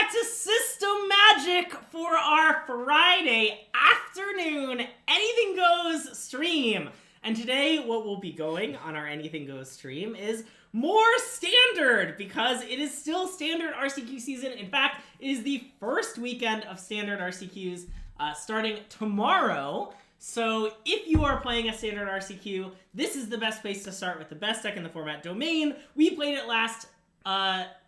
back to System Magic for our Friday afternoon Anything Goes stream. And today, what we'll be going on our Anything Goes stream is more Standard, because it is still Standard RCQ season. In fact, it is the first weekend of Standard RCQs starting tomorrow. So if you are playing a Standard RCQ, this is the best place to start with the best deck in the format, Domain. We played it last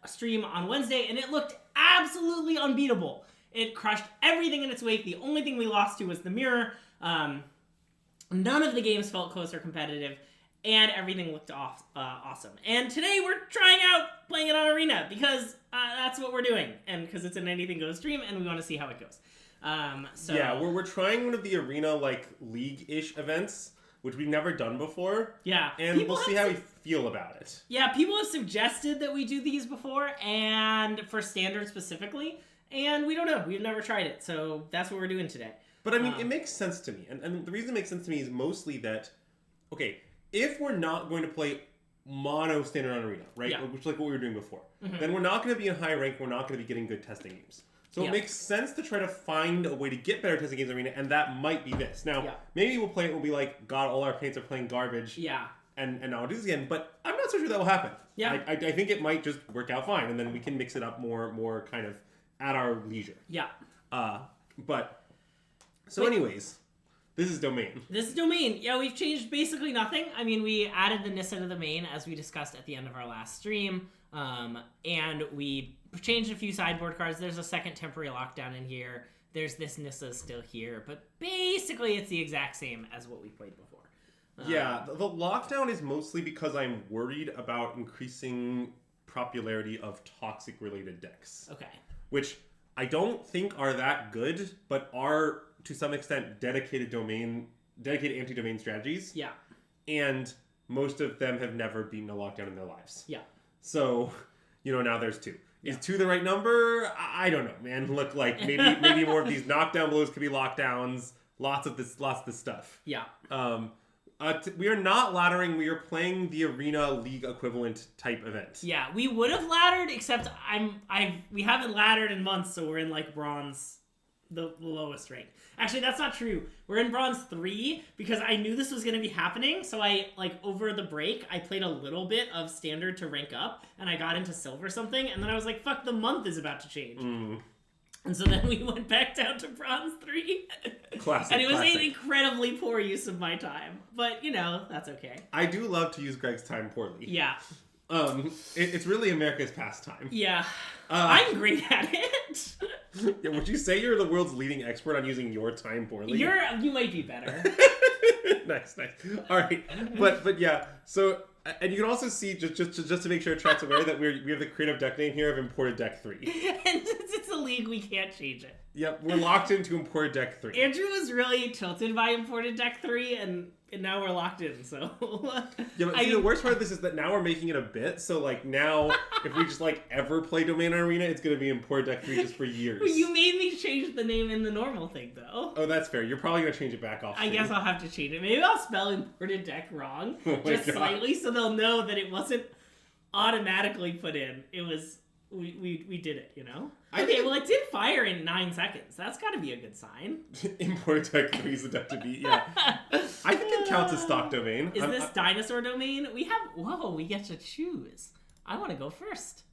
stream on Wednesday, and it looked absolutely unbeatable. It crushed everything in its wake. The only thing we lost to was the mirror. None of the games felt close or competitive, and everything looked awesome. And today we're trying out playing it on Arena, because that's what we're doing, and because it's an Anything Goes stream, and we want to see how it goes. Yeah, we're trying one of the Arena, like, league-ish events, which we've never done before. Yeah. And we'll see how we feel about it. Yeah, people have suggested that we do these before, and for Standard specifically, and we don't know. We've never tried it, so that's what we're doing today. But I mean, it makes sense to me. And the reason it makes sense to me is mostly that, okay, if we're not going to play mono Standard on Arena, right? Yeah. Which is like what we were doing before, then we're not going to be in high rank, we're not going to be getting good testing games. So it makes sense to try to find a way to get better testing games in Arena, and that might be this. Now, maybe we'll play it, we'll be like, God, all our paints are playing garbage. Yeah. And now I'll do this again, but I'm not so sure that will happen. Yeah. I think it might just work out fine, and then we can mix it up more kind of at our leisure. Yeah. So anyways, this is Domain. This is Domain. Yeah, we've changed basically nothing. I mean, we added the Nissa to the main, as we discussed at the end of our last stream. And we changed a few sideboard cards. There's a second temporary lockdown in here. There's this Nissa still here. But basically, it's the exact same as what we played before. Yeah, the lockdown is mostly because I'm worried about increasing popularity of toxic-related decks. Okay. Which I don't think are that good, but are, to some extent, dedicated anti-domain strategies. Yeah. And most of them have never beaten a lockdown in their lives. Yeah. So, now there's 2. Is 2 the right number? I don't know, man. Look, like, maybe more of these knockdown blows could be lockdowns. Lots of this stuff. Yeah. We are not laddering. We are playing the Arena League equivalent type event. Yeah, we would have laddered, except we haven't laddered in months, so we're in like bronze, the lowest rank. Actually, that's not true. We're in bronze 3 because I knew this was going to be happening. So over the break, I played a little bit of Standard to rank up, and I got into silver something, and then I was like, "Fuck, the month is about to change." And so then we went back down to bronze 3. Classic. And it was an incredibly poor use of my time. But, that's okay. I do love to use Greg's time poorly. Yeah. It's really America's pastime. Yeah. I'm great at it. Yeah, would you say you're the world's leading expert on using your time poorly? You might be better. Nice. All right. But yeah, so... And you can also see, just to make sure chat's aware, that we have the creative deck name here of Imported Deck 3. And since it's a league, we can't change it. Yep, we're locked into Imported Deck 3. Andrew was really tilted by Imported Deck 3, and now we're locked in, so... Yeah, but the worst part of this is that now we're making it a bit, so, like, now, if we just, like, ever play Domain Arena, it's going to be Imported Deck 3 just for years. You made me change the name in the normal thing, though. Oh, that's fair. You're probably going to change it back off. I guess I'll have to change it. Maybe I'll spell Imported Deck wrong, just slightly, so they'll know that it wasn't automatically put in. It was... We did it, Okay, well, it did fire in 9 seconds. That's got to be a good sign. Imported Deck 3 is the deck to beat, yeah. I think it counts as stock domain. Is this Dinosaur Domain? We get to choose. I want to go first.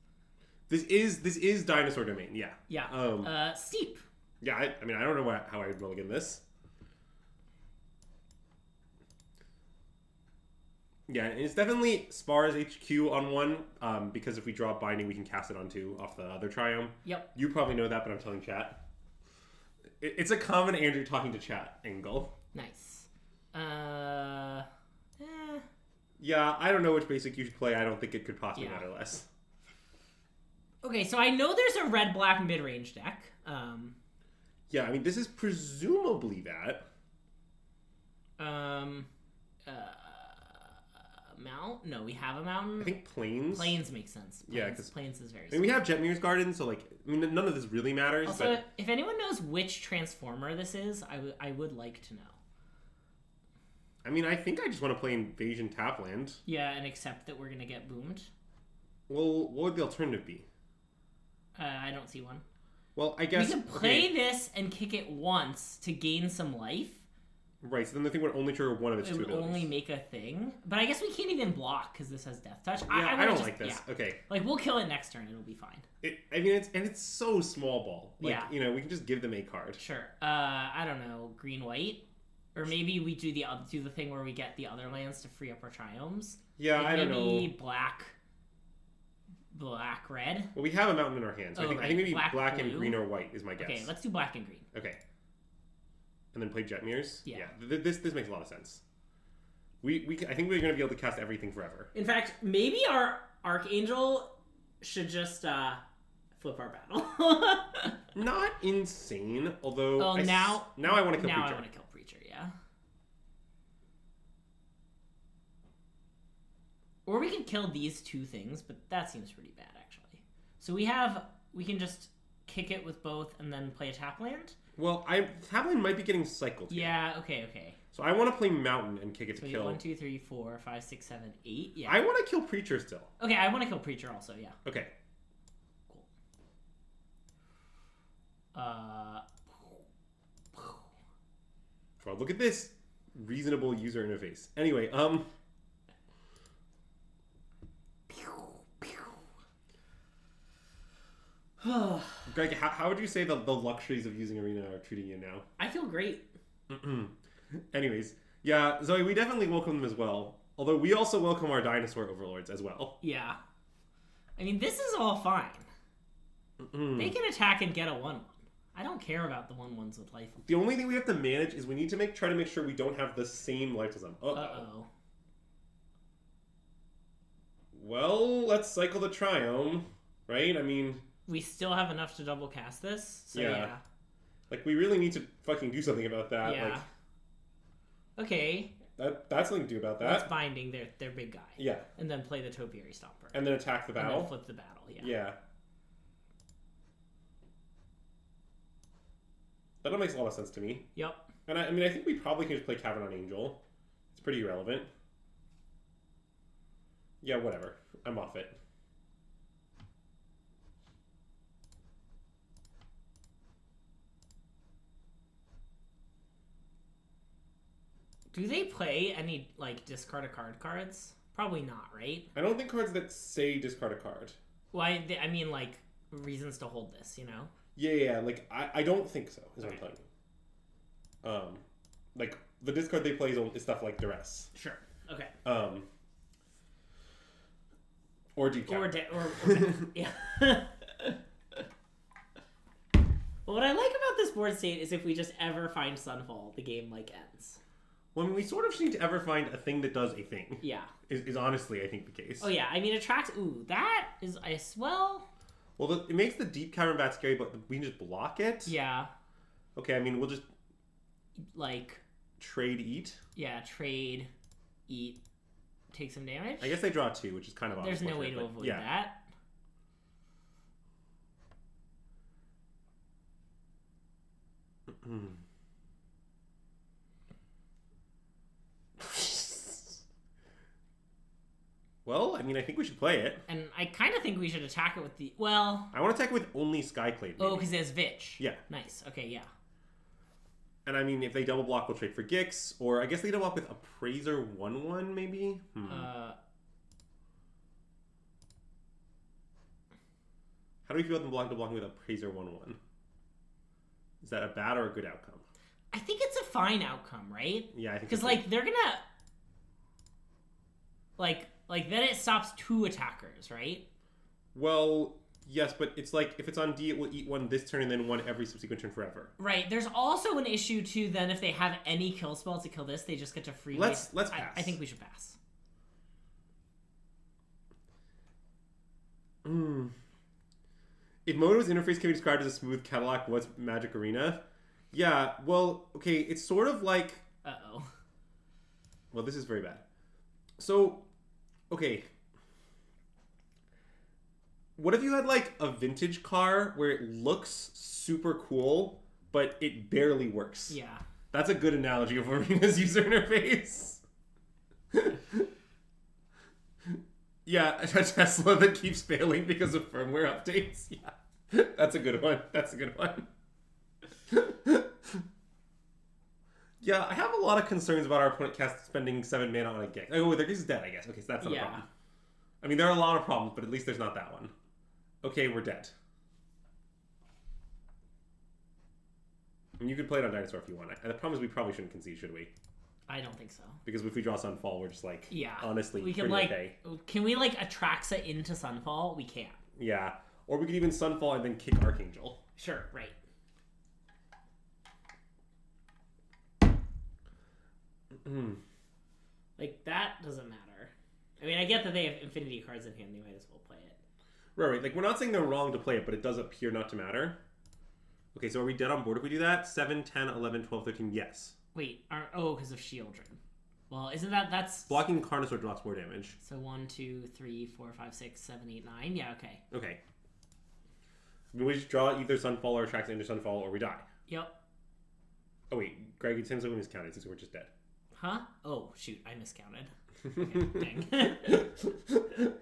This is Dinosaur Domain, yeah. Yeah. Steep. Yeah, I mean, I don't know how I would mulligan this. Yeah, and it's definitely Spars HQ on 1, because if we draw Binding, we can cast it on 2 off the other Triome. Yep. You probably know that, but I'm telling chat. It's a common Andrew talking to chat angle. Nice. Yeah, I don't know which basic you should play. I don't think it could possibly matter less. Okay, so I know there's a red-black mid-range deck. Yeah, I mean, this is presumably that. Mount? No, we have a mountain. I think Plains. Plains makes sense. Yeah, because Plains is very. I mean, we have Jetmir's Garden, so like, I mean, none of this really matters. Also, but... if anyone knows which Transformer this is, I would like to know. I mean, I think I just want to play Invasion Tapland. Yeah, and accept that we're gonna get boomed. Well, what would the alternative be? I don't see one. Well, I guess... We can play this and kick it once to gain some life. Right, so then the thing would only trigger one of its two abilities. It would only make a thing. But I guess we can't even block because this has Death Touch. Yeah, I don't like this. Yeah. Okay. Like, we'll kill it next turn. It'll be fine. It's so small ball. Like, yeah. You know, we can just give them a card. Sure. I don't know. Green-white? Or maybe we do the thing where we get the other lands to free up our triomes. Yeah, like I don't know. Maybe black-red? Well, we have a mountain in our hands. So I think maybe black and green or white is my guess. Okay, let's do black and green. Okay. And then play Jetmirs? Yeah. This makes a lot of sense. I think we're going to be able to cast everything forever. In fact, maybe our Archangel should just flip our battle. Not insane, although... now I want to kill Preacher. Now I want to kill Preacher, yeah. Or we could kill these two things, but that seems pretty bad, actually. So we can just kick it with both and then play a tap land? Well, Tapland might be getting cycled here. Yeah, okay. So I want to play Mountain and kick it to kill. 1, 2, 3, 4, 5, 6, 7, 8. Yeah. I want to kill Preacher still. Okay, I want to kill Preacher also, yeah. Okay. Cool. Well, look at this reasonable user interface. Anyway, Greg, how would you say the luxuries of using Arena are treating you now? I feel great. Anyways, yeah, Zoe, we definitely welcome them as well. Although we also welcome our dinosaur overlords as well. Yeah. I mean, this is all fine. They can attack and get a 1/1. I don't care about the 1/1s with life. The only thing we have to manage is we need to try to make sure we don't have the same life as them. Uh-oh. Well, let's cycle the Triome, right? I mean... We still have enough to double cast this, so yeah. Like, we really need to fucking do something about that. Yeah. Like, okay. That's something to do about that. That's binding their big guy. Yeah. And then play the Topiary Stomper. And then attack the battle. And then flip the battle, yeah. Yeah. That makes a lot of sense to me. Yep. And I think we probably can just play Cavern Angel. It's pretty irrelevant. Yeah, whatever. I'm off it. Do they play any, like, discard a card cards? Probably not, right? I don't think cards that say discard a card. Well, I mean, like, reasons to hold this, you know? Yeah, like, I don't think so, is what I'm telling you. Like, the discard they play is stuff like Duress. Sure, okay. Or Deep Cow. Or yeah. Well, what I like about this board state is if we just ever find Sunfall, the game, like, ends. Well, I mean, we sort of need to ever find a thing that does a thing. Yeah. Is honestly, I think, the case. Oh, yeah. I mean, attracts... Ooh, that is... Well, it makes the Deep Cavern Bat scary, but we can just block it? Yeah. Okay, I mean, we'll just... Like... Trade, eat? Yeah, trade, eat, take some damage. I guess they draw 2, which is kind of There's no way to avoid that. Well, I mean, I think we should play it. And I kind of think we should attack it with the... Well... I want to attack it with only Skyclave. Maybe. Oh, because it has Vitch. Yeah. Nice. Okay, yeah. And I mean, if they double block, we'll trade for Gix. Or I guess they double block with Appraiser 1/1, maybe? How do we feel about them blocking with Appraiser 1/1? Is that a bad or a good outcome? I think it's a fine outcome, right? Yeah, I think because like they're gonna like then it stops 2 attackers, right? Well, yes, but it's like if it's on D, it will eat 1 this turn and then 1 every subsequent turn forever. Right. There's also an issue too. Then if they have any kill spell to kill this, they just get to free. Let's pass. I think we should pass. If Moto's interface can be described as a smooth Cadillac, what's Magic Arena? Yeah, well, okay, it's sort of like... Uh-oh. Well, this is very bad. So, okay. What if you had, like, a vintage car where it looks super cool, but it barely works? Yeah. That's a good analogy of Arena's user interface. Yeah, a Tesla that keeps failing because of firmware updates. Yeah. That's a good one. That's a good one. Yeah, I have a lot of concerns about our opponent cast spending 7 mana on a Gix. Oh, their Gix is dead, I guess. Okay, so that's not a problem. I mean, there are a lot of problems, but at least there's not that one. Okay, we're dead. And you could play it on Dinosaur if you want. The problem is we probably shouldn't concede, should we? I don't think so. Because if we draw Sunfall, we're just like, honestly, we can okay. Can we like Atraxa into Sunfall? We can't. Yeah. Or we could even Sunfall and then kick Archangel. Sure, right. Like, that doesn't matter. I mean, I get that they have infinity cards in hand. They might as well play it. Right. Like, we're not saying they're wrong to play it, but it does appear not to matter. Okay, so are we dead on board if we do that? 7, 10, 11, 12, 13, yes. Wait, because of Shieldred. Well, isn't that's... Blocking Carnosaur drops more damage. So 1, 2, 3, 4, 5, 6, 7, 8, 9. Yeah, okay. Okay. I mean, we just draw either Sunfall or Atraxa into Sunfall, or we die. Yep. Oh, wait. Greg, it seems like we miscounted since we're just dead. Huh? Oh, shoot. I miscounted. Okay, dang.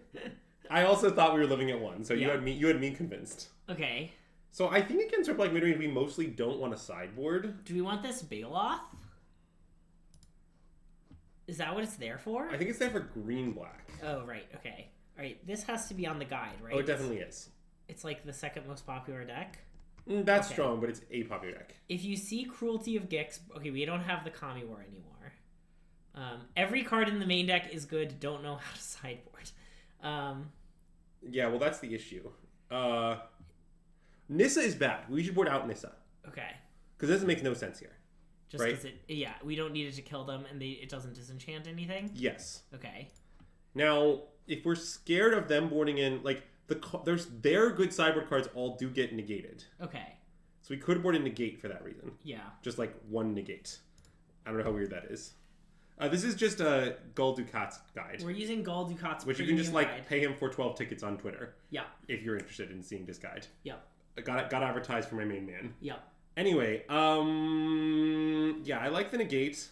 I also thought we were living at 1, so you had me convinced. Okay. So I think against Ripple like midrange, we mostly don't want a sideboard. Do we want this Baloth? Is that what it's there for? I think it's there for green-black. Oh, right. Okay. All right. This has to be on the guide, right? Oh, it definitely is. It's like the second most popular deck? That's strong, but it's a popular deck. If you see Cruelty of Gix... Okay, we don't have the Kami War anymore. Every card in the main deck is good. Don't know how to sideboard. Yeah, well, that's the issue. Nissa is bad. We should board out Nissa. Okay. Because this makes no sense here. Just because we don't need it to kill them, and it doesn't disenchant anything? Yes. Okay. Now, if we're scared of them boarding in, like, their good sideboard cards all do get negated. Okay. So we could board a negate for that reason. Yeah. Just, like, one negate. I don't know how weird that is. This is just a Gul Dukat's guide. We're using Gul Dukat's which you can just, like, pay him for 12 tickets on Twitter. Yeah. If you're interested in seeing this guide. Yep. Got advertised for my main man. Yep. Anyway, yeah, I like the negate.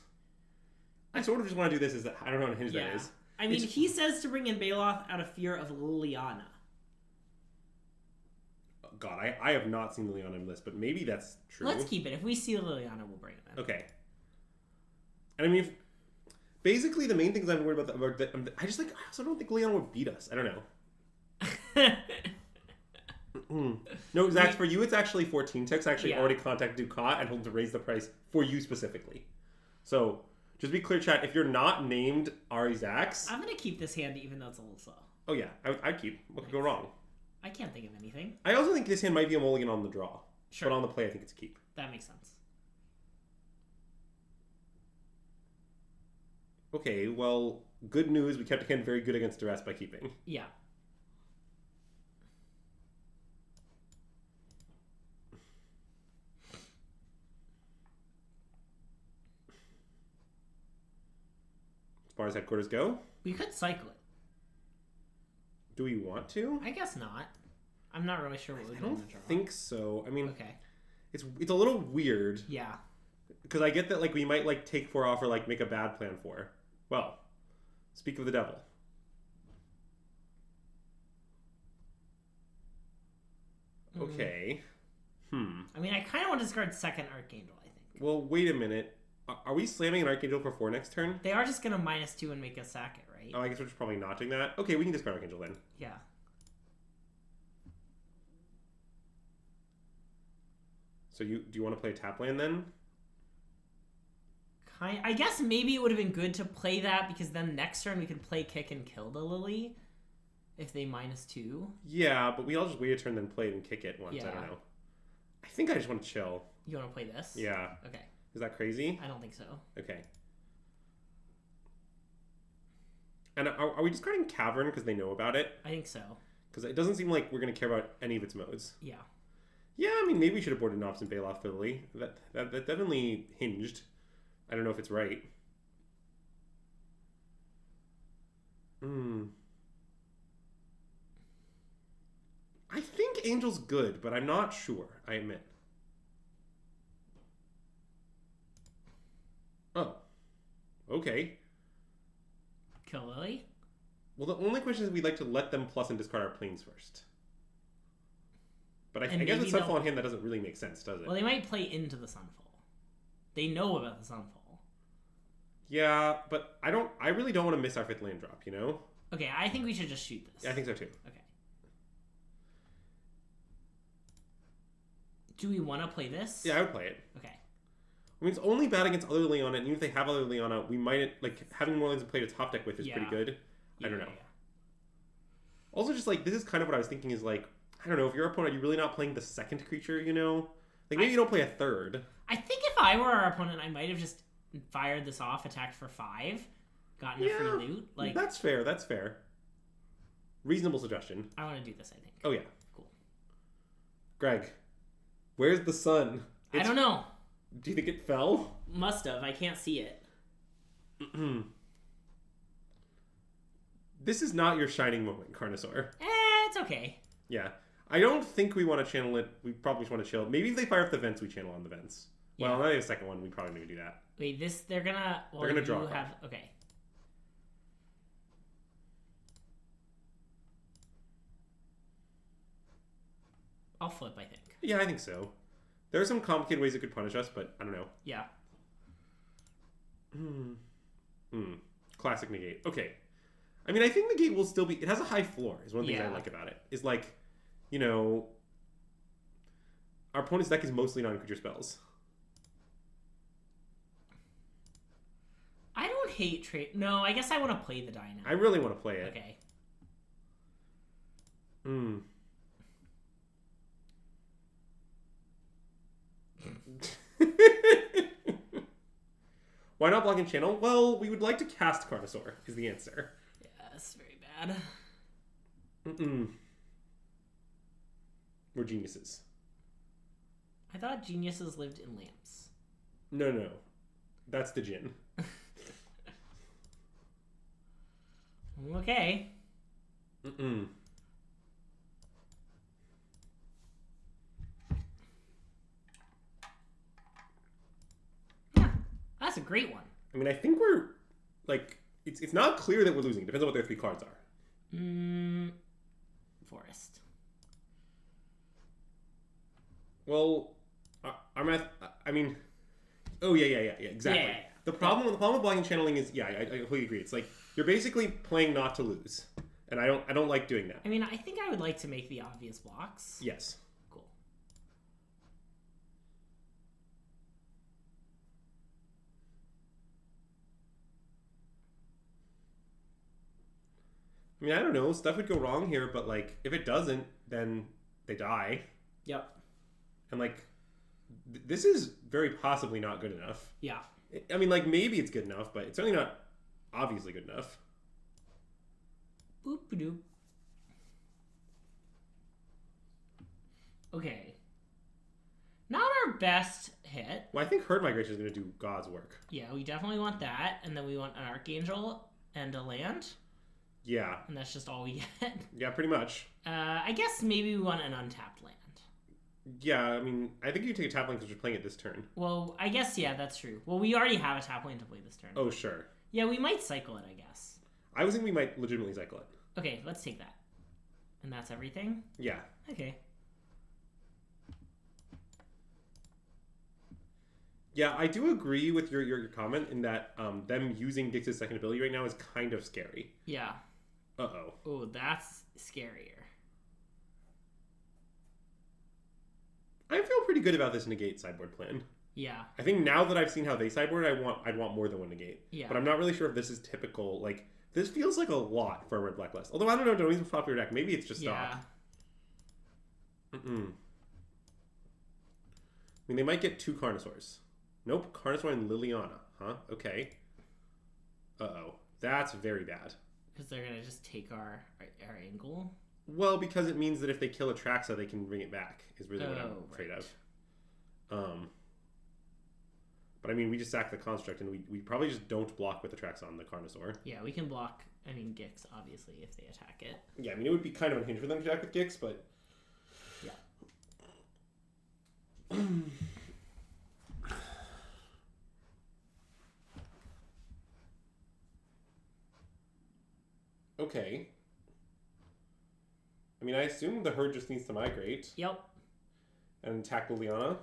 I sort of just want to do this. I don't know how unhinged that is. I mean, he says to bring in Baloth out of fear of Liliana. God, I have not seen Liliana in the list, but maybe that's true. Let's keep it. If we see Liliana, we'll bring it in. Okay. And I mean, basically the main things I'm worried about, I also don't think Liliana would beat us. I don't know. No, Zach, for you it's actually 14 ticks. I actually already contacted Ducat and told him to raise the price for you specifically. So, just be clear, chat, if you're not named Ari Zax... I'm going to keep this hand even though it's a little slow. Oh yeah, I'd keep. What could go wrong? I can't think of anything. I also think this hand might be a mulligan on the draw. Sure. But on the play, I think it's a keep. That makes sense. Okay, well, good news. We kept a hand very good against duress by keeping. Yeah. As far as headquarters go? We could cycle it. Do we want to? I guess not. I'm not really sure what we're doing. I don't think so. I mean, okay. It's a little weird. Yeah. Because I get that like we might like take 4 off or like make a bad plan for. Well, speak of the devil. Okay. I mean, I kind of want to discard second Archangel, I think. Well, wait a minute. Are we slamming an Archangel for 4 next turn? They are just going to -2 and make us sack it, right? Oh, I guess we're just probably not doing that. Okay, we can discard Archangel then. Yeah. So do you want to play a tap land then? I guess maybe it would have been good to play that because then next turn we could play kick and kill the Lily if they -2. Yeah, but we all just wait a turn then play it and kick it once. Yeah. I don't know. I think I just want to chill. You want to play this? Yeah. Okay. Is that crazy? I don't think so. Okay. And are we discarding Cavern because they know about it? I think so. Because it doesn't seem like we're going to care about any of its modes. Yeah. Yeah, I mean, maybe we should have boarded Nops and Baloth for Lily. That definitely hinged. I don't know if it's right. I think Angel's good, but I'm not sure, I admit. Oh. Okay. Kill Lily? Well, the only question is we'd like to let them plus and discard our planes first. But I guess with Sunfall in hand, that doesn't really make sense, does it? Well, they might play into the Sunfall. They know about the Sunfall. Yeah, but I really don't want to miss our 5th land drop, you know? Okay, I think we should just shoot this. Yeah, I think so too. Okay. Do we want to play this? Yeah, I would play it. Okay. I mean, it's only bad against other Leona, and even if they have other Leona, we might, like, having more lands to play to top deck with is pretty good. I don't know. Yeah. Also, just, like, this is kind of what I was thinking is, like, I don't know, if your opponent, are you really not playing the 2nd creature, you know? Like, maybe you don't play a 3rd. I think if I were our opponent, I might have just fired this off, attacked for 5, gotten a free loot. Like, that's fair, that's fair. Reasonable suggestion. I want to do this, I think. Oh, yeah. Cool. Greg, where's the sun? I don't know. Do you think it fell? Must have. I can't see it. This is not your shining moment, Carnosaur. It's okay. Yeah. I don't think we want to channel it. We probably just want to chill. Maybe if they fire up the vents, we channel on the vents. Yeah. Well, now they have a 2nd one. We probably need to do that. Wait, they're gonna... Well, they're gonna draw. Okay. I'll flip, I think. Yeah, I think so. There are some complicated ways it could punish us, but I don't know. Yeah. Classic negate. Okay. I mean, I think negate will still be... It has a high floor, is one thing I like about it. Is like, you know... Our opponent's deck is mostly non-creature spells. I don't hate trade... No, I guess I want to play the Dino. I really want to play it. Okay. Why not block and channel? Well, we would like to cast Carnosaur, is the answer. Yeah, that's very bad. We're geniuses. I thought geniuses lived in lamps. No. That's the Jinn. Okay. Yeah, that's a great one. I mean, I think we're, like, it's not clear that we're losing. It depends on what their 3 cards are. Forest. Well, I mean, oh yeah, exactly. Yeah. The problem with blocking and channeling is, I completely agree. It's like you're basically playing not to lose, and I don't like doing that. I mean, I think I would like to make the obvious blocks. Yes. Cool. I mean, I don't know. Stuff would go wrong here, but like, if it doesn't, then they die. Yep. And like, this is very possibly not good enough. Yeah. I mean, like, maybe it's good enough, but it's certainly not obviously good enough. Boop-a-doop. Okay. Not our best hit. Well, I think Herd Migration is going to do God's work. Yeah, we definitely want that. And then we want an Archangel and a land. Yeah. And that's just all we get. Yeah, pretty much. I guess maybe we want an untapped land. Yeah, I mean, I think you take a tap land because you're playing it this turn. Well, I guess, yeah, that's true. Well, we already have a tap land to play this turn. Oh, sure. Yeah, we might cycle it, I guess. I was thinking we might legitimately cycle it. Okay, let's take that. And that's everything? Yeah. Okay. Yeah, I do agree with your comment in that them using Dix's 2nd ability right now is kind of scary. Yeah. Uh-oh. Oh, that's scarier. I feel pretty good about this negate sideboard plan. Yeah. I think now that I've seen how they sideboard, I'd want more than one negate. Yeah. But I'm not really sure if this is typical. Like, this feels like a lot for a red black list. Although I don't know, Donie's a popular deck. Maybe it's just stock. I mean, they might get 2 Carnosaurs. Nope, Carnosaur and Liliana. Huh? Okay. Uh-oh. That's very bad. Because they're going to just take our angle? Well, because it means that if they kill Atraxa, they can bring it back, is really what I'm afraid of. But I mean, we just sack the Construct, and we probably just don't block with Atraxa on the Carnosaur. Yeah, we can block, Gix, obviously, if they attack it. Yeah, I mean, it would be kind of unhinged for them to attack with Gix, but... Yeah. Okay. I mean, I assume the herd just needs to migrate. Yep. And attack Liliana.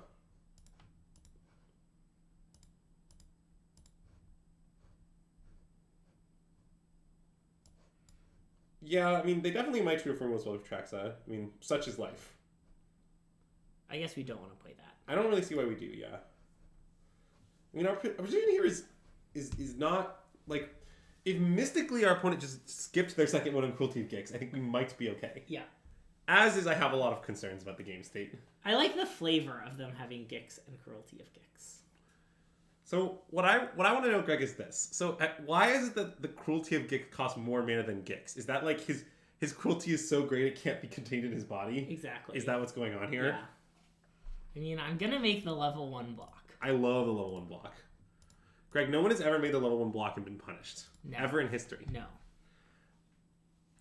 Yeah, I mean, they definitely might true from as well with Traxa. I mean, such is life. I guess we don't want to play that. I don't really see why we do, yeah. I mean, our position here is not, like, if mystically our opponent just skipped their second one on Cruelty of Gix, I think we might be okay. Yeah. As is, I have a lot of concerns about the game state. I like the flavor of them having Gix and Cruelty of Gix. So what I want to know, Greg, is this. So why is it that the Cruelty of Gix costs more mana than Gix? Is that like his cruelty is so great it can't be contained in his body? Exactly. Is that what's going on here? Yeah. I mean, I'm going to make the level 1 block. I love the level 1 block. Greg, no one has ever made the level 1 block and been punished. No. Ever in history. No.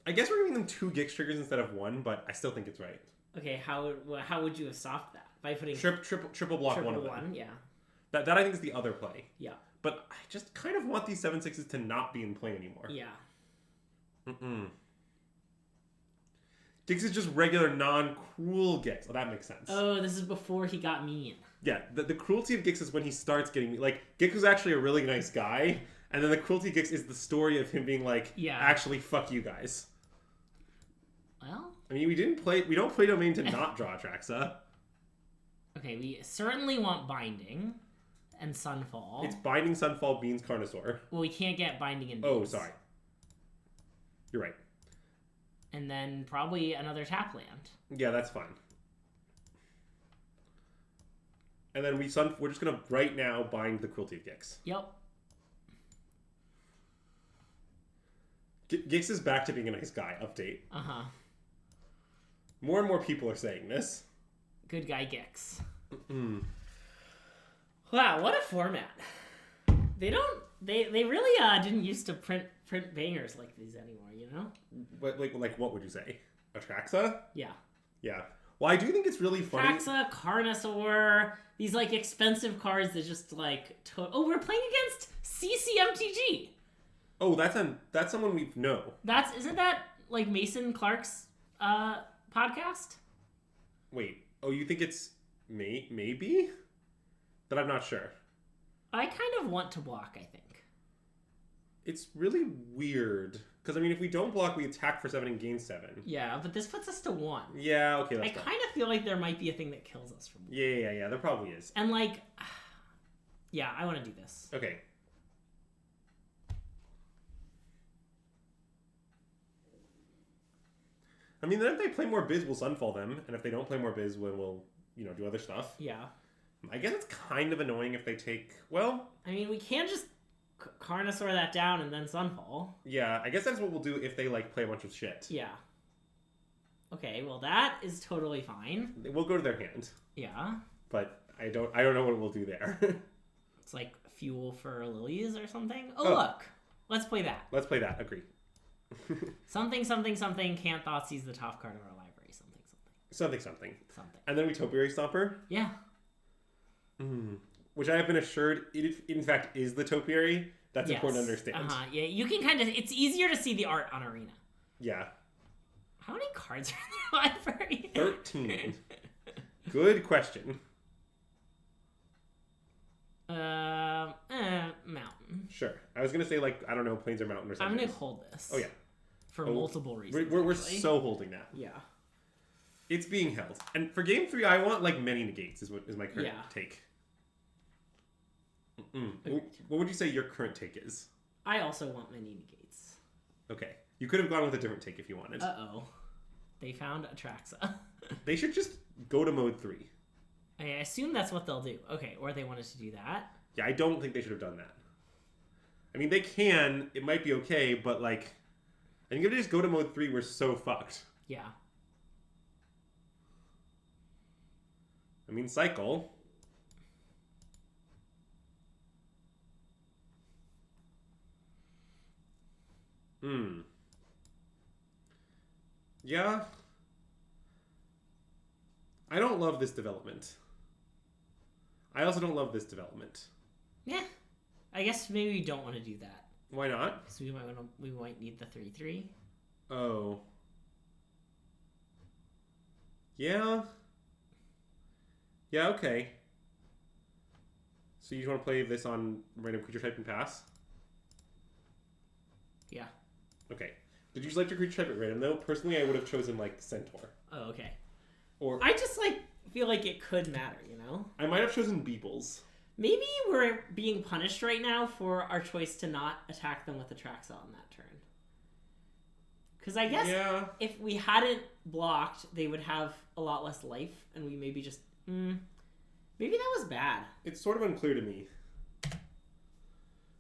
I guess we're giving them 2 Gix triggers instead of 1, but I still think it's right. Okay, how would you have stopped that? By putting triple block one of them. Yeah. That I think is the other play. Yeah. But I just kind of want these 7/6s to not be in play anymore. Yeah. Gix is just regular non-cruel Gix. Oh, that makes sense. Oh, this is before he got mean. Yeah, the cruelty of Gix is when he starts getting mean. Like, Gix was actually a really nice guy, and then the cruelty of Gix is the story of him being like, actually, fuck you guys. Well, I mean, we don't play Domain to not draw Traxa. Okay, we certainly want Binding and Sunfall. It's Binding, Sunfall, Beans, Carnosaur. Well, we can't get Binding and Oh, Beans. sorry. You're right. And then probably another tap land. Yeah, that's fine. And then we're just gonna right now bind the Cruelty of Gix. Yep. Gix is back to being a nice guy. Update. Uh-huh. More and more people are saying this. Good guy Gix. Wow, what a format. They really didn't used to print bangers like these anymore, you know? Like what would you say? Atraxa? Yeah. Yeah. Well, I do think it's really funny. Atraxa, Carnosaur, these like expensive cards that just like we're playing against CCMTG. Oh, that's someone we know. Isn't that like Mason Clark's podcast? Wait. Oh, you think it's maybe? But I'm not sure. I kind of want to block, I think. It's really weird. Because, I mean, if we don't block, we attack for 7 and gain 7. Yeah, but this puts us to 1. Yeah, okay, that's I kind of feel like there might be a thing that kills us from 1. Yeah, there probably is. And, like, yeah, I want to do this. Okay. I mean, then if they play more Biz, we'll Sunfall them. And if they don't play more Biz, we'll do other stuff. Yeah. I guess it's kind of annoying if they take, well... I mean, we can't just Carnosaur that down and then Sunfall. Yeah, I guess that's what we'll do if they, like, play a bunch of shit. Yeah. Okay, well, that is totally fine. We'll go to their hand. Yeah. But I don't know what we'll do there. It's like fuel for lilies or something. Oh, look. Let's play that. Let's play that. Agree. Something, can't Thoughtseize the top card of our library. Something. And then we Topiary Stomper? Yeah. Which I have been assured, it in fact is the Topiary. That's important to understand. Yeah, you can kind of... It's easier to see the art on Arena. Yeah. How many cards are in the library? 13. Good question. Mountain. Sure. I was going to say, like, I don't know, Plains or Mountain or something. I'm going to hold this. Oh, yeah. For multiple reasons. We're so holding that. Yeah. It's being held. And for game 3, I want, like, many negates is my current take. What would you say your current take is? I also want many negates. Okay. You could have gone with a different take if you wanted. Uh-oh. They found Atraxa. They should just go to mode 3. I assume that's what they'll do. Okay, or they wanted to do that. Yeah, I don't think they should have done that. I mean, they can. It might be okay, but, like, I think if they just go to mode 3, we're so fucked. Yeah. I mean, cycle. Yeah. I don't love this development. I also don't love this development. Yeah. I guess maybe we don't want to do that. Why not? Because we might need the 3/3. Oh. Yeah. Yeah, okay. So you want to play this on random creature type and pass? Yeah. Okay. Did you select your creature type at random though? Personally, I would have chosen like Centaur. Oh, okay. Or I just like feel like it could matter, you know? I might have chosen Beeples. Maybe we're being punished right now for our choice to not attack them with Atraxa on that turn. Because I guess if we hadn't blocked, they would have a lot less life, and we maybe just... maybe that was bad. It's sort of unclear to me. I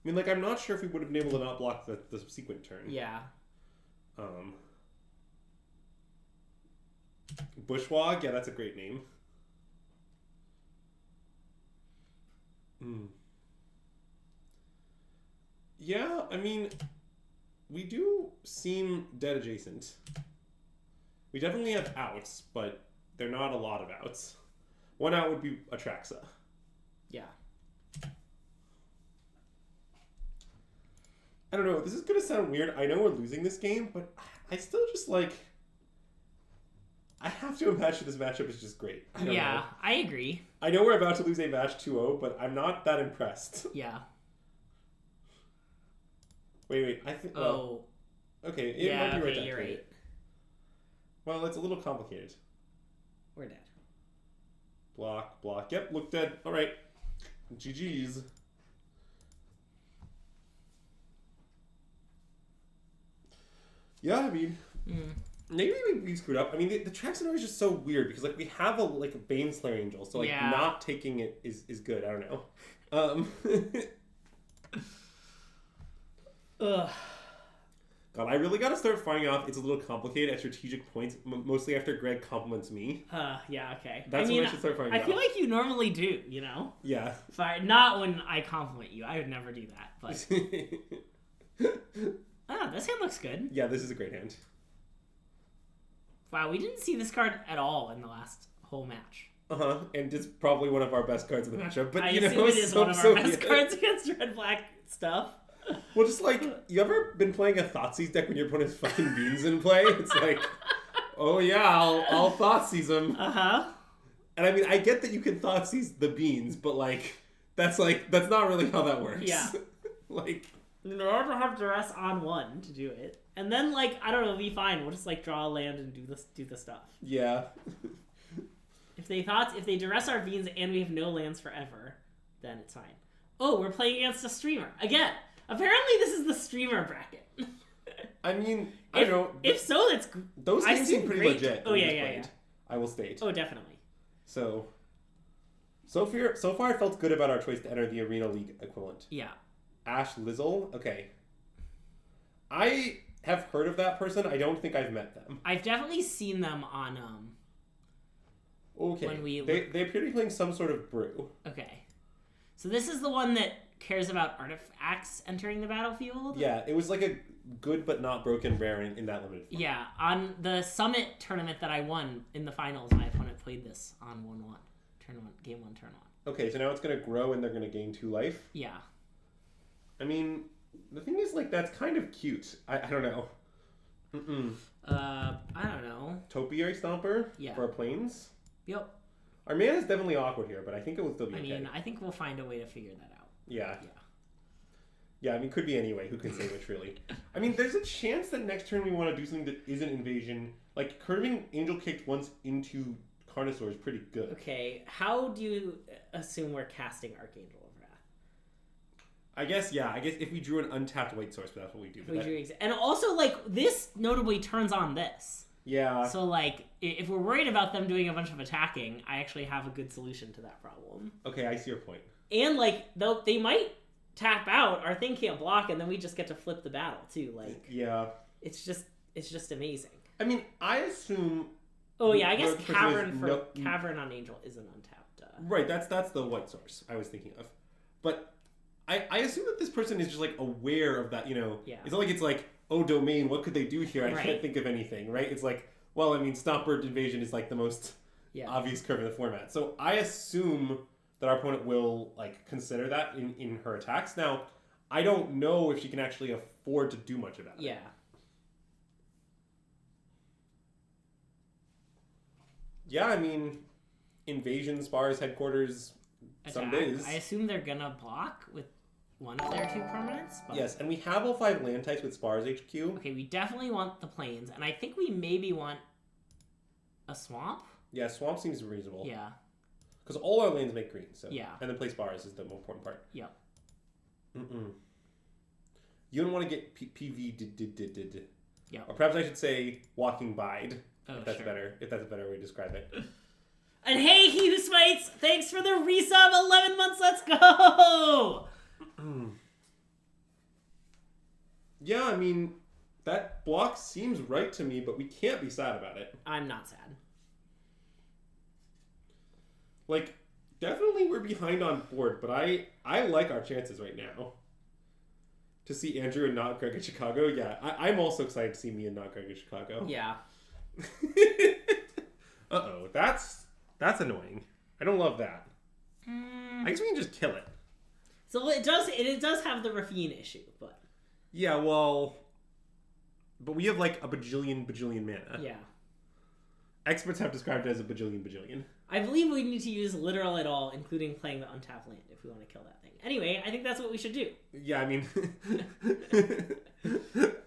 mean, like, I'm not sure if we would have been able to not block the subsequent turn. Yeah. Bushwog? Yeah, that's a great name. Yeah, I mean, we do seem dead adjacent. We definitely have outs, but they're not a lot of outs. One out would be Atraxa. Yeah. I don't know, this is going to sound weird. I know we're losing this game, but I still just, like... I have to imagine this matchup is just great. I don't know. I agree. I know we're about to lose a match 2-0, but I'm not that impressed. Yeah. Wait. I think... Oh. Okay, it might be right. You're right. Well, it's a little complicated. We're dead. Block. Yep, look dead. All right. GG's. Yeah, I mean... Maybe we screwed up. I mean, the track scenario is just so weird because, like, we have a Baneslayer Angel, so, like, not taking it is good. I don't know. Ugh. God, I really got to start finding out it's a little complicated at strategic points, mostly after Greg compliments me. Yeah, okay. That's when I should start finding out. I feel like you normally do, you know? Yeah. Not when I compliment you. I would never do that, but... this hand looks good. Yeah, this is a great hand. Wow, we didn't see this card at all in the last whole match. And it's probably one of our best cards in the matchup. But I you know, assume it is one of our best cards against red-black stuff. Well, just like, you ever been playing a Thoughtseize deck when your opponent's fucking beans in play? It's like, oh yeah, I'll Thoughtseize them. And I mean, I get that you can Thoughtseize the beans, but like, that's not really how that works. Yeah. Like... In order to have duress on one to do it. And then, like, I don't know, be fine. We'll just, like, draw a land and do the stuff. Yeah. If they duress our beans and we have no lands forever, then it's fine. Oh, we're playing against a streamer. Again, apparently this is the streamer bracket. I mean, I don't know. If so, that's... Those games seem pretty legit. Oh, yeah. I will state. Oh, definitely. So far I felt good about our choice to enter the Arena League equivalent. Yeah. Ash Lizzle? Okay. I have heard of that person. I don't think I've met them. I've definitely seen them on, Okay. When they appear to be playing some sort of brew. Okay. So this is the one that cares about artifacts entering the battlefield? Yeah, it was like a good but not broken rare in that limited form. Yeah, on the Summit tournament that I won in the finals, my opponent played this on 1-1. Game 1, turn 1. Okay, so now it's going to grow and they're going to gain 2 life? Yeah. I mean, the thing is, like, that's kind of cute. I don't know. I don't know. Topiary Stomper? Yeah. For our planes? Yep. Our mana is definitely awkward here, but I think it will still be okay. I mean, I think we'll find a way to figure that out. Yeah. Yeah, I mean, could be anyway. Who can say which, really? I mean, there's a chance that next turn we want to do something that isn't invasion. Like, curving Angel Kicked once into Carnosaur is pretty good. Okay, how do you assume we're casting Archangel of Wrath? I guess if we drew an untapped white source, but that's what we do. And also, like, this notably turns on this. Yeah. So, like, if we're worried about them doing a bunch of attacking, I actually have a good solution to that problem. Okay, I see your point. And, like, though they might tap out, our thing can't block, and then we just get to flip the battle, too. Like, yeah. It's just amazing. I mean, I assume... Oh, yeah, I guess Cavern on Angel is an untapped... Right, that's the white source I was thinking of. But I assume that this person is just, like, aware of that, you know? Yeah. It's not like it's like, oh, domain, what could they do here? I can't think of anything, right? It's like, well, I mean, Stompbird Invasion is, like, the most obvious curve in the format. So I assume that our opponent will, like, consider that in her attacks. Now, I don't know if she can actually afford to do much about it. Yeah. Yeah, I mean, invasion spars headquarters some days. I assume they're gonna block with one of their 2 permanents. But... Yes, and we have all 5 land types with spars HQ. Okay, we definitely want the plains, and I think we maybe want a swamp. Yeah, swamp seems reasonable. Yeah. Because all our lands make green, so yeah. And then play spars is the more important part. Yep. You don't want to get PV. Yeah. Or perhaps I should say walking bide. Oh, if that's sure. better. If that's a better way to describe it. And hey, he who smites, thanks for the resub, 11 months. Let's go. Yeah, I mean, that block seems right to me, but we can't be sad about it. I'm not sad. Like, definitely we're behind on board, but I like our chances right now. To see Andrew and not Greg in Chicago, yeah. I'm also excited to see me and not Greg in Chicago. Yeah. Uh-oh, that's annoying. I don't love that. I guess we can just kill it. So it does have the Rafine issue, but... Yeah, well... But we have like a bajillion mana. Yeah. Experts have described it as a bajillion. I believe we need to use literal it all, including playing the untapped land, if we want to kill that thing. Anyway, I think that's what we should do. Yeah, I mean...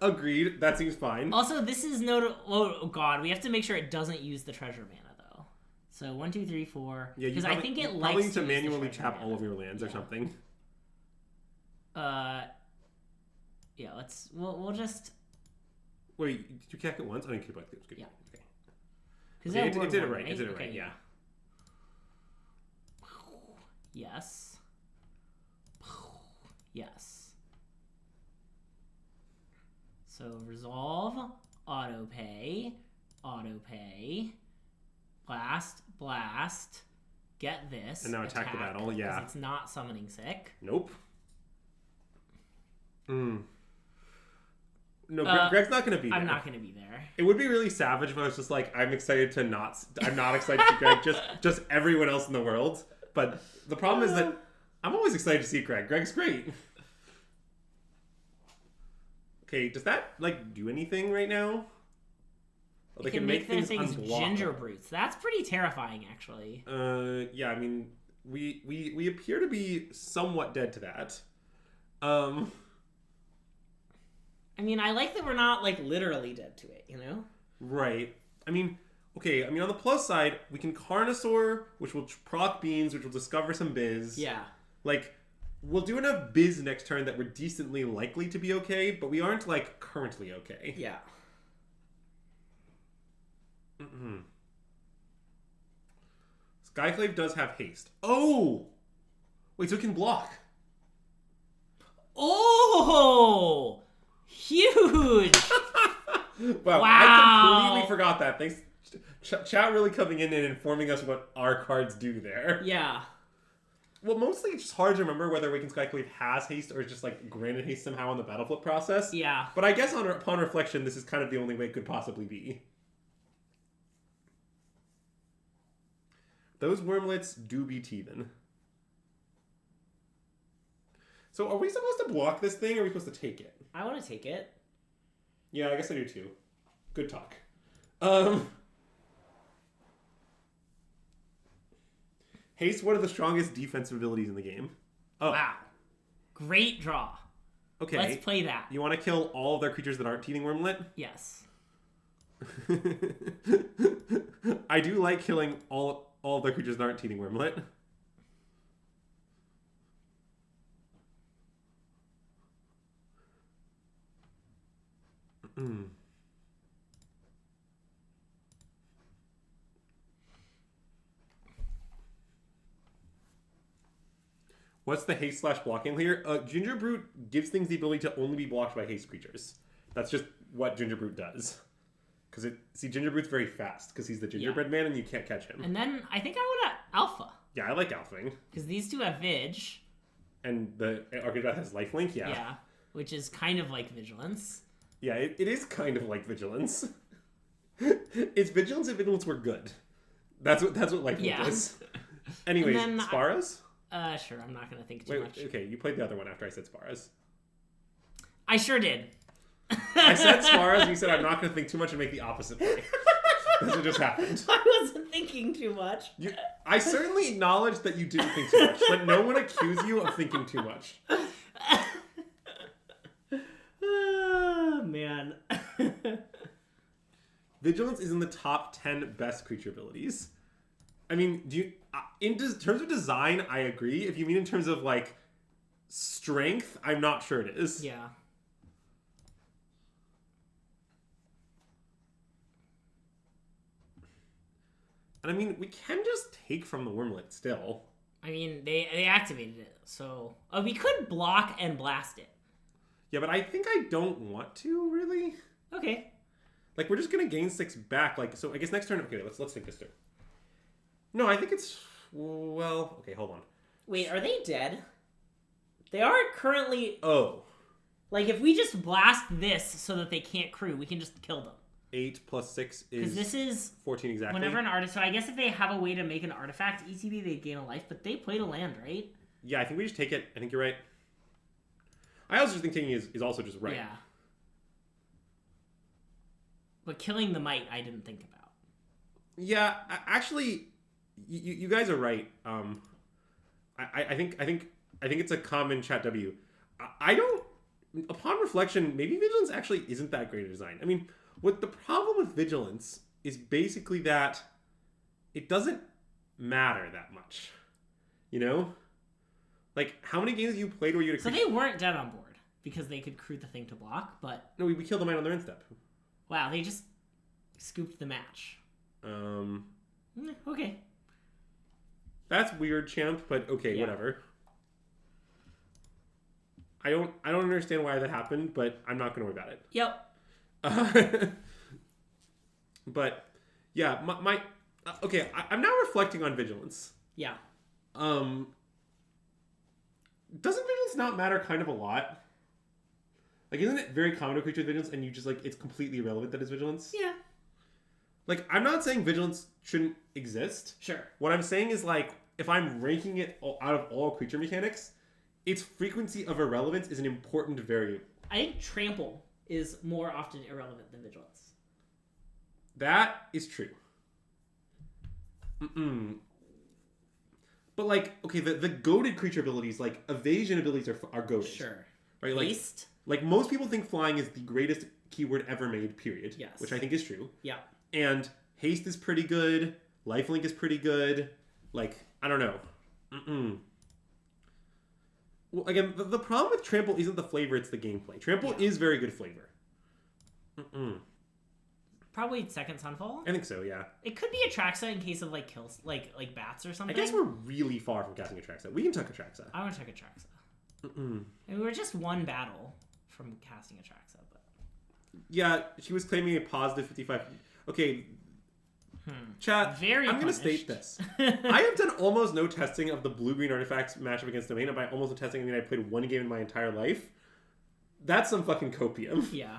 Agreed. That seems fine. Also, this is oh god, we have to make sure it doesn't use the treasure mana, though. So 1, 2, 3, 4. Yeah, because I think it likes probably need to use manually the tap mana. all of your lands or something. Yeah, we'll just... Wait, did you cack it once? I didn't keep it good. Yeah. Okay. Because It did it right. It did it right, Okay. yeah. Yes. Yes. So resolve, auto pay, blast, get this. And now attack the battle, yeah. Because it's not summoning sick. Nope. No, Greg's not going to be there. I'm not going to be there. It would be really savage if I was just like, I'm not excited to see Greg, just everyone else in the world. But the problem is that I'm always excited to see Greg. Greg's great. Okay, does that, like, do anything right now? They can make things ginger brutes. That's pretty terrifying, actually. Yeah, I mean, we appear to be somewhat dead to that. I mean, I like that we're not, like, literally dead to it, you know? Right. I mean, okay, on the plus side, we can Carnosaur, which will proc beans, which will discover some biz. Yeah. Like, we'll do enough biz next turn that we're decently likely to be okay, but we aren't, like, currently okay. Yeah. Skyclave does have haste. Oh! Wait, so it can block. Oh! Huge! Wow. I completely forgot that. Thanks. Chat really coming in and informing us what our cards do there. Yeah. Well, mostly it's just hard to remember whether Awakened Skyclave has haste or is just like granted haste somehow on the battle flip process. Yeah. But I guess upon reflection, this is kind of the only way it could possibly be. Those wormlets do be teething. So are we supposed to block this thing or are we supposed to take it? I want to take it. Yeah, I guess I do too. Good talk. Haste, one of the strongest defensive abilities in the game. Oh. Wow. Great draw. Okay. Let's play that. You want to kill all of their creatures that aren't Teething Wormlet? Yes. I do like killing all of their creatures that aren't Teething Wormlet. What's the haste / blocking here? Ginger Brute gives things the ability to only be blocked by haste creatures. That's just what Ginger Brute does. Because Ginger Brute's very fast because he's the gingerbread man and you can't catch him. And then I think I want to alpha. Yeah, I like alphing. Because these two have Vig. And the Archideth has lifelink, yeah. Yeah, which is kind of like Vigilance. Yeah, it is kind of like Vigilance. It's Vigilance if Vigilance were good. That's what lifelink is. Anyways, Sparas? Sure, I'm not going to think too much. Okay, you played the other one after I said Sparas. I sure did. I said Sparas, and you said I'm not going to think too much and make the opposite play. That's what just happened. I wasn't thinking too much. I certainly acknowledge that you didn't think too much, but no one accused you of thinking too much. Oh, man. Vigilance is in the top 10 best creature abilities. I mean, in terms of design, I agree. If you mean in terms of, like, strength, I'm not sure it is. Yeah. And I mean, we can just take from the Wormlet still. I mean, they activated it, so... we could block and blast it. Yeah, but I think I don't want to, really. Okay. Like, we're just going to gain 6 back. Like, so I guess next turn... Okay, let's take this turn. No, I think it's... Well, okay, hold on. Wait, are they dead? They are currently... Oh. Like, if we just blast this so that they can't crew, we can just kill them. 8 plus 6 is... Because this is... 14 exactly. Whenever an artist... So I guess if they have a way to make an artifact ETB, they gain a life, but they played a land, right? Yeah, I think we just take it. I think you're right. I also just think taking is also just right. Yeah. But killing the Might, I didn't think about. Yeah, actually, you guys are right. I think it's a common chat W. I don't. Upon reflection, maybe Vigilance actually isn't that great a design. I mean, what the problem with Vigilance is basically that it doesn't matter that much. You know, like how many games have you played where you? So they weren't dead on board because they could crew the thing to block, but no, we killed the Might on their end step. Wow, they just scooped the match. Okay. That's weird, champ, but okay, yeah. Whatever. I don't understand why that happened, but I'm not going to worry about it. Yep. But yeah, okay, I'm now reflecting on Vigilance. Yeah. Doesn't Vigilance not matter kind of a lot? Like, isn't it very common to creature with Vigilance, and you just, like, it's completely irrelevant that it's Vigilance? Yeah. Like, I'm not saying Vigilance shouldn't exist. Sure. What I'm saying is, like, if I'm ranking it out of all creature mechanics, its frequency of irrelevance is an important variable. I think Trample is more often irrelevant than Vigilance. That is true. But, like, okay, the goated creature abilities, like, evasion abilities are goated. Sure. Right? Like, Haste? Like, most people think flying is the greatest keyword ever made, period. Yes. Which I think is true. Yeah. And haste is pretty good. Lifelink is pretty good. Like, I don't know. Well, again, the problem with Trample isn't the flavor, it's the gameplay. Trample is very good flavor. Probably second Sunfall? I think so, yeah. It could be Atraxa in case of, like, kills, like bats or something. I guess we're really far from casting Atraxa. We can tuck Atraxa. I want to check Atraxa. And we were just one battle from casting Atraxa, but... Yeah, she was claiming a positive 55... Okay, chat, I'm going to state this. I have done almost no testing of the blue-green artifacts matchup against Domain, and by almost no testing, I mean I played one game in my entire life. That's some fucking copium. Yeah.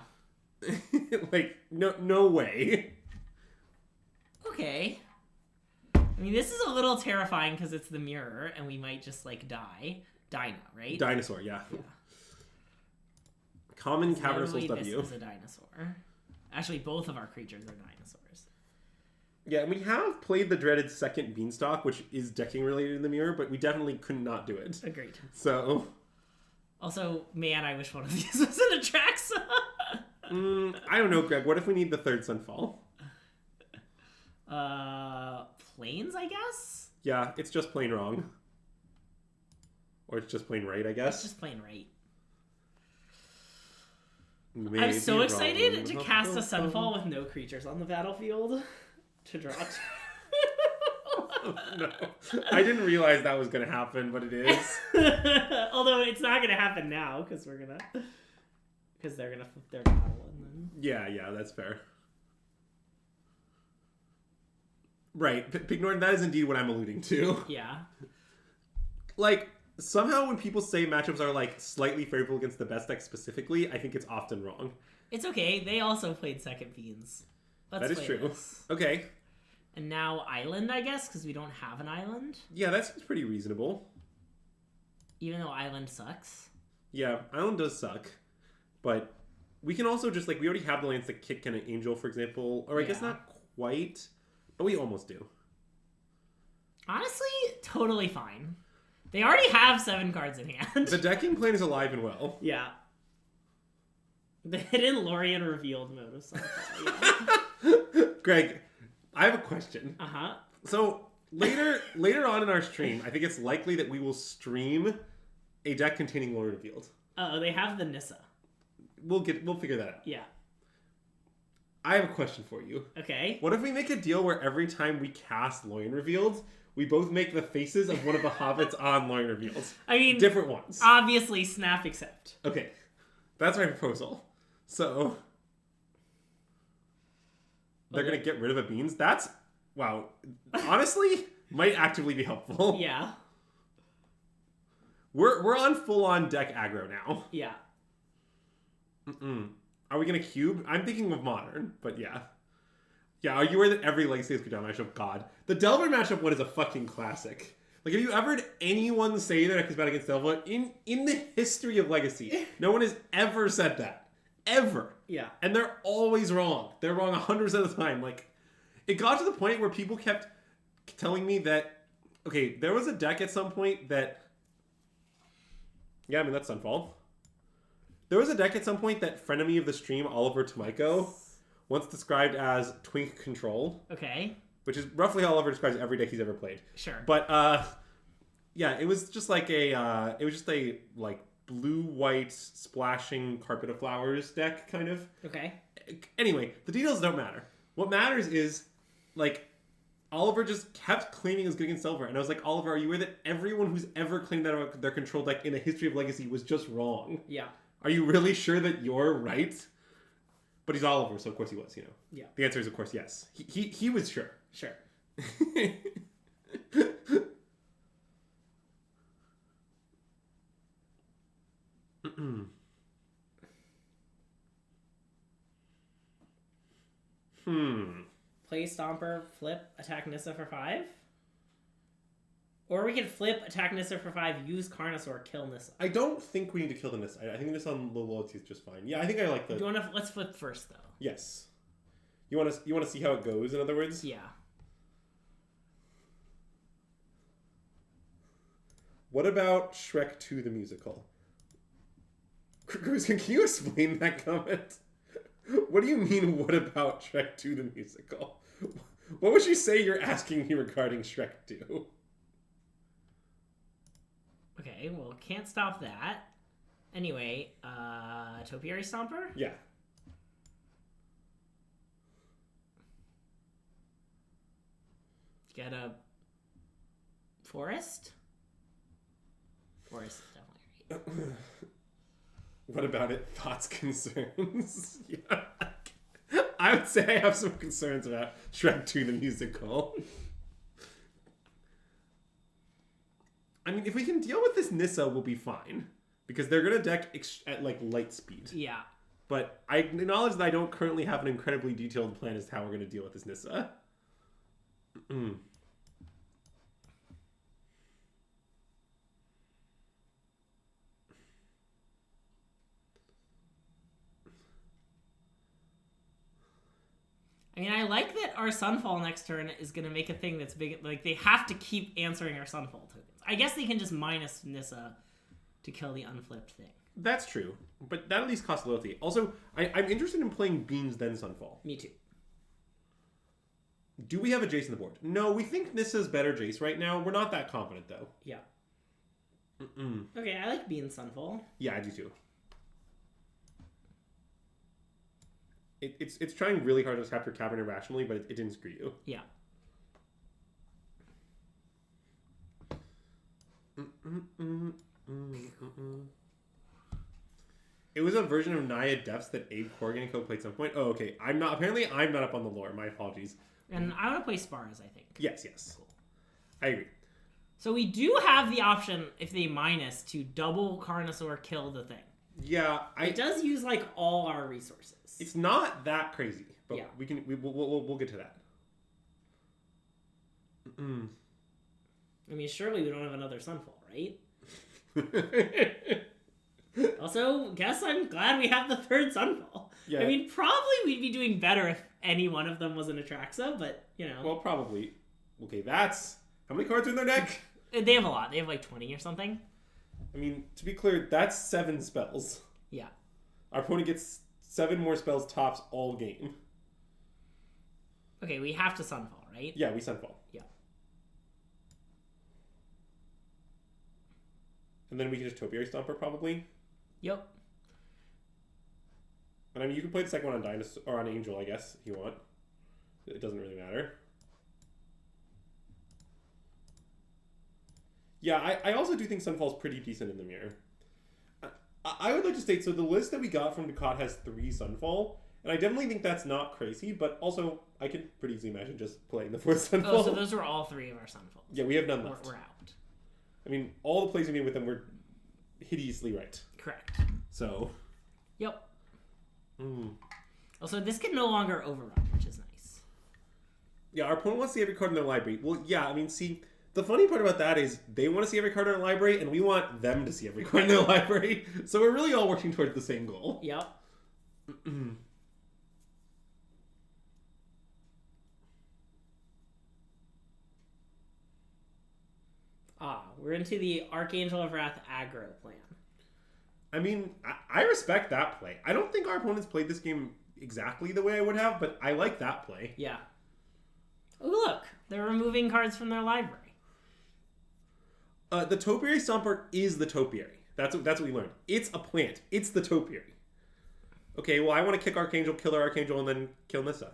Like, no way. Okay. I mean, this is a little terrifying because it's the mirror, and we might just, like, die. Dinah, right? Dinosaur, yeah. Common Cavernous Souls W. This is a dinosaur. Actually, both of our creatures are dinosaurs. Yeah, and we have played the dreaded second Beanstalk, which is decking related in the mirror, but we definitely could not do it. Agreed. So... Also, man, I wish one of these was an Atraxa. I don't know, Greg. What if we need the third Sunfall? Plains, I guess? Yeah, it's just plain wrong. Or it's just plain right, I guess. It's just plain right. Maybe I'm so excited to cast a Sunfall with no creatures on the battlefield to draw. Oh, no. I didn't realize that was going to happen, but it is. Although it's not going to happen now because they're going to flip their battle and then. Yeah, that's fair. Right, Pig Norton, that is indeed what I'm alluding to. Yeah. Like, somehow when people say matchups are, like, slightly favorable against the best deck specifically, I think it's often wrong. It's okay. They also played second Beans. That is true. This. Okay. And now Island, I guess, because we don't have an Island. Yeah, that seems pretty reasonable. Even though Island sucks. Yeah, Island does suck. But we can also just, like, we already have the lands that kick an Angel, for example. Or I guess not white, but we almost do. Honestly, totally fine. They already have 7 cards in hand. The decking plan is alive and well. Yeah. The hidden Lorien revealed mode of Sunfall. Yeah. Greg, I have a question. Uh-huh. So later on in our stream, I think it's likely that we will stream a deck containing Lorien Revealed. Oh, they have the Nissa. We'll figure that out. Yeah. I have a question for you. Okay. What if we make a deal where every time we cast Lorien Revealed, we both make the faces of one of the hobbits on Lorien Revealed? I mean, different ones. Obviously, snap accept. Okay. That's my proposal. So they're going to get rid of the beans? That's, wow. Honestly, might actively be helpful. Yeah. We're on full-on deck aggro now. Yeah. Are we going to cube? I'm thinking of modern, but yeah. Yeah, are you aware that every Legacy is down matchup? God. The Delver matchup one is a fucking classic. Like, have you ever heard anyone say that it's bad against Delver? In the history of Legacy, no one has ever said that. Ever. Yeah. And they're always wrong. They're wrong 100% of the time. Like, it got to the point where people kept telling me that, okay, there was a deck at some point that, yeah, I mean, that's Sunfall. There was a deck at some point that frenemy of the stream, Oliver Tomiko, once described as Twink Control. Okay. Which is roughly how Oliver describes every deck he's ever played. Sure. But, yeah, it was just like a like, blue-white splashing Carpet of Flowers deck, kind of. Okay. Anyway, the details don't matter. What matters is, like, Oliver just kept claiming it was good against Delver. And I was like, Oliver, are you aware that everyone who's ever claimed that about their control deck in the history of Legacy was just wrong? Yeah. Are you really sure that you're right? But he's Oliver, so of course he was, you know. Yeah. The answer is, of course, yes. He was sure. Sure. Play Stomper, flip, attack Nissa for 5? Or we could flip, attack Nissa for 5, use Carnosaur, kill Nissa. I don't think we need to kill the Nissa. I think this on low loyalty is just fine. Yeah, I think I like the... Let's flip first, though. Yes. You want to see how it goes, in other words? Yeah. What about Shrek 2 the musical? Can you explain that comment? What do you mean, what about Shrek 2 the musical? What would you say you're asking me regarding Shrek 2? Okay, well, can't stop that. Anyway, Topiary Stomper? Yeah. Get a Forest? Forest is definitely right. What about it? Thoughts, concerns? Yeah. I would say I have some concerns about Shrek 2 the musical. I mean, if we can deal with this Nissa, we'll be fine. Because they're going to deck at, like, light speed. Yeah. But I acknowledge that I don't currently have an incredibly detailed plan as to how we're going to deal with this Nissa. I mean, I like that our Sunfall next turn is going to make a thing that's big. Like, they have to keep answering our Sunfall tokens. I guess they can just minus Nissa to kill the unflipped thing. That's true. But that at least costs loyalty. Also, I'm interested in playing Beans then Sunfall. Me too. Do we have a Jace on the board? No, we think Nissa's better Jace right now. We're not that confident, though. Yeah. Okay, I like being Sunfall. Yeah, I do too. It's trying really hard to capture Cavern irrationally, but it didn't screw you. Yeah. It was a version of Naya Depths that Abe Corrigan Co played at some point. Oh, okay. I'm not up on the lore. My apologies. And I want to play Spars, I think. Yes. Cool. I agree. So we do have the option, if they minus, to double Carnosaur kill the thing. Yeah, it does use like all our resources. It's not that crazy, but yeah. We'll get to that. I mean, surely we don't have another Sunfall, right? Also, guess I'm glad we have the third Sunfall. Yeah. I mean, probably we'd be doing better if any one of them was an Atraxa, but, you know. Well, probably. Okay, that's... How many cards are in their deck? They have a lot. They have like 20 or something. I mean, to be clear, that's 7 spells. Yeah. Our opponent gets 7 more spells tops all game. Okay, we have to Sunfall, right? Yeah, we Sunfall. Yeah. And then we can just Topiary Stomper, probably. Yep. And I mean, you can play the second one on Dinosaur or on Angel, I guess, if you want. It doesn't really matter. Yeah, I also do think Sunfall's pretty decent in the mirror. I would like to state, so the list that we got from Ducat has 3 Sunfall, and I definitely think that's not crazy, but also I can pretty easily imagine just playing the 4th Sunfall. Oh, so those were all 3 of our Sunfalls. Yeah, we have none left. We're out. I mean, all the plays we made with them were hideously right. Correct. So. Yep. Mm. Also, this can no longer overrun, which is nice. Yeah, our opponent wants to see every card in their library. Well, yeah, I mean, see, the funny part about that is they want to see every card in their library, and we want them to see every card in their library. So we're really all working towards the same goal. Yep. We're into the Archangel of Wrath aggro plan. I mean, I respect that play. I don't think our opponents played this game exactly the way I would have, but I like that play. Yeah. Oh, look. They're removing cards from their library. The Topiary Stomper is the Topiary. That's what we learned. It's a plant. It's the Topiary. Okay, well, I want to kick Archangel, kill our Archangel, and then kill Nissa.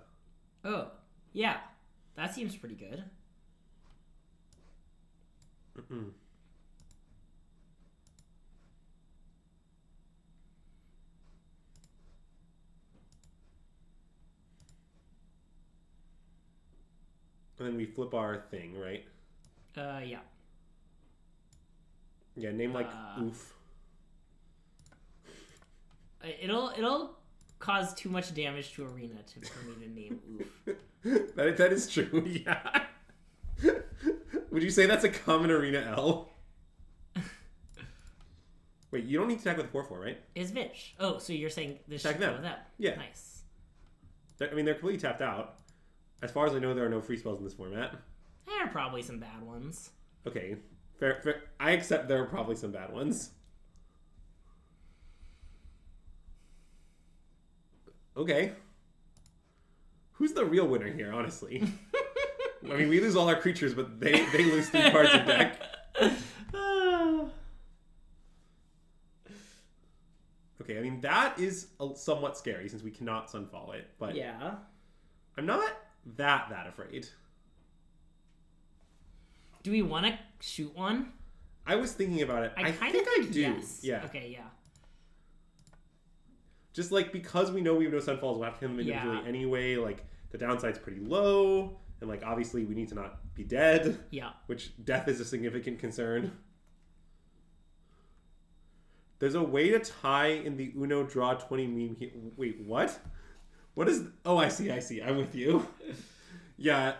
Oh, yeah. That seems pretty good. Mm-mm. And then we flip our thing, right? Yeah. Yeah, name like Oof. It'll cause too much damage to Arena for me to name Oof. that is true, yeah. Would you say that's a common Arena L? Wait, you don't need to attack with 4/4, right? Is Vitch. Oh, so you're saying this attack should go with them. Yeah. Nice. They're completely tapped out. As far as I know, there are no free spells in this format. There are probably some bad ones. Okay, fair. I accept there are probably some bad ones. Okay. Who's the real winner here, honestly? I mean, we lose all our creatures, but they lose 3 cards in deck. Okay, I mean, that is somewhat scary since we cannot Sunfall it, but yeah. I'm not that afraid. Do we want to shoot one? I was thinking about it. I think I do. Yes. Yeah. Okay, yeah. Just like because we know we have no Sunfalls, we'll have to kill them individually anyway. Like the downside's pretty low, and like obviously we need to not be dead. Yeah. Which death is a significant concern. There's a way to tie in the Uno draw 20 meme here. Wait, what? What is... Oh, I see. I'm with you. Yeah.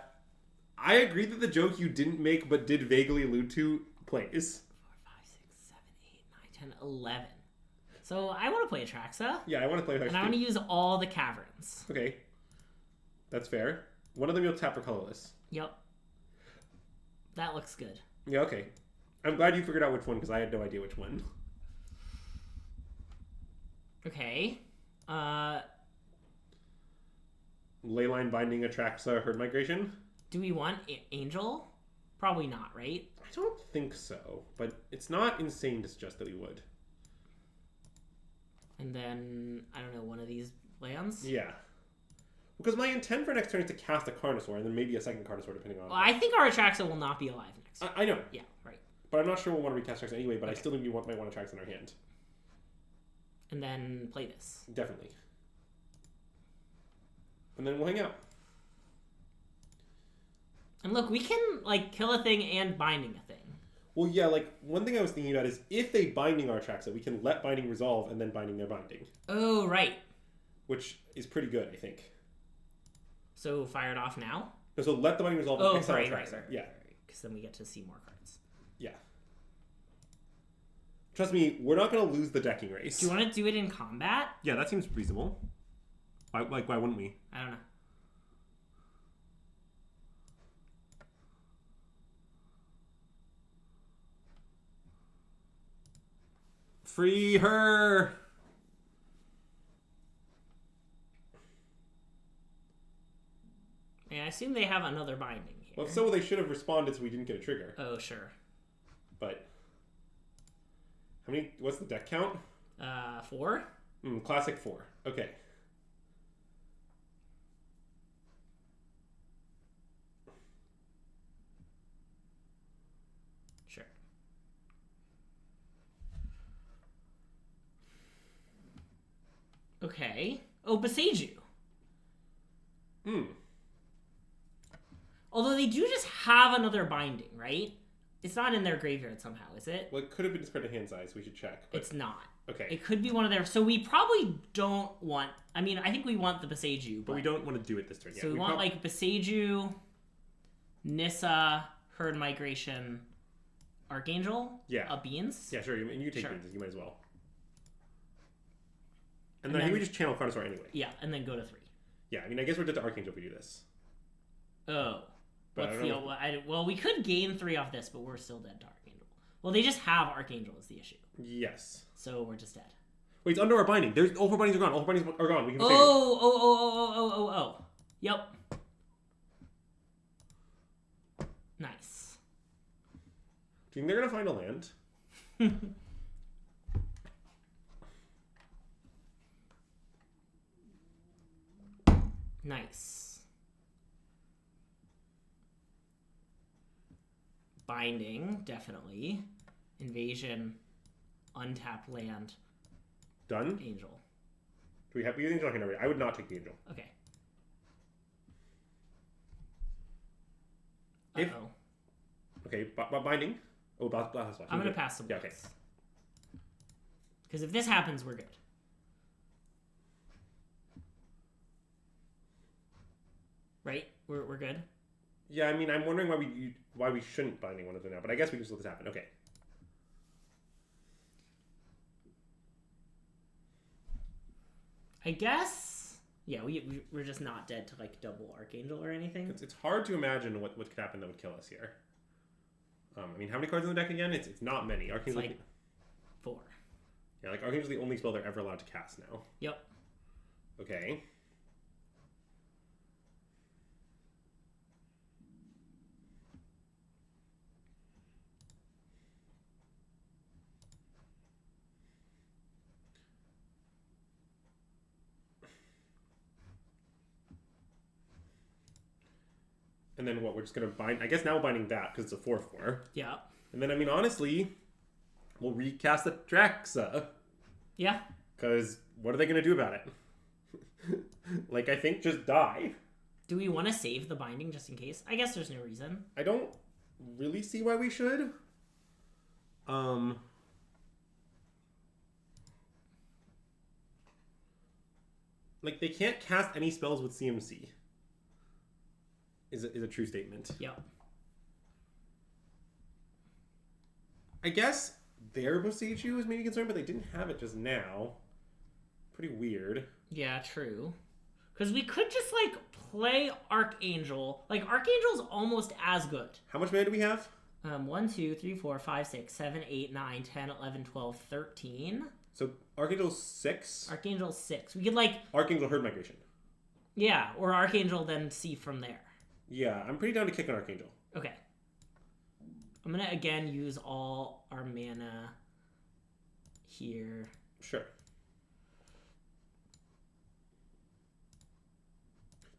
I agree that the joke you didn't make but did vaguely allude to plays. 4, 5, 6, 7, 8, 9, 10, 11. So I want to play Atraxa. Yeah, I want to play Atraxa. And I want to use all the caverns. Okay. That's fair. One of them you'll tap for colorless. Yep. That looks good. Yeah, okay. I'm glad you figured out which one because I had no idea which one. Okay. Leyline Binding Atraxa Herd Migration. Do we want Angel? Probably not, right? I don't think so, but it's not insane to suggest that we would. And then, I don't know, one of these lands? Yeah. Because my intent for next turn is to cast a Carnosaur and then maybe a second Carnosaur depending on... Well, I think our Atraxa will not be alive next turn. I know. Yeah, right. But I'm not sure we'll want to recast Atraxa anyway, but okay. I still think we might want Atraxa in our hand. And then play this. Definitely. And then we'll hang out. And look, we can, like, kill a thing and binding a thing. Well, yeah, like, one thing I was thinking about is if they binding our Atraxa, we can let binding resolve and then binding their binding. Oh, right. Which is pretty good, I think. So, fire it off now? No, so let the binding resolve and exile right. Yeah. Because then we get to see more cards. Yeah. Trust me, we're not going to lose the decking race. Do you want to do it in combat? Yeah, that seems reasonable. Why wouldn't we? I don't know. Free her! Yeah, I assume they have another binding here. Well, if so, they should have responded so we didn't get a trigger. Oh, sure. But... how many... what's the deck count? 4? Classic 4. Okay. Sure. Okay. Oh, Boseiju. Although they do just have another binding, right? It's not in their graveyard somehow, is it? Well, it could have been discarded hand size. We should check. But... it's not. Okay. It could be one of their... so we probably don't want... I mean, I think we want the Boseiju. But we don't want to do it this turn yet. So we want, like, Boseiju, Nissa, Herd Migration, Archangel? Yeah. Beans? Yeah, sure. You take beans. You might as well. And then I think we just channel Carnosaur anyway. Yeah, and then go to 3. Yeah, I mean, I guess we're dead to Archangel if we do this. Oh. But What's the... well, we could gain 3 off this, but we're still dead to Archangel. Well, they just have Archangel is the issue. Yes. So we're just dead. Wait, it's under our binding. There's all 4 bindings are gone. All 4 bindings are gone. We can Oh. Yep. Nice. Do you think they're going to find a land? Nice. Binding, definitely. Invasion, untap land. Done? Angel. Do we have the angel on hand already? I would not take the angel. Okay. If... okay, binding. Oh, Blast Splash. I'm going to pass some. Yeah, okay. Because if this happens, we're good. Right? We're good? Yeah, I mean, I'm wondering why we shouldn't binding one of them now, but I guess we can just let this happen. Okay. I guess... yeah, we're just not dead to, like, double Archangel or anything. It's hard to imagine what could happen that would kill us here. I mean, how many cards in the deck again? It's not many. Archangel... it's like 4. Yeah, like, Archangel's the only spell they're ever allowed to cast now. Yep. Okay. And then what? We're just going to bind... I guess now we're binding that because it's a 4/4. Yeah. And then, I mean, honestly, we'll recast the Traxa. Yeah. Because what are they going to do about it? Like, I think just die. Do we want to save the binding just in case? I guess there's no reason. I don't really see why we should. Like, they can't cast any spells with CMC. Is a true statement. Yep. I guess their Boseiju is maybe concerned, but they didn't have it just now. Pretty weird. Yeah, true. Because we could just, like, play Archangel. Like, Archangel's almost as good. How much mana do we have? 1, 2, 3, 4, 5, 6, 7, 8, 9, 10, 11, 12, 13. So, Archangel's 6? Archangel's 6. We could, like... Archangel Herd Migration. Yeah, or Archangel then see from there. Yeah, I'm pretty down to kick an Archangel. Okay. I'm going to, again, use all our mana here. Sure.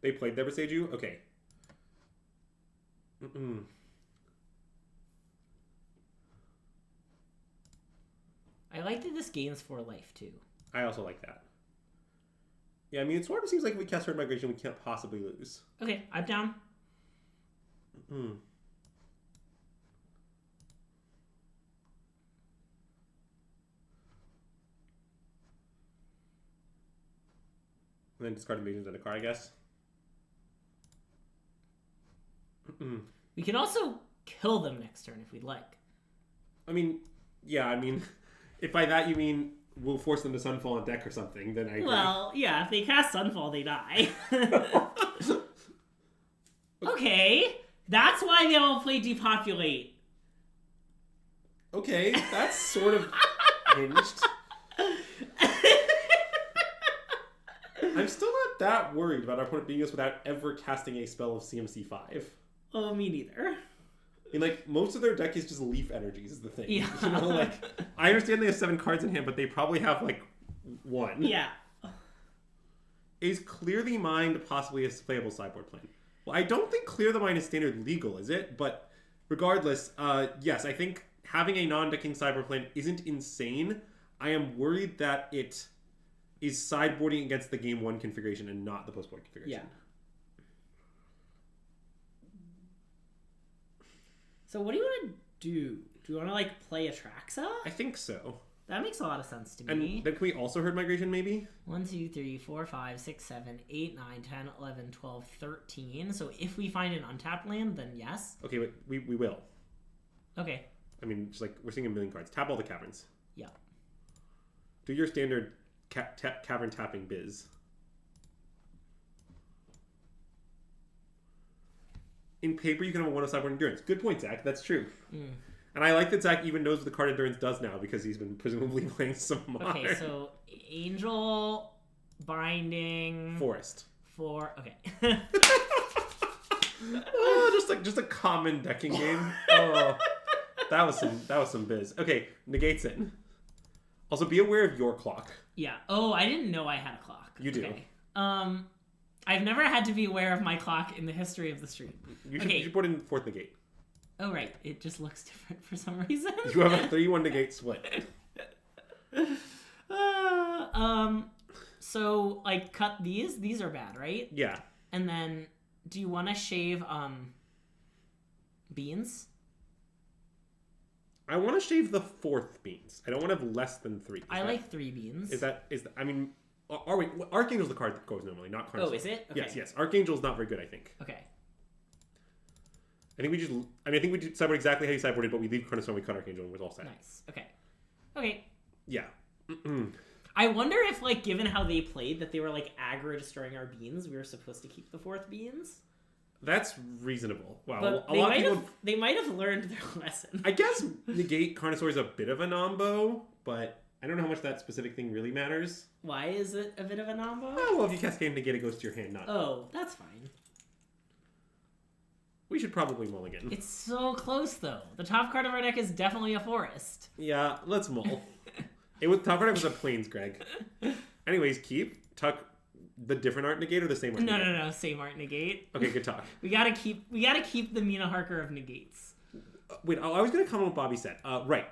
They played their Boseiju? Okay. I like that this gains 4 life, too. I also like that. Yeah, I mean, it sort of seems like if we cast Herd Migration, we can't possibly lose. Okay, I'm down. And then discard Invasions and a card, I guess. We can also kill them next turn if we'd like. I mean, yeah, I mean, if by that you mean we'll force them to Sunfall on deck or something, then I agree. Well, yeah, if they cast Sunfall, they die. Okay, that's why they all play Depopulate. Okay, that's sort of hinged. I'm still not that worried about our opponent beating us without ever casting a spell of CMC5. Oh, me neither. I mean, like, most of their deck is just leaf energies is the thing. Yeah. You know, like, I understand they have 7 cards in hand, but they probably have, like, 1. Yeah. Is Clear the Mind possibly a playable sideboard plan? Well, I don't think Clear the Mind is standard legal, is it? But regardless, yes, I think having a non-decking sideboard plan isn't insane. I am worried that it is sideboarding against the game 1 configuration and not the post-board configuration. Yeah. So what do you want to do? Do you want to, like, play Atraxa? I think so. That makes a lot of sense to me. And then can we also Herd Migration, maybe? 1, 2, 3, 4, 5, 6, 7, 8, 9, 10, 11, 12, 13. So if we find an untapped land, then yes. Okay, but we will. Okay. I mean, just like, we're seeing a million cards. Tap all the caverns. Yeah. Do your standard cavern tapping biz. In paper, you can have a 1 of sideboard endurance. Good point, Zach. That's true. And I like that Zach even knows what the card endurance does now because he's been presumably playing some modern. Okay, so Angel, Binding, Forest. Okay. Oh, just a common decking game. Oh, that was some biz. Okay, negates it. Also, be aware of your clock. Yeah. Oh, I didn't know I had a clock. You do. Okay. I've never had to be aware of my clock in the history of the stream. You should put in 4th negate. Oh, right. It just looks different for some reason. You have a 3-1 negate split. So, like, cut these. These are bad, right? Yeah. And then, do you want to shave, beans? I want to shave the 4th beans. I don't want to have less than 3. I like 3 beans. I mean, Archangel's the card that goes normally, not Carnosaur. Oh, is it? Okay. Yes. Archangel's not very good, I think. Okay. I think we did sideboard exactly how you sideboarded, but we leave Carnosaur and we cut Archangel and we're all set. Nice. Okay. Yeah. I wonder if, like, given how they played, that they were, like, aggro destroying our beans, we were supposed to keep the 4th beans. That's reasonable. Wow. But they might have learned their lesson. I guess negate Carnosaur is a bit of a nombo, but I don't know how much that specific thing really matters. Why is it a bit of a nombo? Oh, well, if you cascade negate, it goes to your hand, not. Oh, that's fine. We should probably mulligan. It's so close, though. The top card of our deck is definitely a forest. Yeah, let's mull. Top card was a plains, Greg. Anyways, keep. Tuck the different art negate or the same art negate? No. Same art negate. Okay, good talk. We gotta keep the Mina Harker of negates. Wait, I was gonna comment what Bobby said. Right.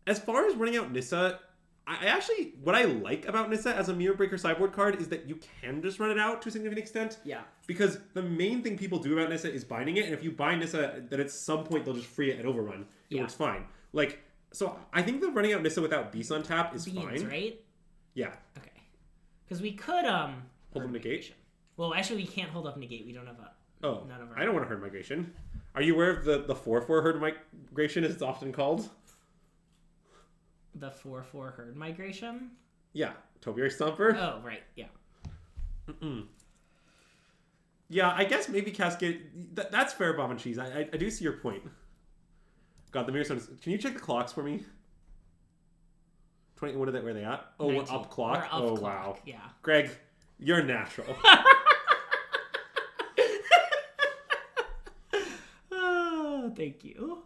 As far as running out Nissa, I actually, what I like about Nissa as a Mirror Breaker sideboard card is that you can just run it out to a significant extent. Yeah. Because the main thing people do about Nissa is binding it, and if you bind Nissa, then at some point they'll just free it and overrun. It works fine. Like, so I think the running out Nissa without Beast on tap is fine. Right? Yeah. Okay. Because we could hold up negate. Well, actually, we can't hold up negate. We don't have a. Oh, none of our... I don't want to herd migration. Are you aware of the 4/4 herd migration, as it's often called? The 4/4 herd migration? Yeah, Topiary Stomper. Oh, right, yeah. Yeah, I guess maybe Cascade... That's fair, Bob and Cheese. I do see your point. God, the Mirror Stone... Can you check the clocks for me? 20... Where are they at? Oh, 19. Up clock? We're up clock, wow. Yeah. Greg, you're natural. Oh, thank you.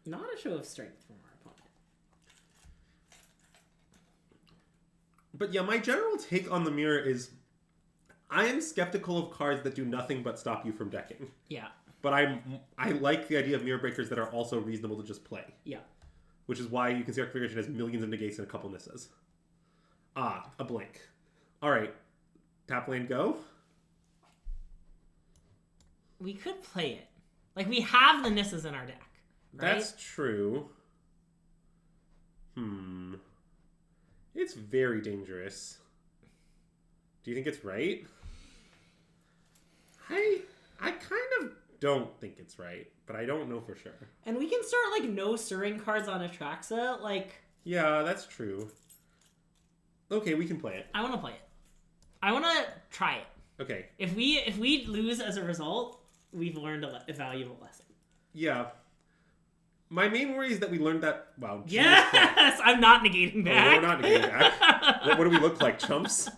Not a show of strength from our opponent. But yeah, my general take on the mirror is I am skeptical of cards that do nothing but stop you from decking. Yeah. But I like the idea of mirror breakers that are also reasonable to just play. Yeah. Which is why you can see our configuration has millions of negates and a couple Nissas. Ah, a blink. Alright. Tap lane go. We could play it. Like, we have the Nissas in our deck. Right? That's true. It's very dangerous. Do you think it's right? I kind of don't think it's right, but I don't know for sure. And we can start, like, no stirring cards on Atraxa, like... Yeah, that's true. Okay, we can play it. I want to play it. I want to try it. Okay. If we lose as a result, we've learned a valuable lesson. Yeah. My main worry is that we learned that. Wow. Yes, I'm not negating back. Oh, we're not negating back. What do we look like, chumps?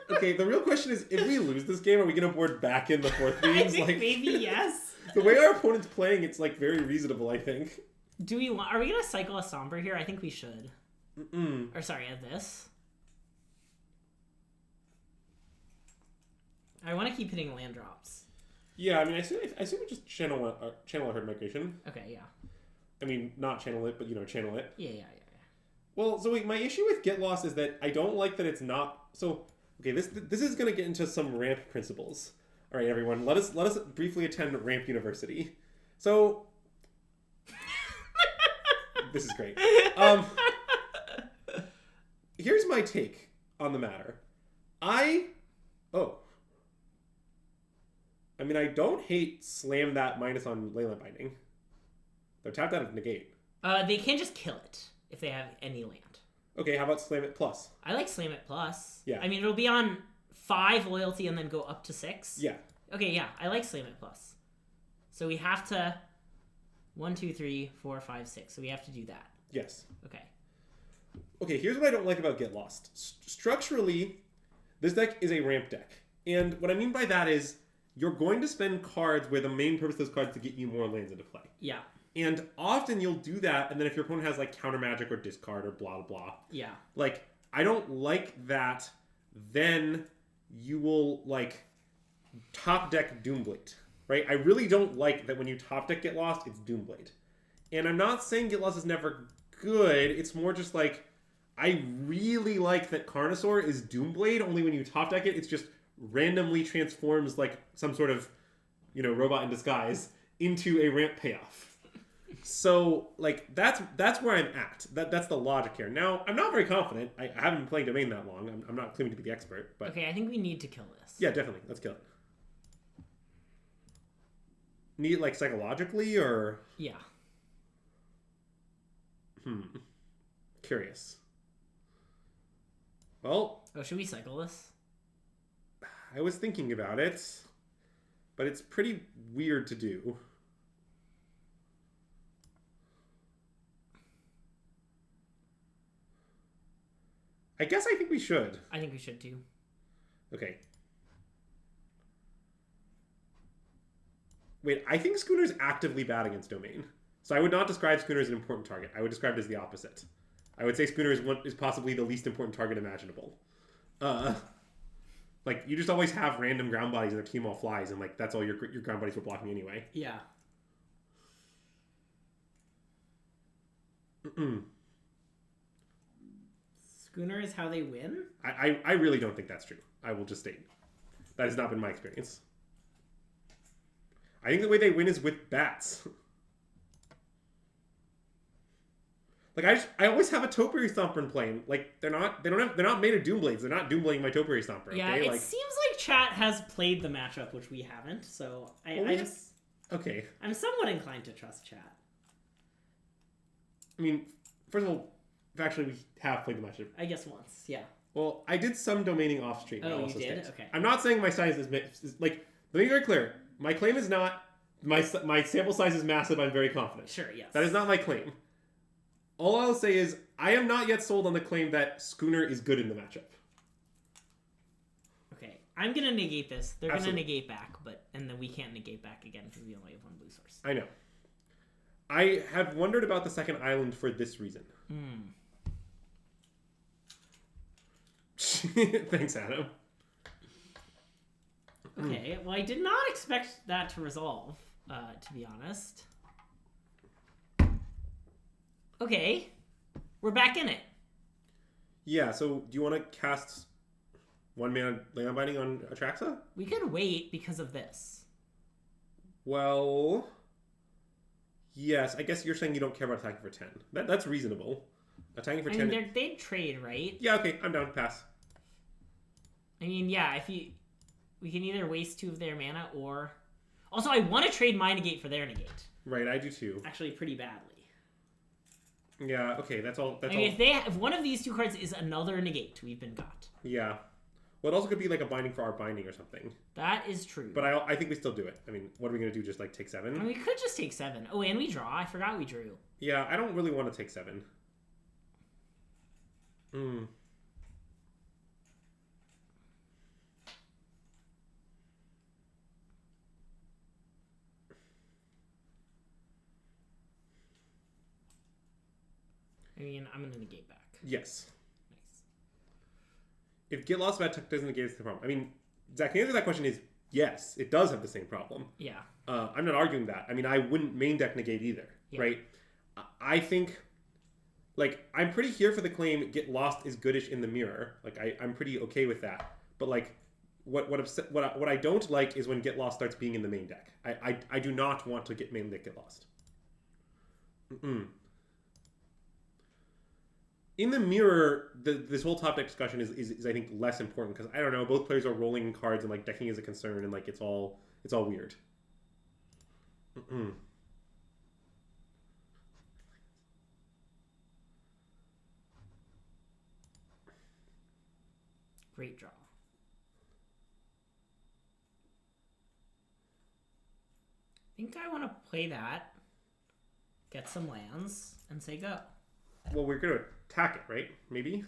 Okay, the real question is, if we lose this game, are we gonna board back in the fourth beams? I think maybe yes. The way our opponent's playing, it's like very reasonable, I think. Do we want? Are we gonna cycle a Somber here? I think we should. Or sorry, this. I want to keep hitting land drops. Yeah, I mean, I assume we just channel a herd migration. Okay, yeah. I mean, not channel it, but channel it. Yeah. Well, so my issue with Get Lost is that I don't like that it's not so. Okay, this is gonna get into some ramp principles. All right, everyone, let us briefly attend Ramp University. So, this is great. Here's my take on the matter. I don't hate slam that minus on Leyline Binding. They're tapped out of negate. They can just kill it if they have any land. Okay, how about slam it plus? I like slam it plus. Yeah. I mean, it'll be on 5 loyalty and then go up to 6. Yeah. Okay, yeah, I like slam it plus. So we have to 1, 2, 3, 4, 5, 6. So we have to do that. Yes. Okay. Okay, here's what I don't like about Get Lost. Structurally, this deck is a ramp deck. And what I mean by that is you're going to spend cards where the main purpose of those cards is to get you more lands into play. Yeah. And often you'll do that, and then if your opponent has like counter magic or discard or blah blah. Yeah. Like, I don't like that. Then you will like top deck Doomblade, right? I really don't like that when you top deck Get Lost, it's Doomblade. And I'm not saying Get Lost is never good. It's more just like I really like that Carnosaur is Doomblade. Only when you top deck it, it's just randomly transforms like some sort of robot in disguise into a ramp payoff. So, like, that's where I'm at. That's the logic here. Now, I'm not very confident. I haven't been playing Domain that long. I'm not claiming to be the expert. But okay, I think we need to kill this. Yeah, definitely. Let's kill it. Need it, like, psychologically, or? Yeah. Curious. Well... Oh, should we cycle this? I was thinking about it, but it's pretty weird to do. I guess I think we should. I think we should too. Okay. Wait, I think Schooner's actively bad against Domain. So I would not describe Schooner as an important target. I would describe it as the opposite. I would say Schooner is possibly the least important target imaginable. Like, you just always have random ground bodies and their team all flies, and like that's all your ground bodies were blocking anyway. Yeah. Schooner is how they win? I really don't think that's true. I will just state. That has not been my experience. I think the way they win is with bats. Like I always have a Topiary Stomper in play. Like they're not made of Doomblades. They're not Doomblading my Topiary Stomper. Okay? Yeah, it seems like chat has played the matchup, which we haven't. So okay. I'm somewhat inclined to trust chat. I mean, first of all, actually we have played the matchup. I guess once, yeah. Well, I did some domaining off stream. Oh, you did? Okay. I'm not saying my size is like. Let me be very clear. My claim is not my sample size is massive. I'm very confident. Sure. Yes. That is not my claim. All I'll say is I am not yet sold on the claim that Schooner is good in the matchup. Okay, I'm gonna negate this. They're Absolutely. gonna negate back, and then we can't negate back again because we only have one blue source. I know. I have wondered about the second island for this reason. Thanks, Adam. Okay, well, I did not expect that to resolve, to be honest. Okay, we're back in it. Yeah, so do you want to cast 1-mana Leyline Binding on Atraxa? We could wait because of this. Well, yes, I guess you're saying you don't care about attacking for 10. That's reasonable. Attacking for 10... I mean, they'd trade, right? Yeah, okay, I'm down. Pass. I mean, yeah, we can either waste 2 of their mana or... Also, I want to trade my negate for their negate. Right, I do too. Actually, pretty badly. Yeah, okay, that's all. I mean, if one of these two cards is another negate, we've been got. Yeah. Well, it also could be like a binding for our binding or something. That is true. But I think we still do it. I mean, what are we going to do? Just like take 7? I mean, we could just take 7. Oh, and we draw. I forgot we drew. Yeah, I don't really want to take 7. I mean, I'm going to negate back. Yes. Nice. If Get Lost Bad Tuck doesn't negate the problem. I mean, Zach, the answer to that question is yes, it does have the same problem. Yeah. I'm not arguing that. I mean, I wouldn't main deck negate either, right? I think, like, I'm pretty here for the claim Get Lost is goodish in the mirror. Like, I'm pretty okay with that. But, like, what I don't like is when Get Lost starts being in the main deck. I do not want to main deck Get Lost. In the mirror, this whole top deck discussion is I think less important because I don't know, both players are rolling cards and like decking is a concern and like it's all weird. Great draw. I think I want to play that, get some lands, and say go. Well, we're going to attack it, right? Maybe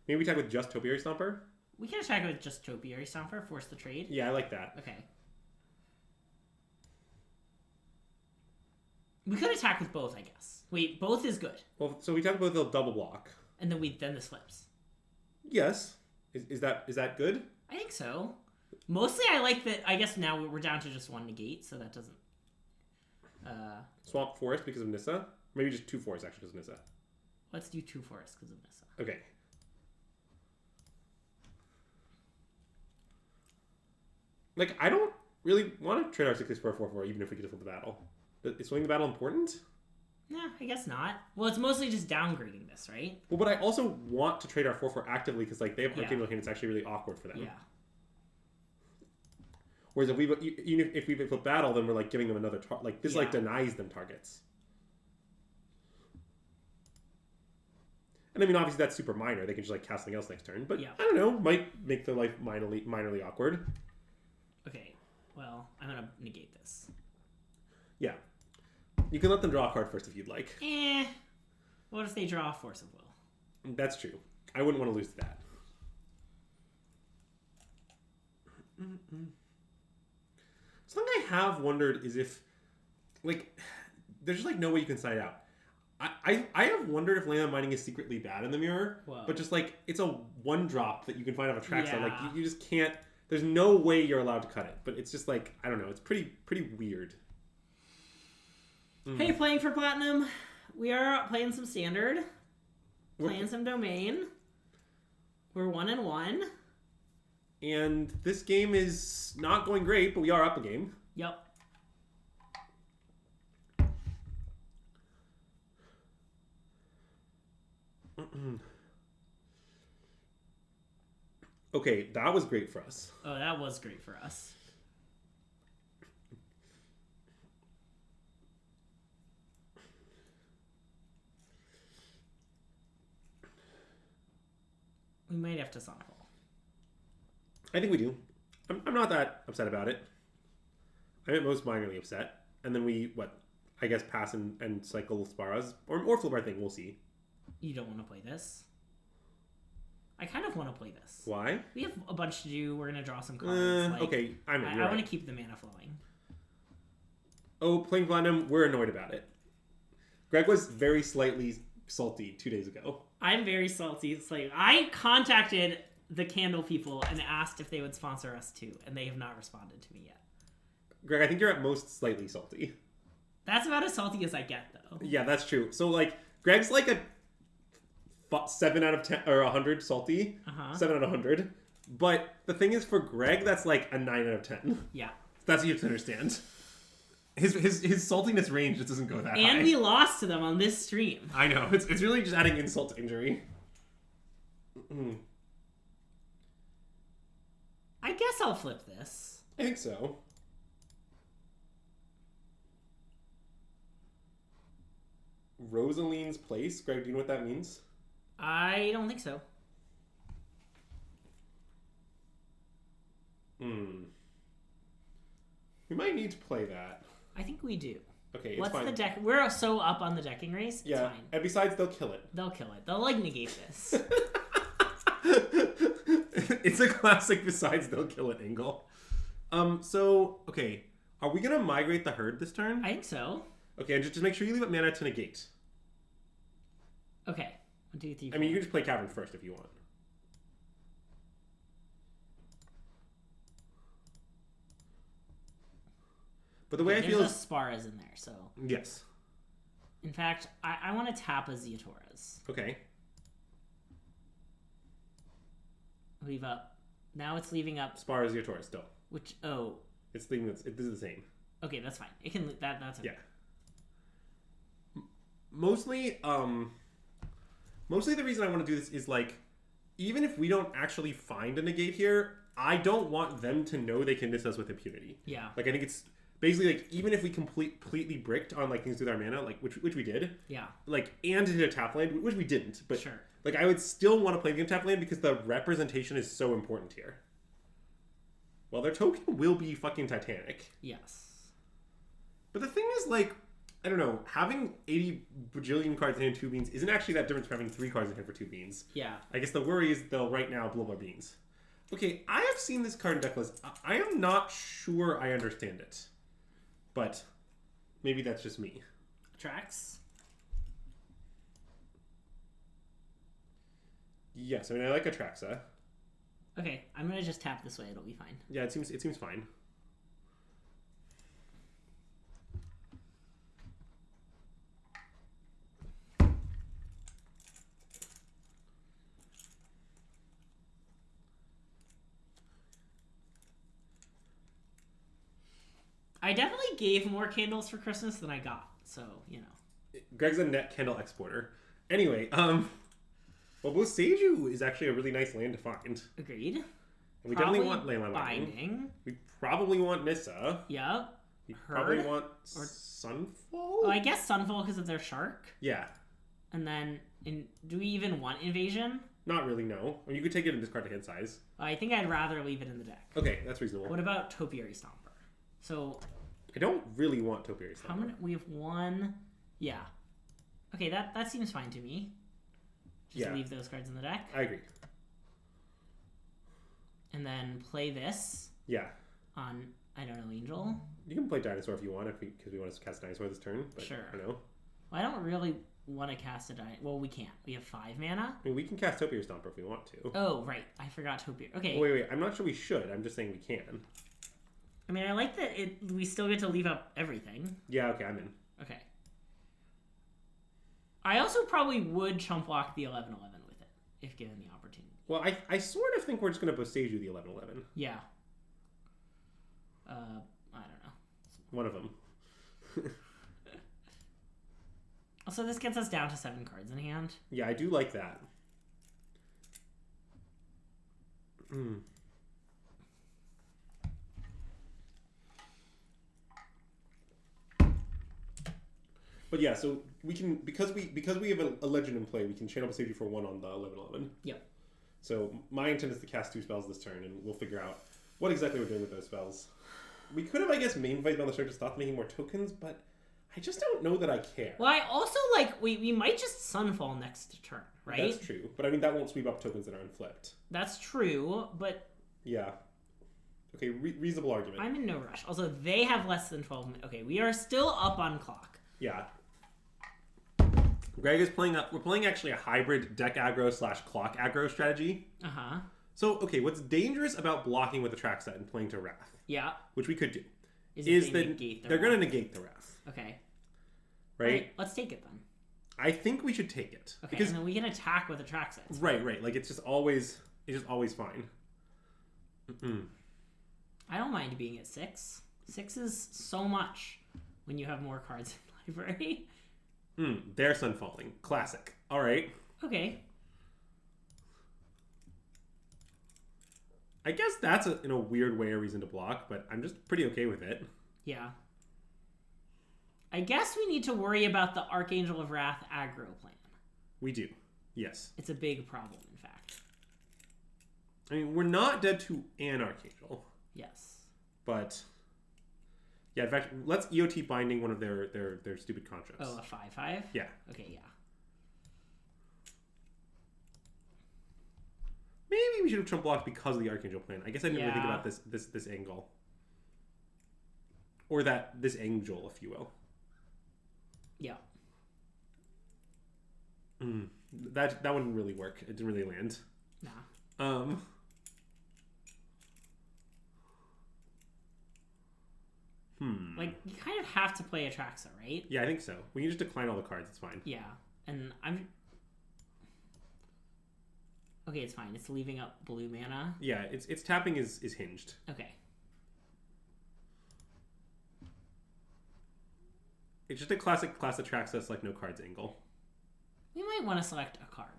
we attack with just Topiary Stomper? We can attack with just Topiary Stomper, force the trade. Yeah, I like that. Okay. We could attack with both, I guess. Wait, both is good. Well, so we attack with a double block. And then this flips. Yes. Is that good? I think so. Mostly I like that, I guess now we're down to just one negate, so that doesn't... Swamp Forest because of Nissa? Maybe just 2 forests actually because of Nissa. Let's do 2 forests because of Nissa. Okay. Like, I don't really want to trade our 6 for a 4/4 even if we get to flip the battle. Is swinging the battle important? Nah, I guess not. Well, it's mostly just downgrading this, right? Well, but I also want to trade our 4/4 actively because like they have Arcane Hand, it's actually really awkward for them. Yeah. Whereas if we flip battle, then we're like giving them another like this like denies them targets. And I mean, obviously that's super minor. They can just like cast something else next turn. But I don't know, might make their life minorly awkward. Okay, well, I'm gonna negate this. Yeah, you can let them draw a card first if you'd like. What if they draw a Force of Will? That's true. I wouldn't want to lose to that. Something I have wondered is if, like, there's just like no way you can side out. I have wondered if Land Mining is secretly bad in the mirror, but just like it's a 1-drop that you can find off a track side. Like you just can't. There's no way you're allowed to cut it. But it's just like I don't know. It's pretty weird. Hey, playing for Platinum, we are playing some Standard, playing some Domain. We're 1-1. And this game is not going great, but we are up a game. Yep. Okay, that was great for us. Oh, that was great for us. We might have to Sonfall. I think we do. I'm not that upset about it. I'm at most minorly upset. And then we, I guess pass and cycle Sparas. Or flip our thing, we'll see. You don't want to play this? I kind of want to play this. Why? We have a bunch to do. We're going to draw some cards. Okay, I want to keep the mana flowing. Oh, playing Platinum, we're annoyed about it. Greg was very slightly salty 2 days ago. I'm very salty. It's like, I contacted the Candle people and asked if they would sponsor us too, and they have not responded to me yet. Greg, I think you're at most slightly salty. That's about as salty as I get, though. Yeah, that's true. So, like, Greg's like a 7 out of 10 or 100 salty. 7 out of 100. But the thing is, for Greg, that's like a 9 out of 10. Yeah. That's what you have to understand. His saltiness range just doesn't go that high. And we lost to them on this stream. I know. It's really just adding insult to injury. I guess I'll flip this. I think so. Rosaline's Place. Greg, do you know what that means? I don't think so. We might need to play that. I think we do. Okay, it's What's fine. the deck? We're so up on the decking race. It's Yeah, fine. and besides, they'll kill it. They'll kill it. They'll like negate this. It's a classic. Besides, they'll kill it angle. So okay, are we gonna migrate the herd this turn? I think so. Okay, and just make sure you leave up mana to negate. Okay. 1, 2, 3, 4. I mean, you can just play Cavern first if you want. But the way I feel there's is a Sparras in there, so yes. in fact, I want to tap a Zeotoras. Okay. Leave up. Now it's leaving up. Spar is your Taurus still. Which It's leaving. This is the same. okay, that's fine. It can that's okay. Yeah. Mostly the reason I want to do this is like, even if we don't actually find a negate here, I don't want them to know they can miss us with impunity. Yeah. Like I think it's basically like, even if we completely bricked on like things with our mana, like which we did. Yeah. Like, and hit a tap land, which we didn't, but Sure. like I would still want to play the game tap land because the representation is so important here. Well, their token will be fucking Titanic. Yes. But the thing is, like, I don't know, having 80 bajillion cards in hand 2 beans isn't actually that different from having 3 cards in hand for 2 beans. Yeah. I guess the worry is they'll right now blow our beans. Okay, I have seen this card in deck list. I am not sure I understand it. But maybe that's just me. Tracks. Yes, I mean, I like Atraxa. Okay, I'm gonna just tap this way. It'll be fine. Yeah, it seems fine. I definitely gave more candles for Christmas than I got, so you know. Greg's a net candle exporter. Anyway, well, Boseiju is actually a really nice land to find. Agreed. And we Probably definitely want Leyline Lightning. Binding. We probably want Nissa. Yep. We probably Herd? want Or- Sunfall? Oh, I guess Sunfall because of their shark. Yeah. And then, do we even want Invasion? Not really, no. I mean, you could take it and discard to hand size. I think I'd rather leave it in the deck. Okay, that's reasonable. What about Topiary Stomper? So, I don't really want Topiary Stomper. how many? We have one. Yeah. Okay, that seems fine to me. Just Yeah. leave those cards in the deck. I agree. And then play this Yeah. on, I don't know, Angel? You can play Dinosaur if you want, because we want to cast Dinosaur this turn. But Sure. I don't know. Well, I don't really want to cast a Well, we can't. We have 5 mana. I mean, we can cast Topiary Stomper if we want to. Oh, right. I forgot Topiary. Okay. Wait. I'm not sure we should. I'm just saying we can. I mean, I like that we still get to leave up everything. Yeah, okay, I'm in. Okay. I also probably would chump block the 11/11 with it, if given the opportunity. Well, I sort of think we're just going to Boseiju the 11/11. Yeah. I don't know. One of them. Also, this gets us down to 7 cards in hand. Yeah, I do like that. Hmm. But yeah, so we can, because we have a legend in play, we can channel Boseiju for 1 on the 11/11. Yep. So my intent is to cast 2 spells this turn, and we'll figure out what exactly we're doing with those spells. We could have, I guess, main phase on the start to stop making more tokens, but I just don't know that I care. Well, I also we might just Sunfall next turn, right? That's true, but I mean that won't sweep up tokens that are unflipped. That's true, but Yeah. Okay, reasonable argument. I'm in no rush. Also, they have less than 12 minutes. Okay, we are still up on clock. Yeah. Greg is playing up. We're playing actually a hybrid deck aggro / clock aggro strategy. Uh-huh. So, okay, what's dangerous about blocking with the track set and playing to Wrath, Yeah. which we could do, Is is they that negate the they're going to Wrath. negate the Wrath, Okay. right? Let's take it then. I think we should take it. Okay, Because, and then we can attack with a track set. right. Like, it's just always fine. Mm-mm. I don't mind being at 6. 6 is so much when you have more cards in library. Their Sun Falling. Classic. All right. Okay. I guess that's, in a weird way, a reason to block, but I'm just pretty okay with it. Yeah. I guess we need to worry about the Archangel of Wrath aggro plan. We do. Yes. It's a big problem, in fact. I mean, we're not dead to an Archangel. Yes. But... Yeah, in fact, let's EOT binding one of their stupid constructs. Oh, a 5/5? Yeah. Okay, yeah. Maybe we should have Trump blocked because of the Archangel plan. I guess I didn't really think about this angle. Or this angel, if you will. Yeah. That wouldn't really work. It didn't really land. Nah. Like, you kind of have to play Atraxa, right? Yeah, I think so. We can just decline all the cards. It's fine. Yeah. And I'm... Okay, it's fine. It's leaving up blue mana. Yeah, its tapping is hinged. Okay. It's just a classic class Atraxa, like no cards angle. We might want to select a card.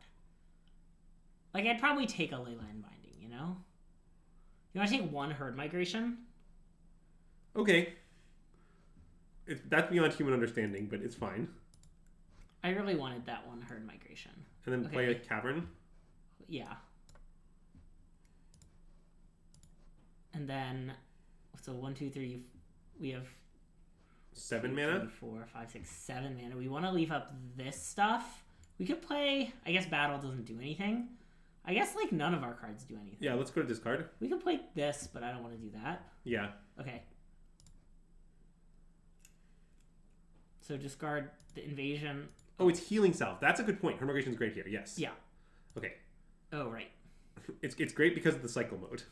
Like, I'd probably take a Leyline Binding, you know? You want to take one Herd Migration? Okay. That's beyond human understanding, but it's fine. I really wanted that one Herd Migration. And then play a Cavern? Yeah. And then, so 1, 2, 3, we have 7 mana? 3, 4, 5, 6, 7 mana. We want to leave up this stuff. We could play, I guess Battle doesn't do anything. I guess, like, none of our cards do anything. Yeah, let's go to discard. We could play this, but I don't want to do that. Yeah. Okay. So discard the Invasion. Oh, it's Healing Salve. That's a good point. Herd Migration's great here. Yes. Yeah. Okay. Oh, right. It's great because of the cycle mode.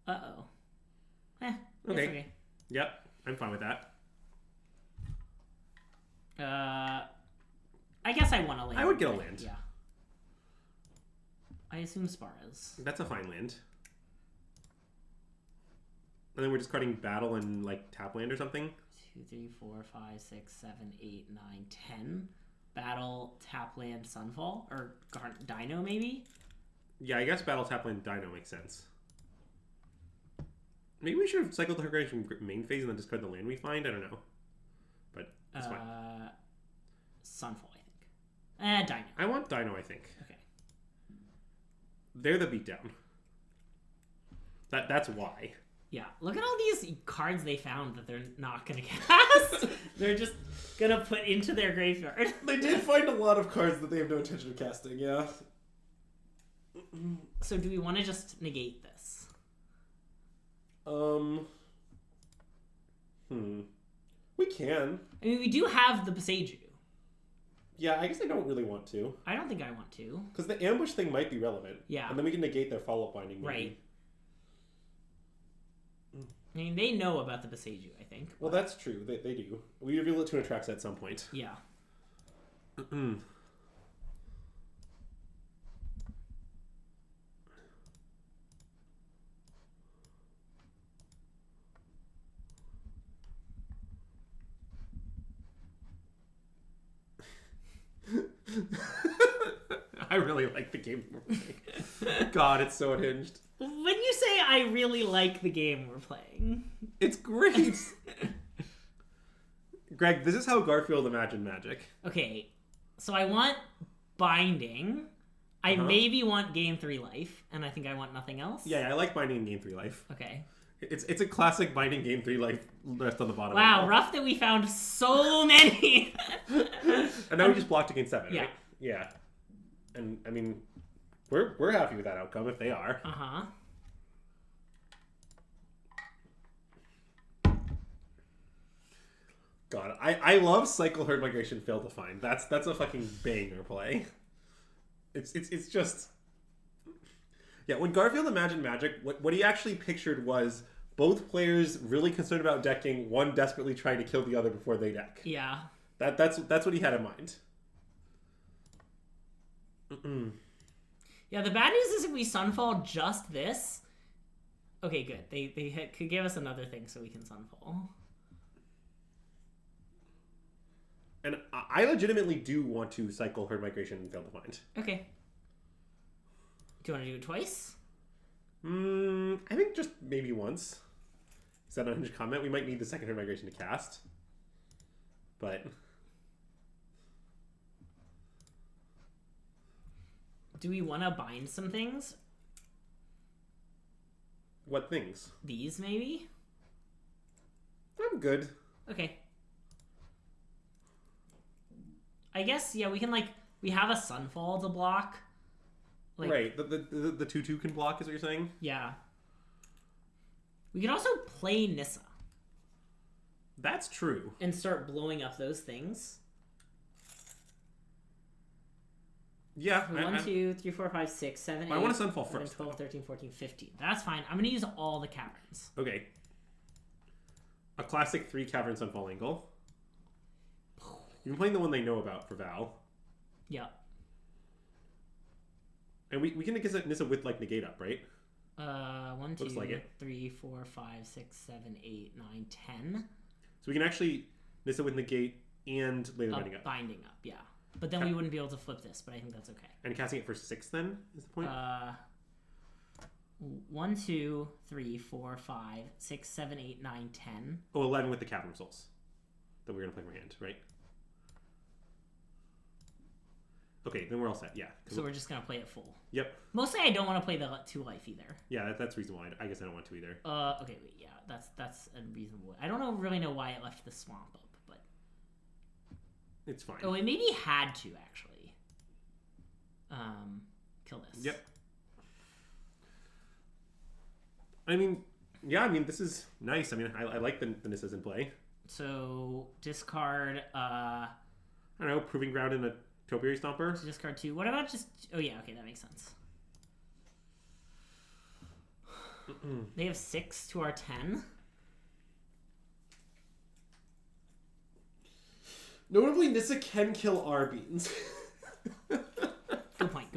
Uh-oh. Okay. Yep. I'm fine with that. I guess I want a land. I would get a land. Yeah. I assume Sparras. That's a fine land. And then we're discarding Battle and, like, tap land or something? 2, 3, 4, 5, 6, 7, 8, 9, 10. Battle, tap land, Sunfall? Or Dino, maybe? Yeah, I guess Battle, tap land, Dino makes sense. Maybe we should have cycled the Herd Migration main phase and then discard the land we find? I don't know. But it's fine. Sunfall, I think. Dino. I want Dino, I think. Okay. They're the beatdown. That's why. Yeah, look at all these cards they found that they're not going to cast. They're just going to put into their graveyard. They did find a lot of cards that they have no intention of casting, yeah. So do we want to just negate this? We can. I mean, we do have the Boseiju. Yeah, I guess I don't really want to. I don't think I want to. Because the ambush thing might be relevant. Yeah. And then we can negate their follow-up binding. Maybe. Right. I mean, they know about the Boseiju, I think. Well, that's true. They do. We reveal it to an Atraxa at some point. Yeah. I really like the game. God, it's so unhinged. When you say I really like the game we're playing... It's great! Greg, this is how Garfield imagined Magic. Okay, so I want Binding. I maybe want Gain 3 life, and I think I want nothing else. Yeah, I like Binding in Game 3 life. Okay. It's a classic Binding Game 3 life rest on the bottom. Wow, rough that we found so many! And now we just blocked against 7, yeah. right? Yeah. And, I mean, we're happy with that outcome if they are. Uh-huh. God, I love Cycle Herd Migration Fail to Find. That's a fucking banger play. It's just... Yeah, when Garfield imagined Magic, what he actually pictured was both players really concerned about decking, one desperately trying to kill the other before they deck. Yeah. That's what he had in mind. Yeah, the bad news is if we Sunfall just this... Okay, good. They could give us another thing so we can Sunfall. And I legitimately do want to cycle Herd Migration and Fail to Find. Okay. Do you want to do it twice? I think just maybe once. said on his comment, we might need the second turn migration to cast. But do we want to bind some things? What things? These, maybe? I'm good. Okay. I guess, yeah, we can, like, we have a Sunfall to block. Like, right. The 2/2 can block, is what you're saying? Yeah. We can also play Nissa. That's true. And start blowing up those things. Yeah. 1, 2, 3, 4, 5, 6, 7, 8. I want a Sunfall 11, first. 12, 13, 14, 15. That's fine. I'm going to use all the caverns. Okay. A classic 3 cavern Sunfall angle. You've been playing the one they know about for Val. Yeah. And we can guess it Nissa with, like, negate up, right? 1, 2, Looks like it. 3, 4, 5, 6, 7, 8, 9, 10. So we can actually Nissa with negate and later binding up. Binding up, yeah. But then we wouldn't be able to flip this, but I think that's okay. And casting it for 6 then is the point? 1, 2, 3, 4, 5, 6, 7, 8, 9, 10. Oh, 11 with the Cavern Souls that we're going to play from hand, right? Okay, then we're all set, yeah. So we're just going to play it full. Yep. Mostly I don't want to play the 2 life either. Yeah, that's reasonable. I guess I don't want to either. Okay, wait, yeah, that's unreasonable. I don't really know why it left the swamp up, but... It's fine. Oh, it maybe had to, actually. Kill this. Yep. I mean, this is nice. I mean, I like the Nissas in play. So, discard, I don't know, Proving Ground in a Topiary Stomper. Discard 2. What about just... Oh, yeah, okay, that makes sense. They have 6 to our 10. Notably, Nissa can kill our beans. Good point.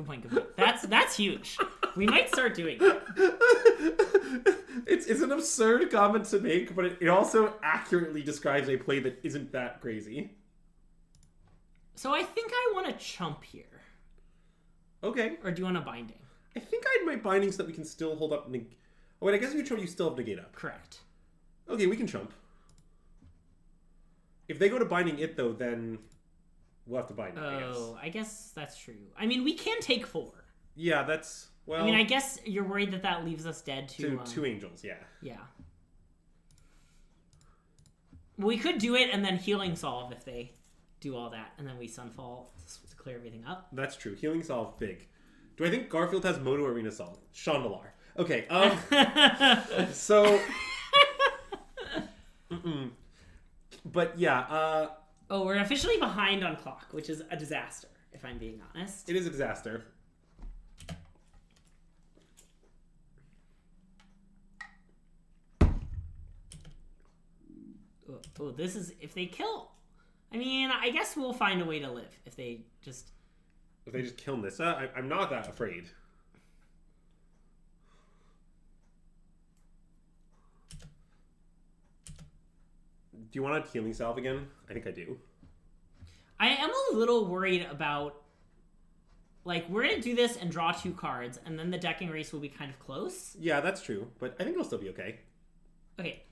That's huge. We might start doing it. It's an absurd comment to make, but it also accurately describes a play that isn't that crazy. So I think I want to chump here. Okay. Or do you want a binding? I think I had my binding so that we can still hold up... Oh, wait, I guess if you chump, you still have negate up. Correct. Okay, we can chump. If they go to binding it, though, then we'll have to bind it, I guess. Oh, I guess that's true. I mean, we can take 4. Yeah, that's... Well... I mean, I guess you're worried that leaves us dead to... 2 angels, yeah. Yeah. We could do it and then healing solve if they do all that, and then we Sunfall to clear everything up. That's true. Healing solve, big. Do I think Garfield has Moto Arena solve? Chandelar. Okay, so... But yeah, Oh, we're officially behind on clock, which is a disaster, if I'm being honest. It is a disaster. Oh, this is... If they kill... I mean, I guess we'll find a way to live if they just... If they just kill Nissa, I'm not that afraid. Do you want a healing salve again? I think I do. I am a little worried about... Like, we're going to do this and draw 2 cards, and then the decking race will be kind of close. Yeah, that's true. But I think it'll still be okay. Okay.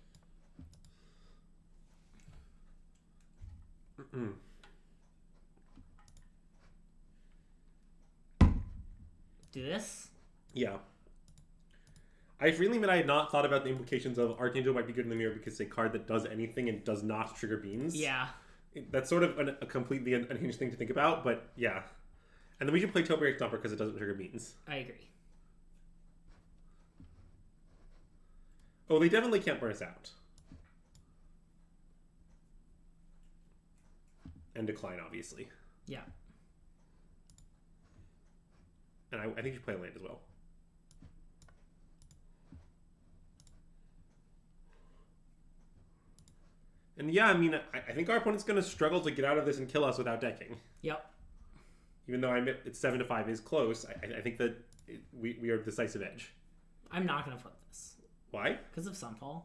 Do this? Yeah. I freely admit I had not thought about the implications of Archangel might be good in the mirror because it's a card that does anything and does not trigger beans. Yeah. That's sort of a completely unhinged thing to think about, but yeah. And then we should play Topiary Stomper because it doesn't trigger beans. I agree. Oh, they definitely can't burn us out. And decline, obviously. Yeah. And I think you should play a land as well. And yeah, I mean, I think our opponent's going to struggle to get out of this and kill us without decking. Yep. Even though it's 7-5 is close, I think that we are decisive edge. I'm not going to flip this. Why? Because of Sunfall.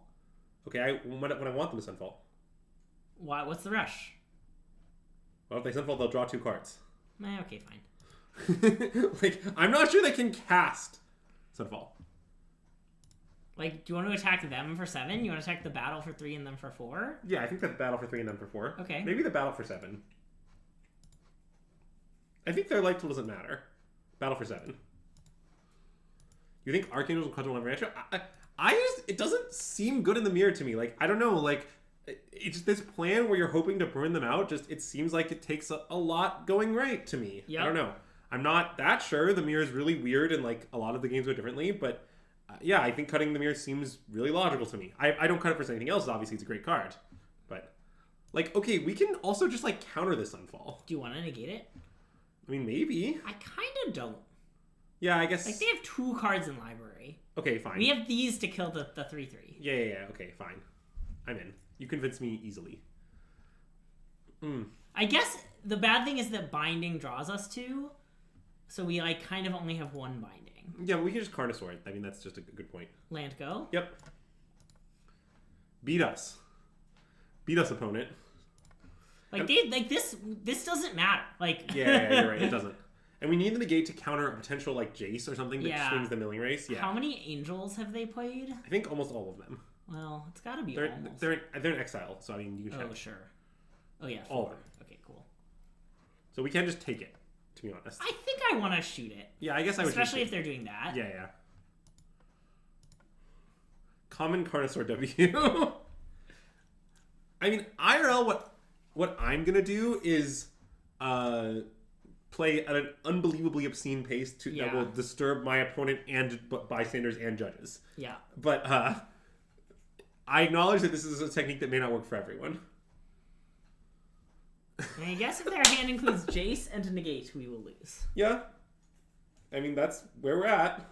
Okay, when I want them to Sunfall. Why? What's the rush? Well, if they Sunfall, they'll draw 2 cards. Okay, fine. Like, I'm not sure they can cast Sunfall. Like, do you want to attack them for 7? You want to attack the battle for 3 and them for 4? Yeah, I think the battle for 3 and them for 4. Okay. Maybe the battle for 7. I think their life tool doesn't matter. Battle for 7. You think Archangels will cut them over natural? I just, it doesn't seem good in the mirror to me. Like, I don't know, like, it's just this plan where you're hoping to burn them out. Just, it seems like it takes a lot going right to me. Yep. I don't know. I'm not that sure. The mirror is really weird and, like, a lot of the games go differently, but yeah, I think cutting the mirror seems really logical to me. I don't cut it for anything else. Obviously, it's a great card. But, like, okay, we can also just, like, counter this Sunfall. Do you want to negate it? I mean, maybe. I kind of don't. Yeah, I guess. Like, they have 2 cards in library. Okay, fine. We have these to kill the 3/3. Yeah. Okay, fine. I'm in. You convinced me easily. I guess the bad thing is that binding draws us 2, so we, like, kind of only have 1 binding. Yeah, but we can just Carnosaur it. I mean, that's just a good point. Land go? Yep. Beat us. Beat us, opponent. Like, this doesn't matter. Like, yeah, you're right. It doesn't. And we need the negate to counter a potential, like, Jace or something that swings the milling race. Yeah. How many Angels have they played? I think almost all of them. Well, it's got to be almost. They're in exile, so I mean, you can check. Oh, sure. Oh, yeah. 4. All of them. Okay, cool. So we can just take it, to be honest. I think I want to shoot it. Yeah, I guess I would. Especially if they're doing that. Yeah. Common Carnosaur W. I mean, IRL, what I'm going to do is play at an unbelievably obscene pace that will disturb my opponent and bystanders and judges. Yeah. But I acknowledge that this is a technique that may not work for everyone. And I guess if their hand includes Jace and negate, we will lose. Yeah. I mean, that's where we're at.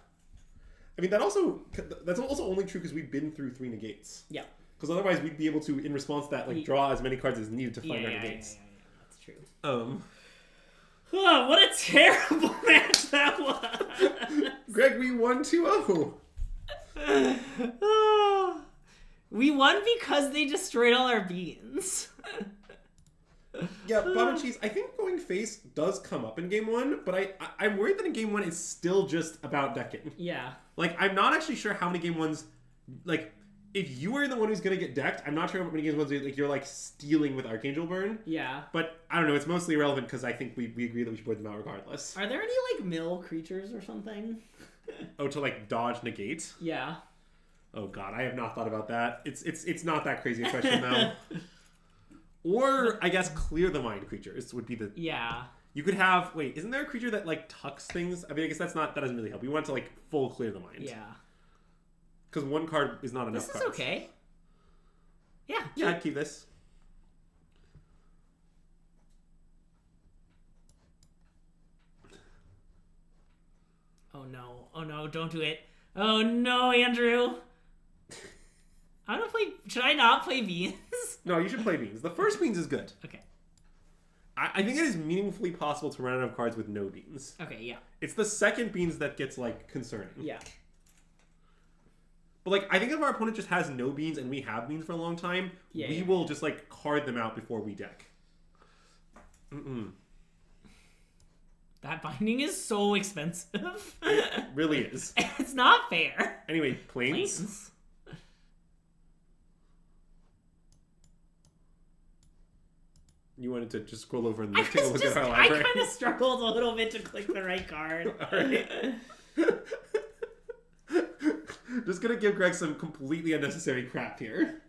I mean, that's also only true because we've been through 3 negates. Yeah. Because otherwise we'd be able to, in response to that, like, draw as many cards as needed to find our negates. Yeah. That's true. Oh, what a terrible match that was! Greg, we won 2-0. We won because they destroyed all our beans. Yeah, Bob and Cheese, I think going face does come up in game 1, but I'm worried that in game 1 it's still just about decking. Yeah. Like, I'm not actually sure how many game 1s, like, if you are the one who's going to get decked, I'm not sure how many game 1s like, you're, like, stealing with Archangel Burn. Yeah. But, I don't know, it's mostly irrelevant because I think we agree that we should board them out regardless. Are there any, like, mill creatures or something? Oh, to, like, dodge negate? Yeah. Oh, God, I have not thought about that. It's not that crazy a question, though. Or, I guess, clear the mind creatures would be the... Yeah. You could have... Wait, isn't there a creature that, like, tucks things? I mean, I guess that doesn't really help. You want to, like, full clear the mind. Yeah. Because 1 card is not enough This is cards. okay. Yeah. Yeah, I'd keep this. Oh, no. Oh, no, don't do it. Oh, no, Andrew. I'm gonna play... Should I not play beans? No, you should play beans. The first beans is good. Okay. I think it is meaningfully possible to run out of cards with no beans. Okay, yeah. It's the second beans that gets, like, concerning. Yeah. But, like, I think if our opponent just has no beans and we have beans for a long time, we will just, like, card them out before we deck. That binding is so expensive. It really is. It's not fair. Anyway, planes. You wanted to just scroll over and take a look at our library? I kind of struggled a little bit to click the right card. Alright. Just gonna give Greg some completely unnecessary crap here.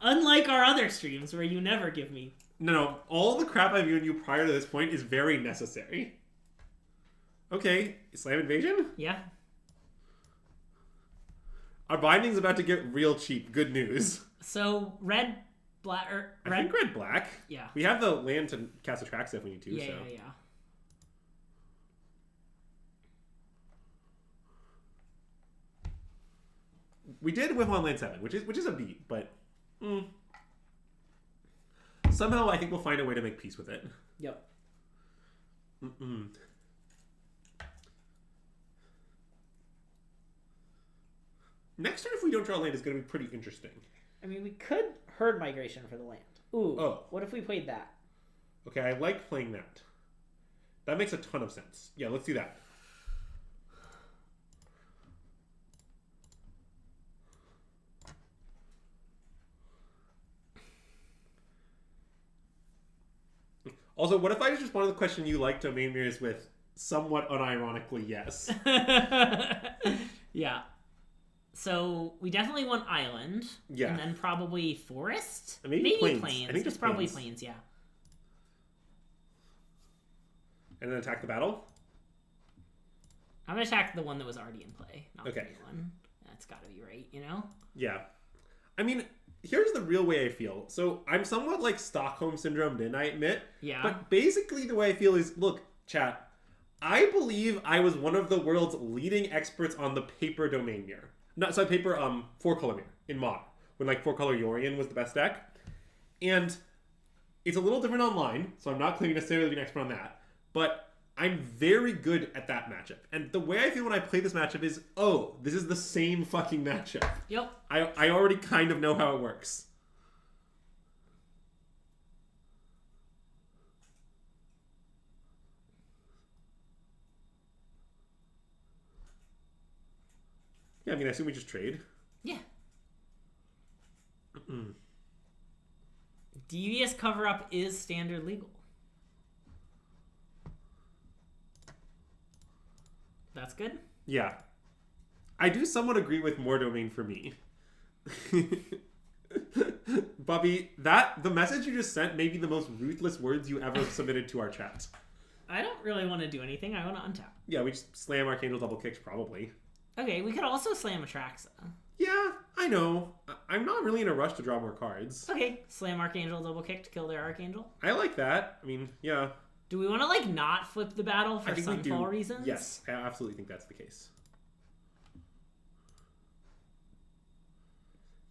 Unlike our other streams where you never give me... No. All the crap I've given you prior to this point is very necessary. Okay, Slam Invasion? Yeah. Our binding's about to get real cheap. Good news. So, red, black, or red? I think red, black. Yeah. We have the land to cast Attrax if we need to. Yeah, so. yeah. We did whiff on land 7, which is a beat, but somehow I think we'll find a way to make peace with it. Yep. Next turn, if we don't draw land, is going to be pretty interesting. I mean, we could herd migration for the land. Ooh. Oh. What if we played that? Okay, I like playing that. That makes a ton of sense. Yeah, let's do that. Also, what if I just responded to the question you like domain mirrors with somewhat unironically yes? Yeah. So we definitely want island. Yeah. And then probably forest? Maybe plains. Plains. I think it's just probably plains. plains, yeah. And then attack the battle? I'm gonna attack the one that was already in play, not Okay. the new one. That's gotta be right, you know? Yeah. I mean, here's the real way I feel. So I'm somewhat like Stockholm Syndrome, I admit. Yeah. But basically the way I feel is, look, chat, I believe I was one of the world's leading experts on the paper domain mirror. Not sorry, paper 4-color mirror in Mod. When like 4-color Yorion was the best deck. And it's a little different online, so I'm not claiming necessarily to be an expert on that. But I'm very good at that matchup. And the way I feel when I play this matchup is, oh, this is the same fucking matchup. Yep. I already kind of know how it works. Yeah, I mean, I assume we just trade. Yeah. Devious cover-up is standard legal. That's good. Yeah. I do somewhat agree with more domain for me. Bobby, the message you just sent may be the most ruthless words you ever submitted to our chat. I don't really want to do anything. I want to untap. Yeah, we just slam Archangel double kicks, probably. Okay, we could also slam Atraxa. Yeah, I know. I'm not really in a rush to draw more cards. Okay, slam Archangel double kick to kill their Archangel. I like that. I mean, yeah. Do we want to, like, not flip the battle for I think we do. Sunfall reasons? Yes, I absolutely think that's the case.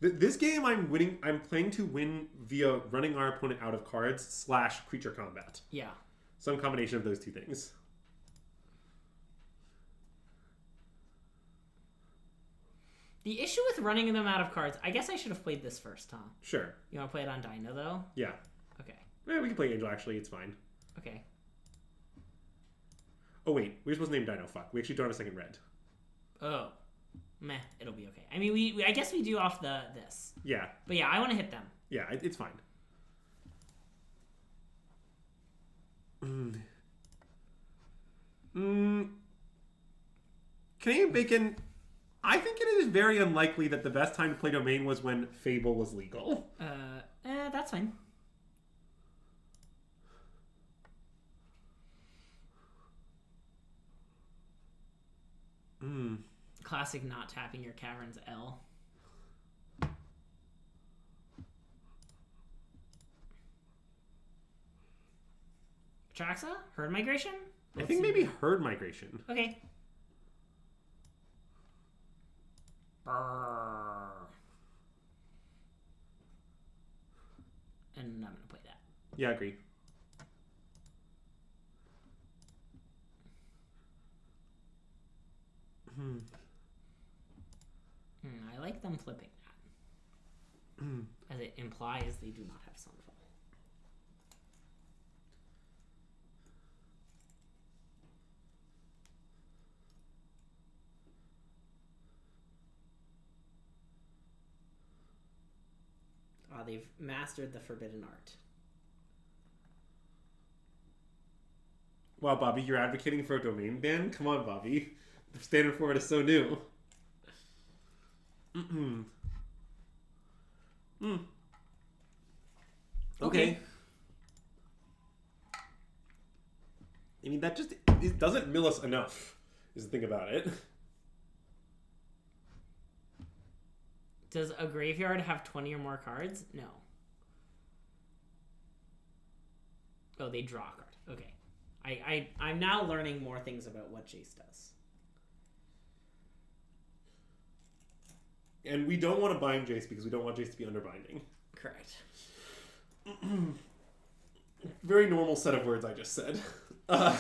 This game I'm playing to win via running our opponent out of cards / creature combat. Yeah. Some combination of those two things. The issue with running them out of cards, I guess I should have played this first, huh? Sure. You want to play it on Dino, though? Yeah. Okay. Yeah, we can play Angel, actually. It's fine. Okay. Oh, wait. We're supposed to name Dino. Fuck. We actually don't have a second red. Oh. Meh. It'll be okay. I mean, we I guess we do off this. Yeah. But yeah, I want to hit them. Yeah, it's fine. Canadian Bacon, I think it is very unlikely that the best time to play Domain was when Fable was legal. That's fine. Classic not tapping your Caverns L. Traxa? Herd Migration? I think maybe Herd Migration. Okay. Brrr. And I'm gonna play that. Yeah, I agree. I like them flipping that. As it implies they do not have Sunfall. They've mastered the forbidden art. Wow, Bobby, you're advocating for a domain ban? Come on, Bobby. The standard for it is so new. Okay. I mean, that it doesn't mill us enough, is the thing about it. Does a graveyard have 20 or more cards? No. Oh, they draw a card. Okay. I'm now learning more things about what Jace does. And we don't want to bind Jace because we don't want Jace to be underbinding. Correct. Very normal set of words I just said. I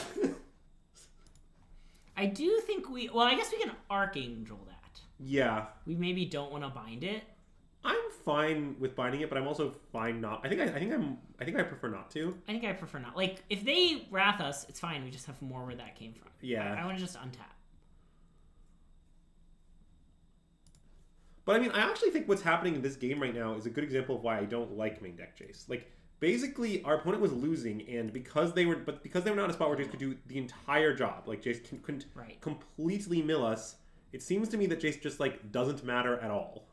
do think well, I guess we can Archangel that. Yeah. We maybe don't want to bind it. I'm fine with binding it, but I'm also fine not. I think I prefer not to. I think I prefer not. Like, if they wrath us, it's fine. We just have more where that came from. Yeah. I want to just untap. But I mean, I actually think what's happening in this game right now is a good example of why I don't like main deck Jace. Like, basically our opponent was losing, and because they were not in a spot where Jace could do the entire job, like Jace couldn't completely mill us. It seems to me that Jace just like doesn't matter at all.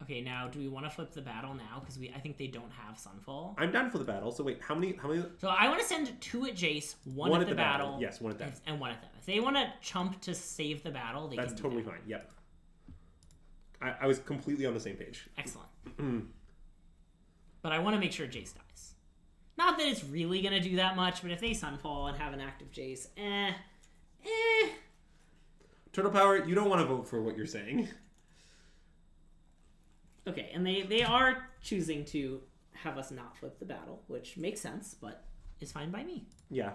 Okay, now do we want to flip the battle now? Because I think they don't have Sunfall. I'm down for the battle. So wait, how many? So I want to send 2 at Jace, one at the battle. Yes, one at them. And 1 at them. If they want to chump to save the battle, they That's can do totally that. fine. Yep. I was completely on the same page. Excellent. But I want to make sure Jace dies. Not that it's really going to do that much, but if they Sunfall and have an active Jace, Turtle Power, you don't want to vote for what you're saying. Okay, and they are choosing to have us not flip the battle, which makes sense, but is fine by me. Yeah.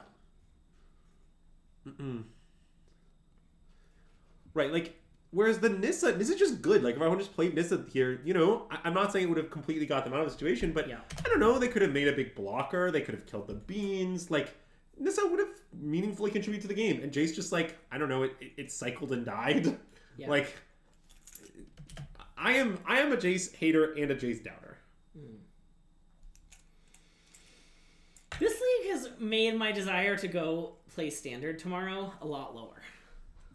Right, like, whereas the Nissa's just good. Like, if I would just played Nissa here, you know, I'm not saying it would have completely got them out of the situation, but I don't know, they could have made a big blocker, they could have killed the beans, like, Nissa would have meaningfully contributed to the game, and Jace just, like, I don't know, it cycled and died. Yeah. Like, I am a Jace hater and a Jace doubter. This league has made my desire to go play Standard tomorrow a lot lower.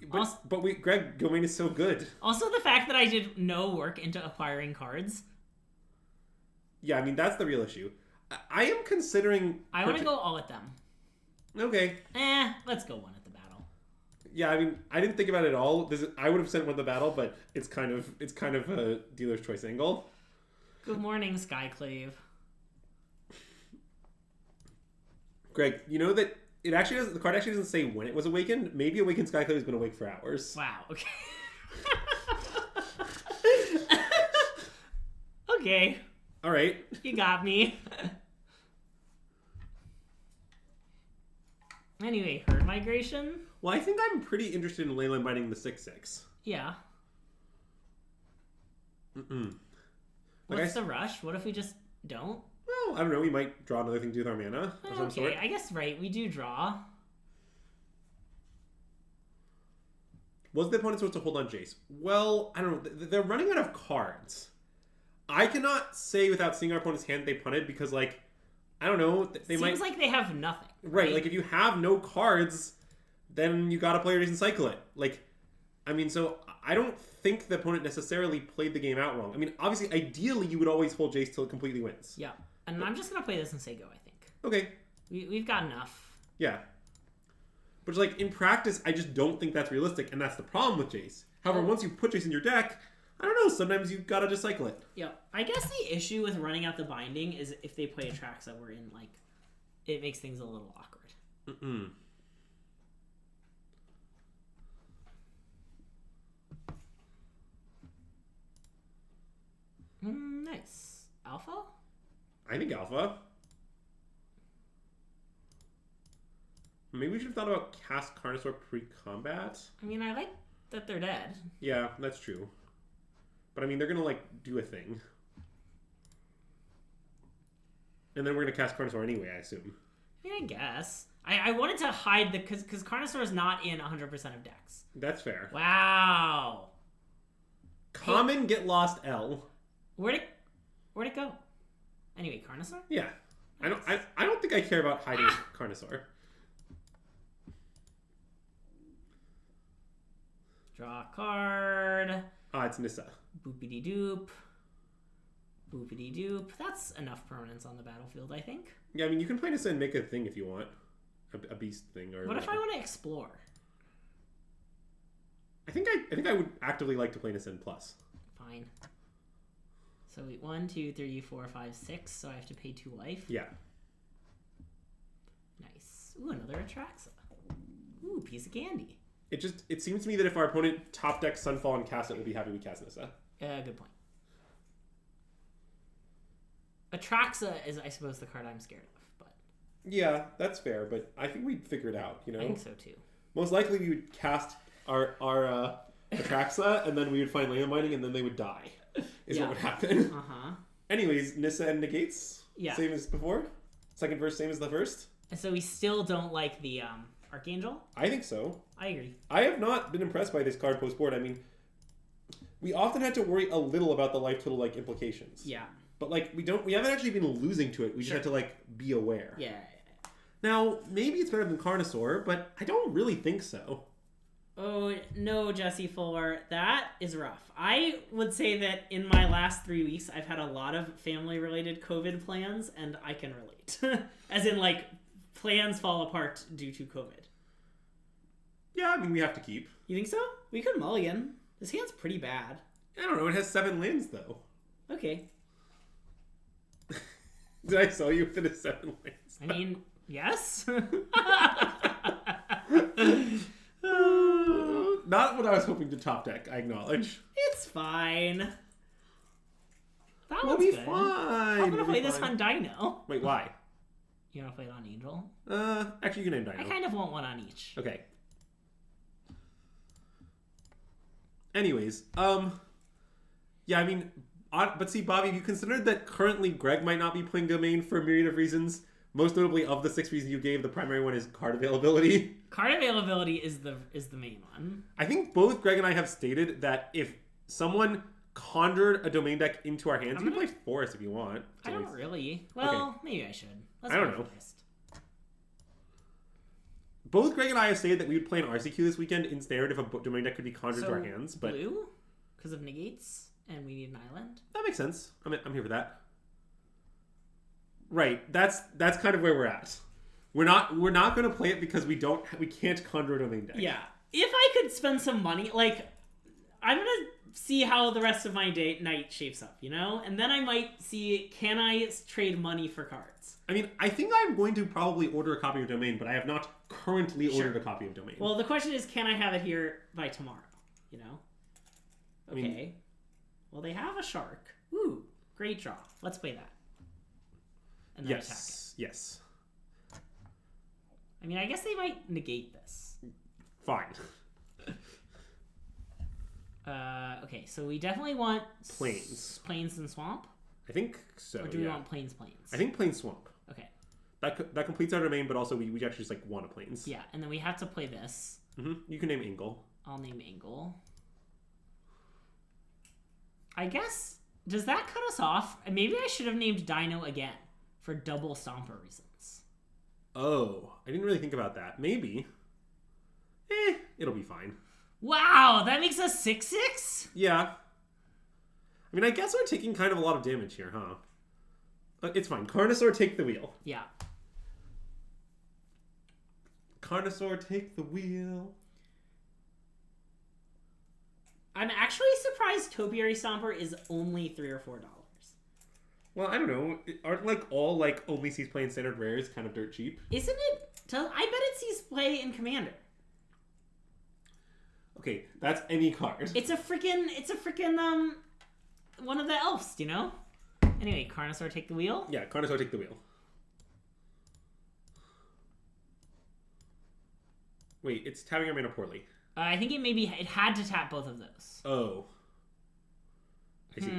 But Greg, Gilmain is so good. Also, the fact that I did no work into acquiring cards. Yeah, I mean, that's the real issue. I am considering... I want to go all at them. Okay. Let's go 1 at the battle. Yeah, I mean, I didn't think about it at all. I would have sent 1 at the battle, but it's kind of a dealer's choice angle. Good morning, Skyclave. Greg, you know that the card actually doesn't say when it was awakened. Maybe Awakened Skyclave has been awake for hours. Wow, okay. Okay. All right. You got me. Anyway, herd migration? Well, I think I'm pretty interested in Leyline Binding the 6/6. Yeah. What's the rush? What if we just don't? Well, I don't know. We might draw another thing to do with our mana of some sort. I guess, right. We do draw. Was the opponent supposed to hold on Jace? Well, I don't know. They're running out of cards. I cannot say without seeing our opponent's hand they punted because, like, I don't know. Seems like they have nothing. Right, like if you have no cards, then you gotta play your Jace and cycle it. Like, I mean, so I don't think the opponent necessarily played the game out wrong. I mean, obviously, ideally, you would always hold Jace till it completely wins. Yeah, and I'm just gonna play this and say go, I think. Okay. We've got enough. Yeah. But, like, in practice, I just don't think that's realistic, and that's the problem with Jace. However, once you put Jace in your deck, I don't know, sometimes you gotta just cycle it. Yeah, I guess the issue with running out the binding is if they play Atraxa, we're in, like, it makes things a little awkward. Nice. Alpha? I think Alpha. Maybe we should have thought about cast Carnosaur pre-combat. I mean, I like that they're dead. Yeah, that's true. But I mean, they're gonna, like, do a thing. And then we're gonna cast Carnosaur anyway, I assume. I mean, I guess. I wanted to hide the... Because Carnosaur is not in 100% of decks. That's fair. Wow. Common, get lost, L. Where'd it go? Anyway, Carnosaur? Yeah. I don't think I care about hiding Carnosaur. Draw a card. It's Nissa. Boopity doop. Boopity doop. That's enough permanence on the battlefield, I think. Yeah, I mean, you can play Nissa and make a thing if you want. A beast thing or what whatever. If I want to explore? I think I would actively like to play Nissa in plus. Fine. So 1, 2, 3, 4, 5, 6. So I have to pay 2 life. Yeah. Nice. Ooh, another Atraxa. Ooh, piece of candy. It seems to me that if our opponent top decks Sunfall and cast it, we'll be happy we cast Nissa. Good point. Atraxa is, I suppose, the card I'm scared of, but... Yeah, that's fair, but I think we'd figure it out, you know? I think so, too. Most likely we would cast our Atraxa, and then we would find Leyline Binding, and then they would die, what would happen. Uh-huh. Anyways, Nissa and negates? Yeah. Same as before? Second verse, same as the first? And so we still don't like the Archangel? I think so. I agree. I have not been impressed by this card post-board. I mean, we often had to worry a little about the life total, like, implications. Yeah. but like we haven't actually been losing to it. We just have to like be aware. Yeah. Now maybe it's better than Carnosaur, but I don't really think so. Oh no, Jesse Fuller, that is rough. I would say that in my last 3 weeks, I've had a lot of family-related COVID plans, and I can relate. As in, like, plans fall apart due to COVID. Yeah, I mean we have to keep. You think so? We could mulligan. This hand's pretty bad. I don't know. It has 7 lands though. Okay. Did I sell you if it has 7 lands? I mean, yes. Not what I was hoping to top deck, I acknowledge. It's fine. That We'll one's be good. fine. I'm gonna play this on Dino. Wait, why? You wanna play it on Angel? Actually, you can name Dino. I kind of want one on each. Okay. Anyways, yeah, I mean, but see, Bobby, if you considered that currently Greg might not be playing Domain for a myriad of reasons, most notably of the 6 reasons you gave, the primary one is card availability. Card availability is the main one. I think both Greg and I have stated that if someone conjured a Domain deck into our hands, you can play Forest if you want. I don't really. Well, maybe I should. Let's I don't know. Both Greg and I have stated that we would play an RCQ this weekend in Standard if a Domain deck could be conjured to our hands. But blue? Because of negates, and we need an island? That makes sense. I'm here for that. Right. That's kind of where we're at. We're not going to play it because we can't conjure a Domain deck. Yeah. If I could spend some money, like, I'm going to see how the rest of my night shapes up, you know? And then I might see, can I trade money for cards? I mean, I think I'm going to probably order a copy of Domain, but I have not currently ordered a copy of Domain. Well, the question is, can I have it here by tomorrow? You know? Okay. I mean, well, they have a shark. Ooh, great draw. Let's play that. And then attack it. Yes. I mean, I guess they might negate this. Fine. Okay, so we definitely want Plains. Plains and swamp? I think so, Or do we want plains? I think Plains swamp. Okay. That completes our domain, but also we actually just like want a plains. Yeah, and then we have to play this. You can name Angle. I'll name Angle. I guess, does that cut us off? Maybe I should have named Dino again for double Stomper reasons. Oh, I didn't really think about that. Maybe. It'll be fine. Wow, that makes us 6/6? Yeah. I mean, I guess we're taking kind of a lot of damage here, huh? It's fine. Carnosaur, take the wheel. Yeah. Carnosaur, take the wheel. I'm actually surprised Topiary Stomper is only $3 or $4. Well, I don't know. Aren't like all like only sees play in standard rares kind of dirt cheap? Isn't it? I bet it sees play in Commander. Okay, that's any card. It's a freaking one of the elves, you know? Anyway, Carnosaur, take the wheel? Yeah, Carnosaur, take the wheel. Wait, it's tapping our mana poorly. I think it had to tap both of those. Oh. I see.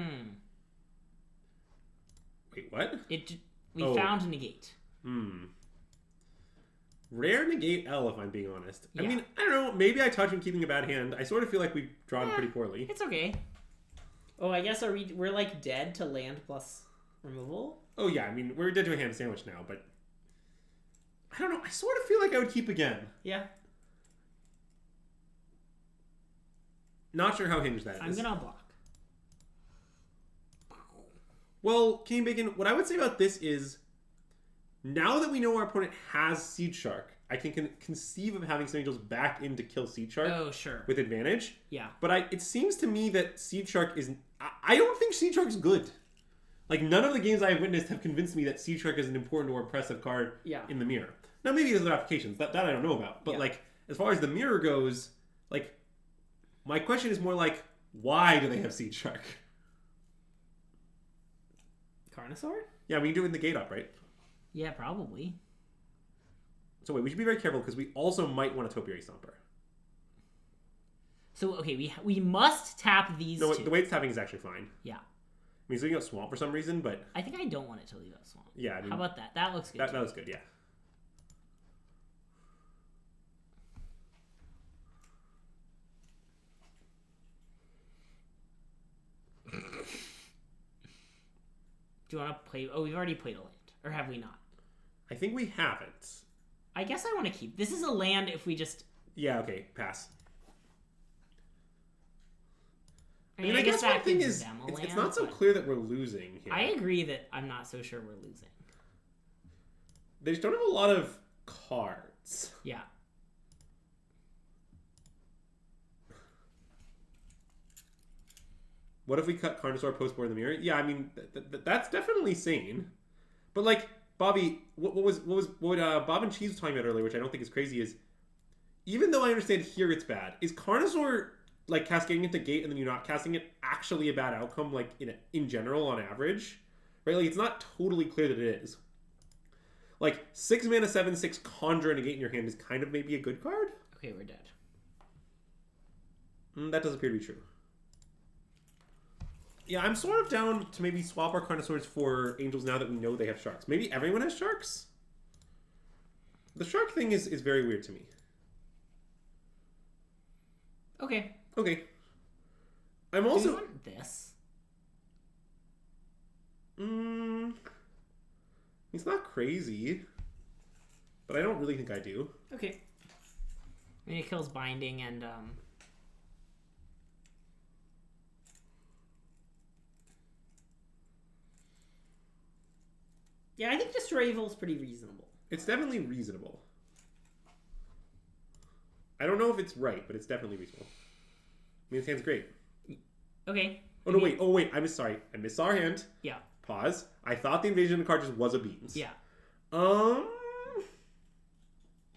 Wait, what? We found a negate. Rare negate L, if I'm being honest. Yeah. I mean, I don't know. Maybe I touch him keeping a bad hand. I sort of feel like we've drawn pretty poorly. It's okay. Oh, I guess we're like dead to land plus removal? Oh yeah, I mean, we're dead to a hand sandwich now, but I don't know. I sort of feel like I would keep again. Yeah. Not sure how hinged that is. I'm gonna block. Well, King Bacon, what I would say about this is, now that we know our opponent has Seed Shark, I can conceive of having some Angels back in to kill Seed Shark. Oh, sure. With advantage. Yeah. But it seems to me that Seed Shark is... I don't think Seed Shark is good. Like, none of the games I have witnessed have convinced me that Seed Shark is an important or impressive card in the mirror. Now, maybe there's other applications. That I don't know about. But, like, as far as the mirror goes, like, my question is more like, why do they have Seed Shark? Carnosaur? Yeah, we can do it in the gate up, right? Yeah, probably. So wait, we should be very careful because we also might want a Topiary Stomper. So, okay, we must tap these two. The way it's tapping is actually fine. Yeah. I mean, it's leaving out Swamp for some reason, but... I think I don't want it to leave out Swamp. Yeah, I mean... How about that? That looks good. That was good, yeah. Do you want to play? Oh, we've already played a land. Or have we not? I think we haven't. I guess I want to keep. This is a land if we just... Yeah, okay, pass. I mean, I guess one that thing gives is, them a it's land, not so but clear that we're losing here. I agree that I'm not so sure we're losing. They just don't have a lot of cards. Yeah. What if we cut Carnosaur post-board in the mirror? Yeah, I mean, that's definitely sane. But, like, Bobby, what Bob and Cheese was talking about earlier, which I don't think is crazy, is even though I understand here it's bad, is Carnosaur, like, cascading into Gate and then you're not casting it actually a bad outcome, like, in general, on average? Right? Like, it's not totally clear that it is. Like, 6 mana, 7/6 Conjure and a Gate in your hand is kind of maybe a good card? Okay, we're dead. That does appear to be true. Yeah, I'm sort of down to maybe swap our Carnosaurs for Angels now that we know they have Sharks. Maybe everyone has Sharks? The Shark thing is very weird to me. Okay. Okay. I'm Do also... you want this? It's not crazy. But I don't really think I do. Okay. I mean, it kills Binding and, Yeah, I think Destroy Evil is pretty reasonable. It's definitely reasonable. I don't know if it's right, but it's definitely reasonable. I mean, this hand's great. Okay. Oh, no, wait. Oh, wait. I'm sorry. I missed our hand. Yeah. Pause. I thought the Invasion of the card just was a Beans. Yeah. I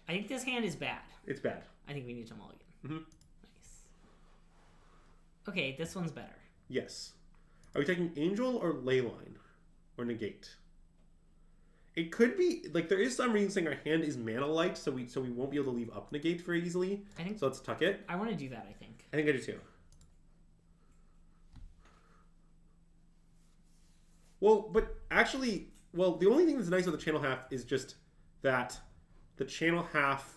think this hand is bad. It's bad. I think we need to mulligan. Mm-hmm. Nice. Okay, this one's better. Yes. Are we taking Angel or Leyline? Or Negate? It could be, like, there is some reason saying our hand is mana light, so we won't be able to leave up Negate very easily. I think so let's tuck it. I want to do that, I think. I think I do too. Well, but actually, well, the only thing that's nice about the channel half is just that the channel half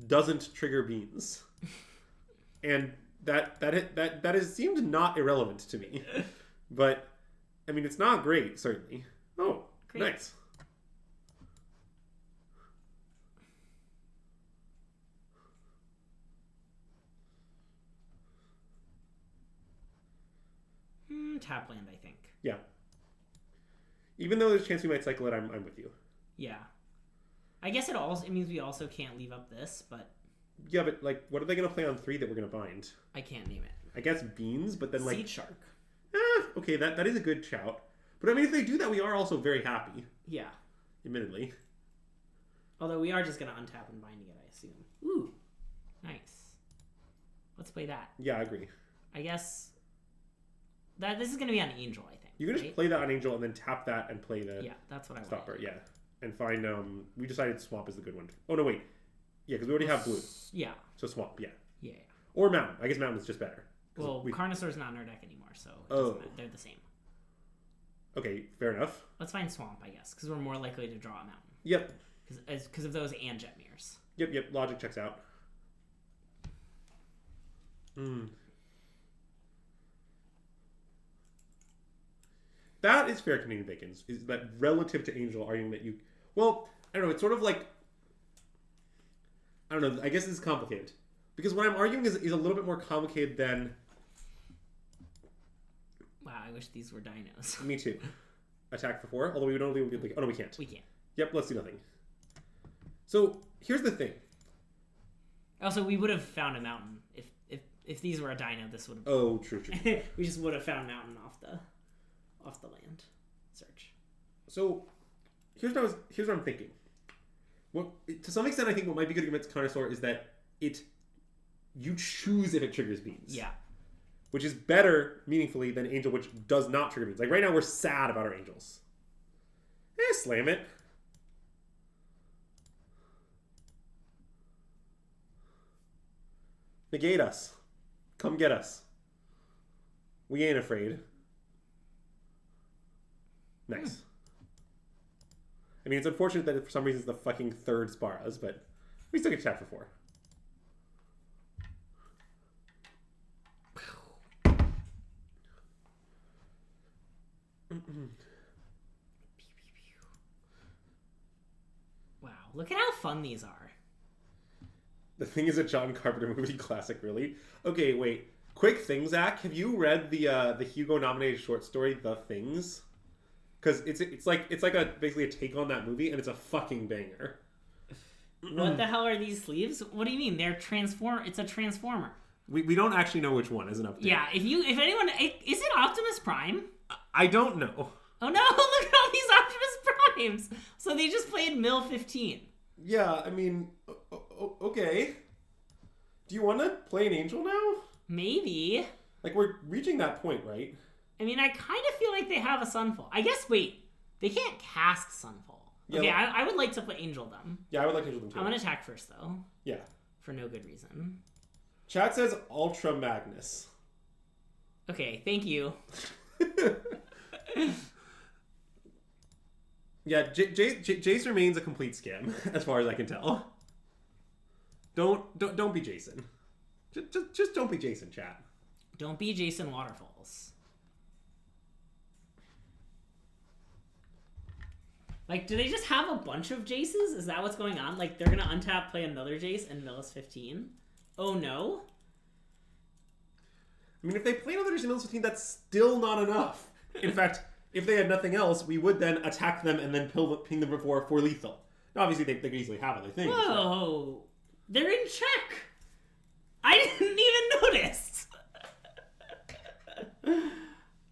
doesn't trigger Beans. And that has seemed not irrelevant to me. But, I mean, it's not great, certainly. Oh, great. Nice. Tap land, I think. Yeah. Even though there's a chance we might cycle it, I'm with you. Yeah. I guess it means we also can't leave up this, but... Yeah, but, like, what are they going to play on 3 that we're going to bind? I can't name it. I guess Beans, but then, like... Seed Shark. Okay, that is a good shout. But, I mean, if they do that, we are also very happy. Yeah. Admittedly. Although we are just going to untap and binding it, I assume. Ooh. Nice. Let's play that. Yeah, I agree. I guess... This is going to be on Angel, I think. You can just play that on Angel and then tap that and play the... Yeah, that's what I want. Stopper, yeah. And find, we decided Swamp is the good one. Oh, no, wait. Yeah, because we already have blue. Yeah. So Swamp, yeah. Yeah. Or Mountain. I guess Mountain is just better. Well, Carnosaur's not in our deck anymore, so it doesn't matter. They're the same. Okay, fair enough. Let's find Swamp, I guess, because we're more likely to draw a Mountain. Yep. Because of those and Jet Mirrors. Yep, logic checks out. That is fair, Canadian Bacons. Is that relative to Angel arguing that you... Well, I don't know. It's sort of like... I don't know. I guess this is complicated. Because what I'm arguing is a little bit more complicated than... Wow, I wish these were dinos. Me too. Attack for 4? Although we would only be like... Oh, no, we can't. We can't. Yep, let's do nothing. So, here's the thing. Also, we would have found a mountain. If these were a dino, this would have... Oh, true. We just would have found mountain off the land search. So, here's what I'm thinking. Well, to some extent, I think what might be good against Carnosaur is that you choose if it triggers Beans. Yeah. Which is better, meaningfully, than Angel, which does not trigger Beans. Like, right now, we're sad about our Angels. Slam it. Negate us. Come get us. We ain't afraid. Nice. I mean, it's unfortunate that for some reason it's the fucking third Sparas, but we still get to tap for 4. Look at how fun these are. The Thing is a John Carpenter movie classic, really. Okay, wait. Quick thing, Zach. Have you read the Hugo-nominated short story, The Things? Because it's like basically a take on that movie, and it's a fucking banger. What the hell are these sleeves? What do you mean? It's a transformer. We don't actually know which one is an update. Yeah, if anyone, is it Optimus Prime? I don't know. Oh no! Look at all these Optimus Primes. So they just played Mill 15. Yeah, I mean, okay. Do you want to play an angel now? Maybe. Like, we're reaching that point, right? I mean, I kind of feel like they have a Sunfall. I guess, wait. They can't cast Sunfall. Yeah, okay, I would like to play Angel them. Yeah, I would like to Angel them too. I'm going to attack first, though. Yeah. For no good reason. Chat says Ultra Magnus. Okay, thank you. Yeah, Jace remains a complete scam, as far as I can tell. Don't be Jason. Just don't be Jason, chat. Don't be Jason Waterfalls. Like, do they just have a bunch of Jaces? Is that what's going on? Like, they're gonna untap, play another Jace, and mill us 15? Oh no? I mean, if they play another Jace and mill us 15, that's still not enough. In fact, if they had nothing else, we would then attack them and then ping them for lethal. Now, obviously, they could easily have other things. Whoa! But... They're in check! I didn't even notice!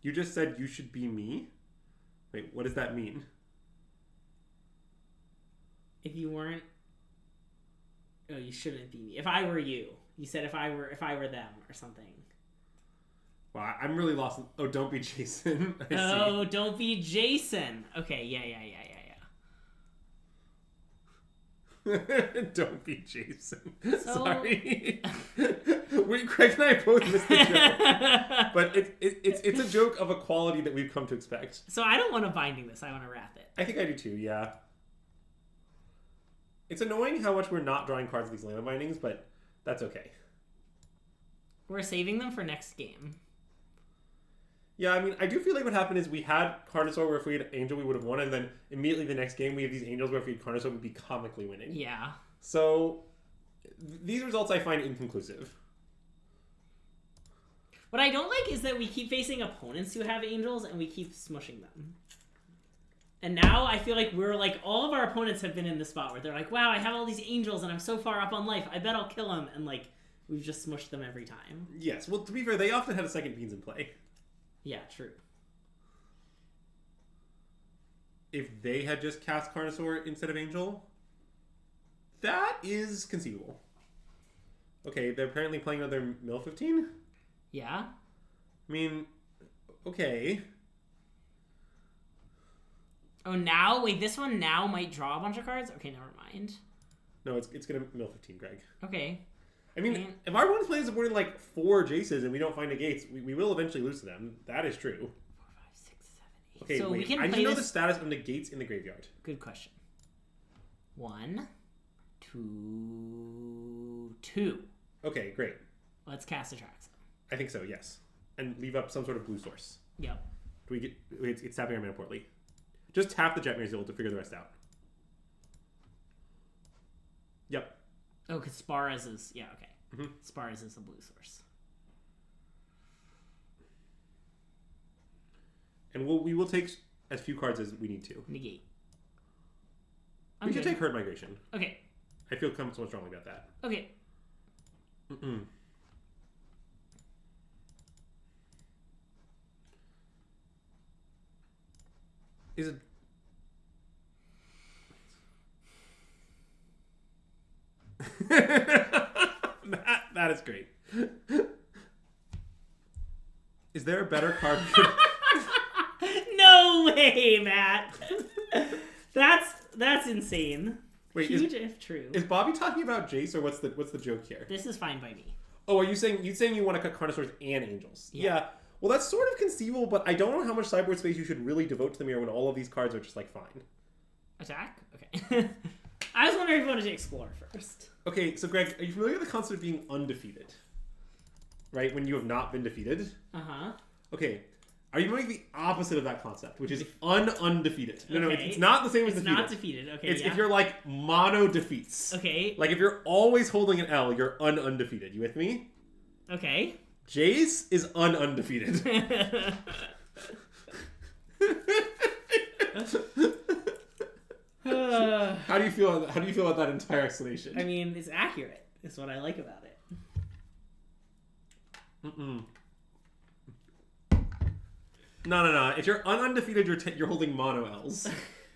You just said you should be me? Wait, what does that mean? If you weren't... Oh, you shouldn't be me. If I were you. You said if I were them or something. Wow, I'm really lost. Oh, don't be Jason. Oh, don't be Jason. Okay, yeah. Don't be Jason. Sorry. Craig and I both missed the joke. But it's a joke of a quality that we've come to expect. So I don't want to Binding this. I want to Wrath it. I think I do too, yeah. It's annoying how much we're not drawing cards with these Land Bindings, but that's okay. We're saving them for next game. Yeah, I mean, I do feel like what happened is we had Carnosaur where if we had Angel, we would have won, and then immediately the next game we have these Angels where if we had Carnosaur, we'd be comically winning. Yeah. So, these results I find inconclusive. What I don't like is that we keep facing opponents who have Angels, and we keep smushing them. And now I feel like we're like, all of our opponents have been in this spot where they're like, wow, I have all these Angels, and I'm so far up on life, I bet I'll kill them, and like, we've just smushed them every time. Yes, well, to be fair, they often had a second Beans in play. Yeah, true. If they had just cast Carnosaur instead of Angel, that is conceivable. Okay, they're apparently playing another Mill 15? Yeah. I mean, okay. Oh, now? Wait, this one now might draw a bunch of cards? Okay, never mind. No, it's gonna Mill 15, Greg. Okay. I mean, if our opponent's playing supporting like 4 Jaces and we don't find a Gates, we will eventually lose to them. That is true. 4, 5, 6, 7, 8. Okay, so wait. we can I play need to know this... the status of negates in the graveyard. Good question. 1, 2, 2. Okay, great. Let's cast Atraxa. I think so, yes. And leave up some sort of blue source. Yep. Do we get... It's tapping our mana portly. Just tap the Jetmir Zeal to figure the rest out. Yep. Oh, because Sparez is... Yeah, okay. Mm-hmm. Sparez is a blue source. And we will take as few cards as we need to. Negate. We should take Herd Migration. Okay. I feel somewhat strongly about that. Okay. Mm-mm. Is it... that is great. Is there a better card? No way, Matt. That's insane. Wait, huge if true. Is Bobby talking about Jace, or what's the joke here? This is fine by me. Oh, are you saying you want to cut Carnosaurs and Angels? Yeah. Well, that's sort of conceivable, but I don't know how much sideboard space you should really devote to the mirror when all of these cards are just like fine. Attack? Okay. I was wondering if you wanted to explore first. Okay, so Greg, are you familiar with the concept of being undefeated? Right, when you have not been defeated? Uh-huh. Okay, Are you doing the opposite of that concept, which is undefeated? No, Okay. it's not the same as It's defeated. not defeated. Okay, It's yeah. if you're like mono defeats. Okay. Like if you're always holding an L, you're undefeated. You with me? Okay. Jace is undefeated. How do you feel? How do you feel about that entire explanation? I mean, it's accurate. It's what I like about it. No. If you're undefeated, you're holding mono L's.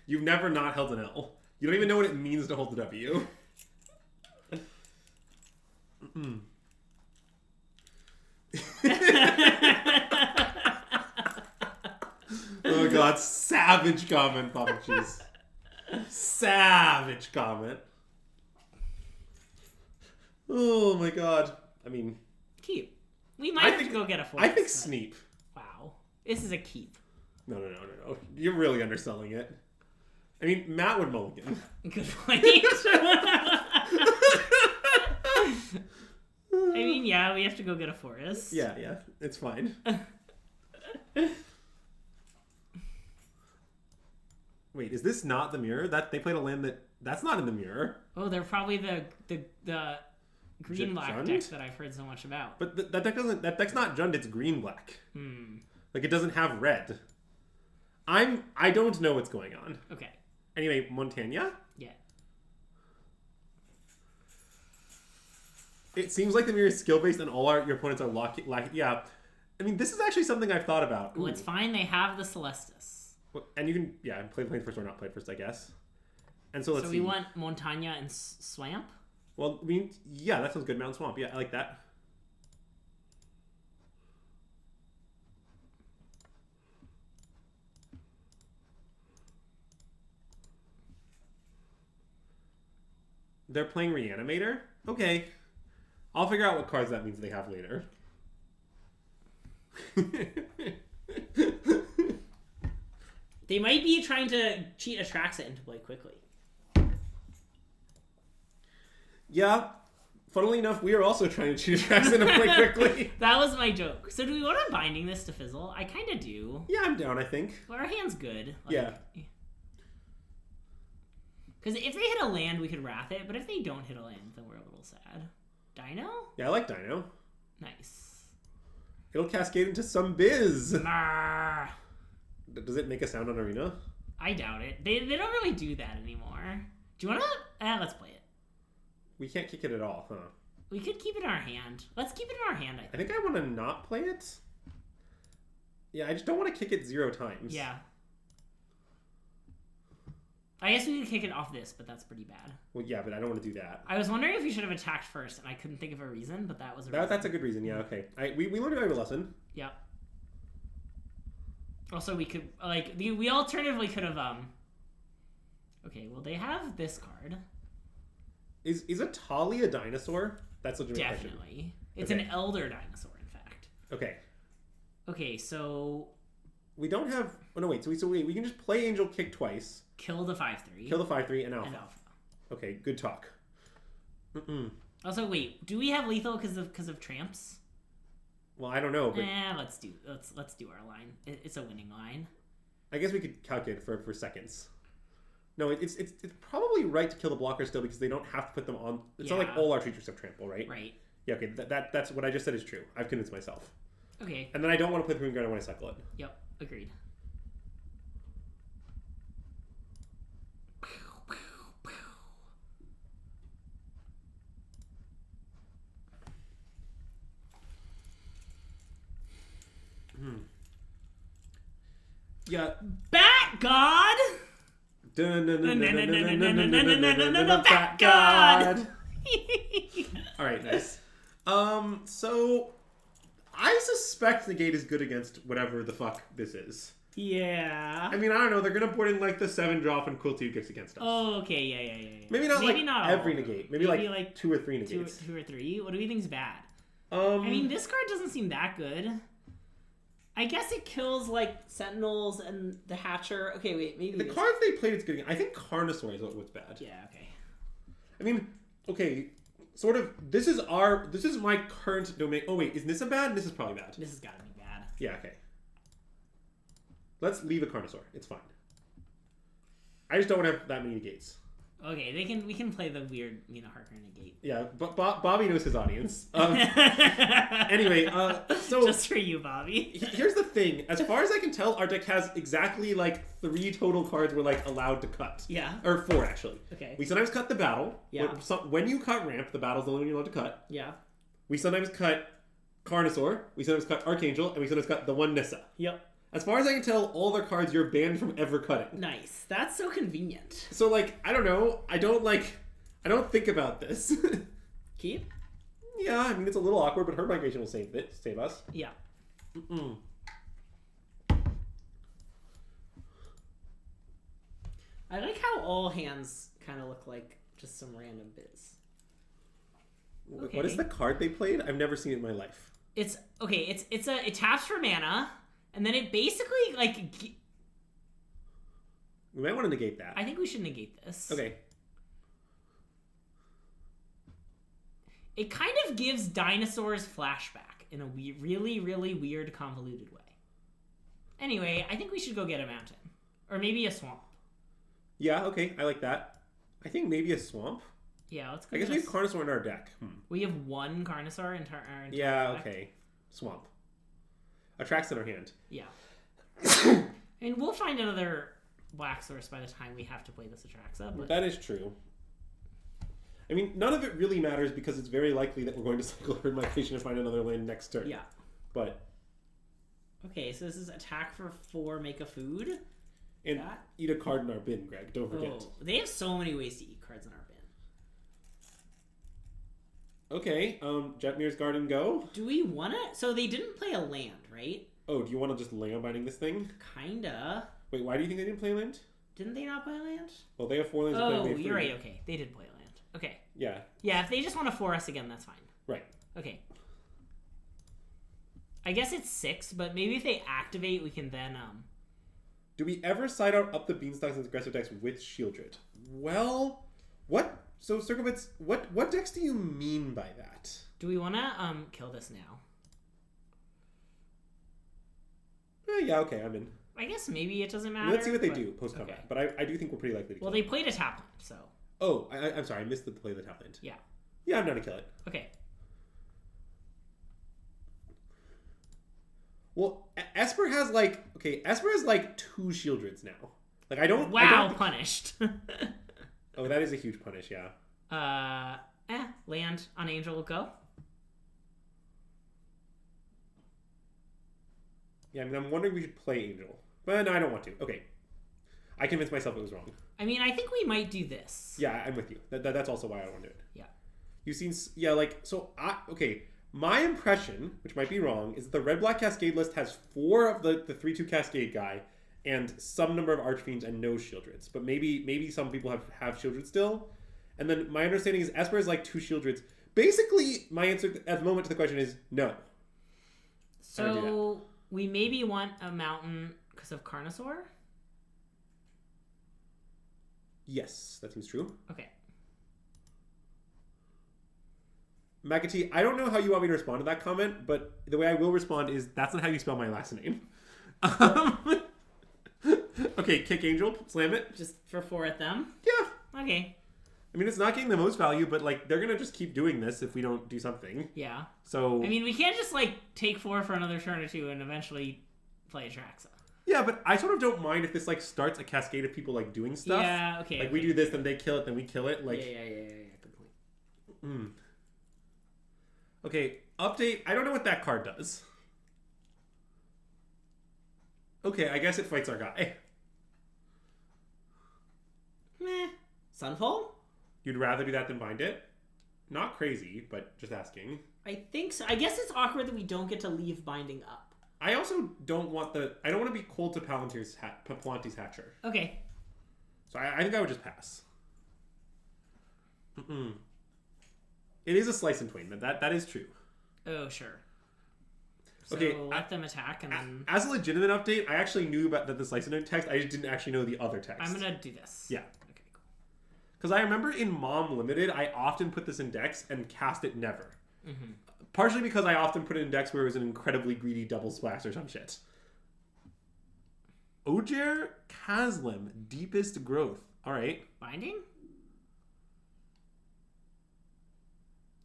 You've never not held an L. You don't even know what it means to hold the W. Oh god, savage comment, Papa Cheese. Savage comment. Oh my god. I mean, Keep. We might have to go get a forest. I think but- Sneep. Wow. This is a keep. No. You're really underselling it. I mean, Matt would mulligan. Good point. I mean, yeah, we have to go get a forest. Yeah, it's fine. Wait, is this not the mirror? That they played a land that's not in the mirror. Oh, they're probably the green black Jund? decks that I've heard so much about. But that deck's not Jund, it's green black. Like it doesn't have red. I don't know what's going on. Okay. Anyway, Montagna? Yeah. It seems like the mirror is skill based and all your opponents are yeah. I mean, this is actually something I've thought about. Well, it's fine. They have the Celestis. And you can, play the plane first or not play it first, I guess. And so let's see. So we want Montagna and Swamp? Well, I mean, yeah, that sounds good. Mountain Swamp. Yeah, I like that. They're playing Reanimator? Okay. I'll figure out what cards that means they have later. They might be trying to cheat Atraxa into play quickly. Yeah. Funnily enough, we are also trying to cheat Atraxa into play quickly. That was my joke. So do we want to binding this to fizzle? I kind of do. Yeah, I'm down, I think. Well, our hand's good. Yeah. Because if they hit a land, we could wrath it. But if they don't hit a land, then we're a little sad. Dino? Yeah, I like Dino. Nice. It'll cascade into some biz. Marr. Does it make a sound on Arena? I doubt it. They don't really do that anymore. Do you want to? Let's play it. We can't kick it at all, huh? We could keep it in our hand. Let's keep it in our hand, I I think. think I want to not play it. Yeah, I just don't want to kick it 0 times. Yeah. I guess we could kick it off this, but that's pretty bad. Well, yeah, but I don't want to do that. I was wondering if we should have attacked first, and I couldn't think of a reason, but that was a reason. That's a good reason, yeah, okay. We learned a valuable lesson. Yep. Also, we could, we alternatively could have, okay, well, they have this card. Is a Tali a dinosaur? That's a legitimate question. Definitely. It's Okay. an elder dinosaur, in fact. Okay. Okay, so We don't have... Oh, no, wait. So we can just play Angel Kick twice. kill the 5/3. Kill the 5/3 and Alpha. and Alpha. Okay, good talk. Also, wait, do we have lethal because of tramps? Well, I don't know, but Let's do our line. It's a winning line. I guess we could calculate for seconds. No, it's probably right to kill the blocker still because they don't have to put them on. It's not like Yeah. all our creatures have trample, right? Right. Yeah, okay, that's what I just said is true. I've convinced myself. Okay. And then I don't want to play the Green Guard, I want to cycle it. Yep. Agreed. Yeah. Bat God! Fat God. Alright, nice. So I suspect Negate is good against whatever the fuck this is. Yeah. I mean, I don't know. They're gonna put in like the 7-drop and Quilty kicks against us. Oh, okay. Yeah. Maybe not like not every all. negate. Maybe like 2 or 3 two, negates. 2 or 3. What do we think's bad? I I mean, this card doesn't seem that good. I guess it kills like Sentinels and the Hatcher. Okay, wait, maybe the this- cards they played, it's good. I think Carnosaur is what's bad. Yeah. Okay. I mean, okay, sort of. This is my current domain. Oh wait, is Nissa bad? This is probably bad. This has got to be bad. Yeah. Okay. Let's leave a Carnosaur. It's fine. I just don't want to have that many negates. Okay, we can play the weird Mina Harker negate. Yeah, but Bobby knows his audience. Anyway, so just for you, Bobby. Here's the thing. As far as I can tell, our deck has exactly like 3 total cards we're like allowed to cut. Yeah. Or 4 actually. Okay. We sometimes cut the battle. Yeah. When you cut ramp, the battle's the only one you're allowed to cut. Yeah. We sometimes cut Carnosaur. We sometimes cut Archangel, and we sometimes cut the one Nissa. Yep. As far as I can tell, all their cards you're banned from ever cutting. Nice. That's so convenient. So like, I don't know. I don't think about this. Keep? Yeah, I mean it's a little awkward, but Herd Migration will save us. Yeah. Mm-mm. I like how all hands kind of look like just some random biz. Okay. What is the card they played? I've never seen it in my life. It's okay. It taps for mana, and then it basically like. We might want to negate that. I think we should negate this. Okay. It kind of gives dinosaurs flashback in a really, really weird, convoluted way. Anyway, I think we should go get a mountain. Or maybe a swamp. Yeah, okay. I like that. I think maybe a swamp. Yeah, let's go. I guess we have Carnosaur in our deck. We have one Carnosaur in our entire yeah, deck. Okay. Swamp. Attracts in our hand. Yeah. And we'll find another black source by the time we have to play this Atraxa. But... That is true. I mean, none of it really matters because it's very likely that we're going to cycle Herd Migration to find another land next turn. Yeah. But... Okay, so this is attack for 4, make a food. And eat a card in our bin, Greg. Don't forget. Oh, they have so many ways to eat cards in our bin. Okay, Jetmir's Garden go. Do we want to... So they didn't play a land, right? Oh, do you want to just land binding this thing? Kinda. Wait, why do you think they didn't play land? Didn't they not play a land? Well, they have 4 lands. Oh, you're right. Okay, they did play a land. Okay. Yeah. Yeah, if they just want to 4-us again, that's fine. Right. Okay. I guess it's 6, but maybe if they activate, we can then... Do we ever side out up the Beanstalks and aggressive decks with Shieldred? Well, what? So, Circlevitz, what decks do you mean by that? Do we want to kill this now? Yeah, okay, I'm in. I guess maybe it doesn't matter. Let's see what they do post-combat. Okay. But I do think we're pretty likely to kill Well, they played a Tapland, so... Oh, I'm sorry, I missed the play of the Tapland. Yeah. Yeah, I'm down to kill it. Okay. Well, Esper has like... Okay, Esper has like 2 Shieldreds now. Like, I don't... Wow, punished. Oh, that is a huge punish, yeah. Land on Angel, go. Yeah, I mean, I'm wondering if we should play Angel. But no, I don't want to. Okay. I convinced myself it was wrong. I mean, I think we might do this. Yeah, I'm with you. That's also why I want to do it. Yeah. You've seen... Yeah, like... So, okay. My impression, which might be wrong, is that the Red-Black Cascade list has 4 of the 3-2 Cascade guy and some number of Archfiends and no Shieldreds. But maybe some people have Shieldreds still. And then my understanding is Esper is like 2 Shieldreds. Basically, my answer at the moment to the question is no. So, we maybe want a mountain because of Carnosaur? Yes, that seems true. Okay. Magati, I don't know how you want me to respond to that comment, but the way I will respond is that's not how you spell my last name. Okay, kick Angel, slam it. Just for 4 at them? Yeah. Okay. I mean, it's not getting the most value, but like they're gonna just keep doing this if we don't do something. Yeah. So I mean, we can't just like take 4 for another turn or 2 and eventually play Atraxa. Yeah, but I sort of don't mind if this like starts a cascade of people like doing stuff. Yeah. Okay. Like we do this, then they kill it, then we kill it. Like Yeah. Good point. Okay, update. I don't know what that card does. Okay, I guess it fights our guy. Meh. Sunfall? You'd rather do that than bind it? Not crazy, but just asking. I think so. I guess it's awkward that we don't get to leave binding up. I also don't want I don't want to be cold to Palantir's Hatcher. Okay. So I think I would just pass. It is a slice and twain. That is true. Oh, sure. So okay, let them attack and then... As a legitimate update, I actually knew about the slice and twain text. I just didn't actually know the other text. I'm going to do this. Yeah. Okay, cool. Because I remember in Mom Limited, I often put this in decks and cast it never. Partially because I often put it in decks where it was an incredibly greedy double splash or some shit. Ojer Kaslim, Deepest Growth. All right. Binding?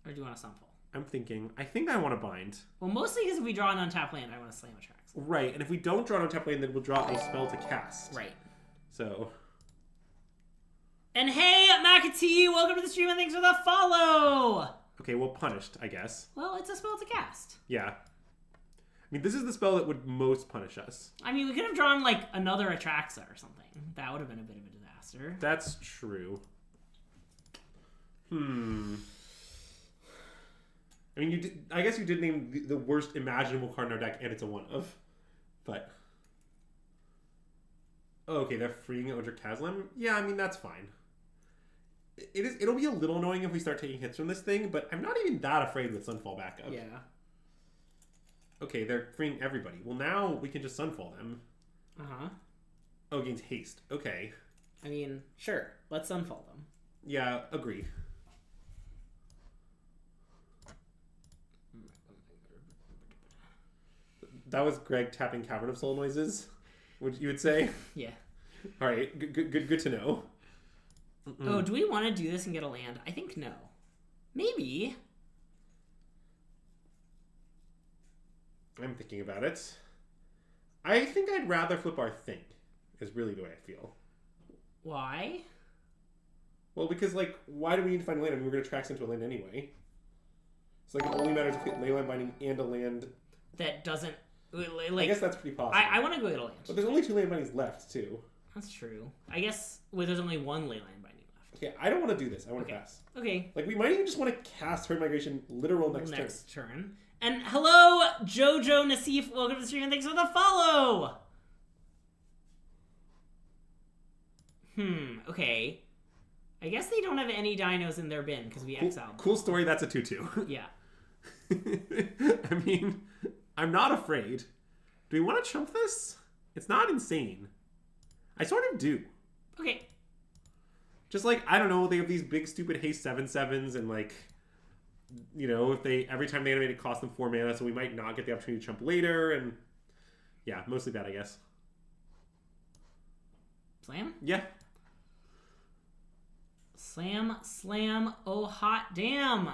Or do you want to Sunfall? I'm thinking. I think I want to bind. Well, mostly because if we draw an untapped land, I want to Slam Attrax. Right, and if we don't draw an untapped land, then we'll draw a spell to cast. Right. So. And hey, McAtee, welcome to the stream and thanks for the follow! Okay, well, punished, I guess. Well, it's a spell to cast. Yeah. I mean, this is the spell that would most punish us. I mean, we could have drawn, like, another Atraxa or something. That would have been a bit of a disaster. That's true. I mean, I guess you did name the worst imaginable card in our deck, and it's a one-of. But... Oh, okay, they're freeing Ojer Kaslim? Yeah, I mean, that's fine. It'll be a little annoying if we start taking hits from this thing, but I'm not even that afraid with Sunfall backup. Yeah. Okay, they're freeing everybody. Well, now we can just Sunfall them. Uh-huh. Oh, gains haste. Okay. I mean, sure. Let's Sunfall them. Yeah, agree. That was Greg tapping Cavern of Soul noises, you would say? Yeah. All right, good to know. Oh, do we want to do this and get a land? I think no. Maybe. I'm thinking about it. I think I'd rather flip our Think, is really the way I feel. Why? Well, because, like, why do we need to find a land? I mean, we're going to Trax into a land anyway. It's like, it only matters if we get Leyline Binding and a land. That doesn't... Like, I guess that's pretty possible. I want to go get a land. But there's only 2 land bindings left, too. That's true. I guess there's only 1 Leyline Binding left. Okay, I don't want to do this. I want to pass. Okay. Like, we might even just want to cast Herd Migration literal next turn. And hello, Jojo Nassif. Welcome to the stream and thanks for the follow. Okay. I guess they don't have any dinos in their bin because we exiled them. Cool story, that's a 2-2. Yeah. I mean, I'm not afraid. Do we want to chump this? It's not insane. I sort of do. Okay. Just like, I don't know, they have these big stupid haste 7/7s and like, you know, if they every time they animate it costs them 4 mana, so we might not get the opportunity to chump later, and yeah, mostly bad, I guess. Slam? Yeah. Slam, oh hot damn.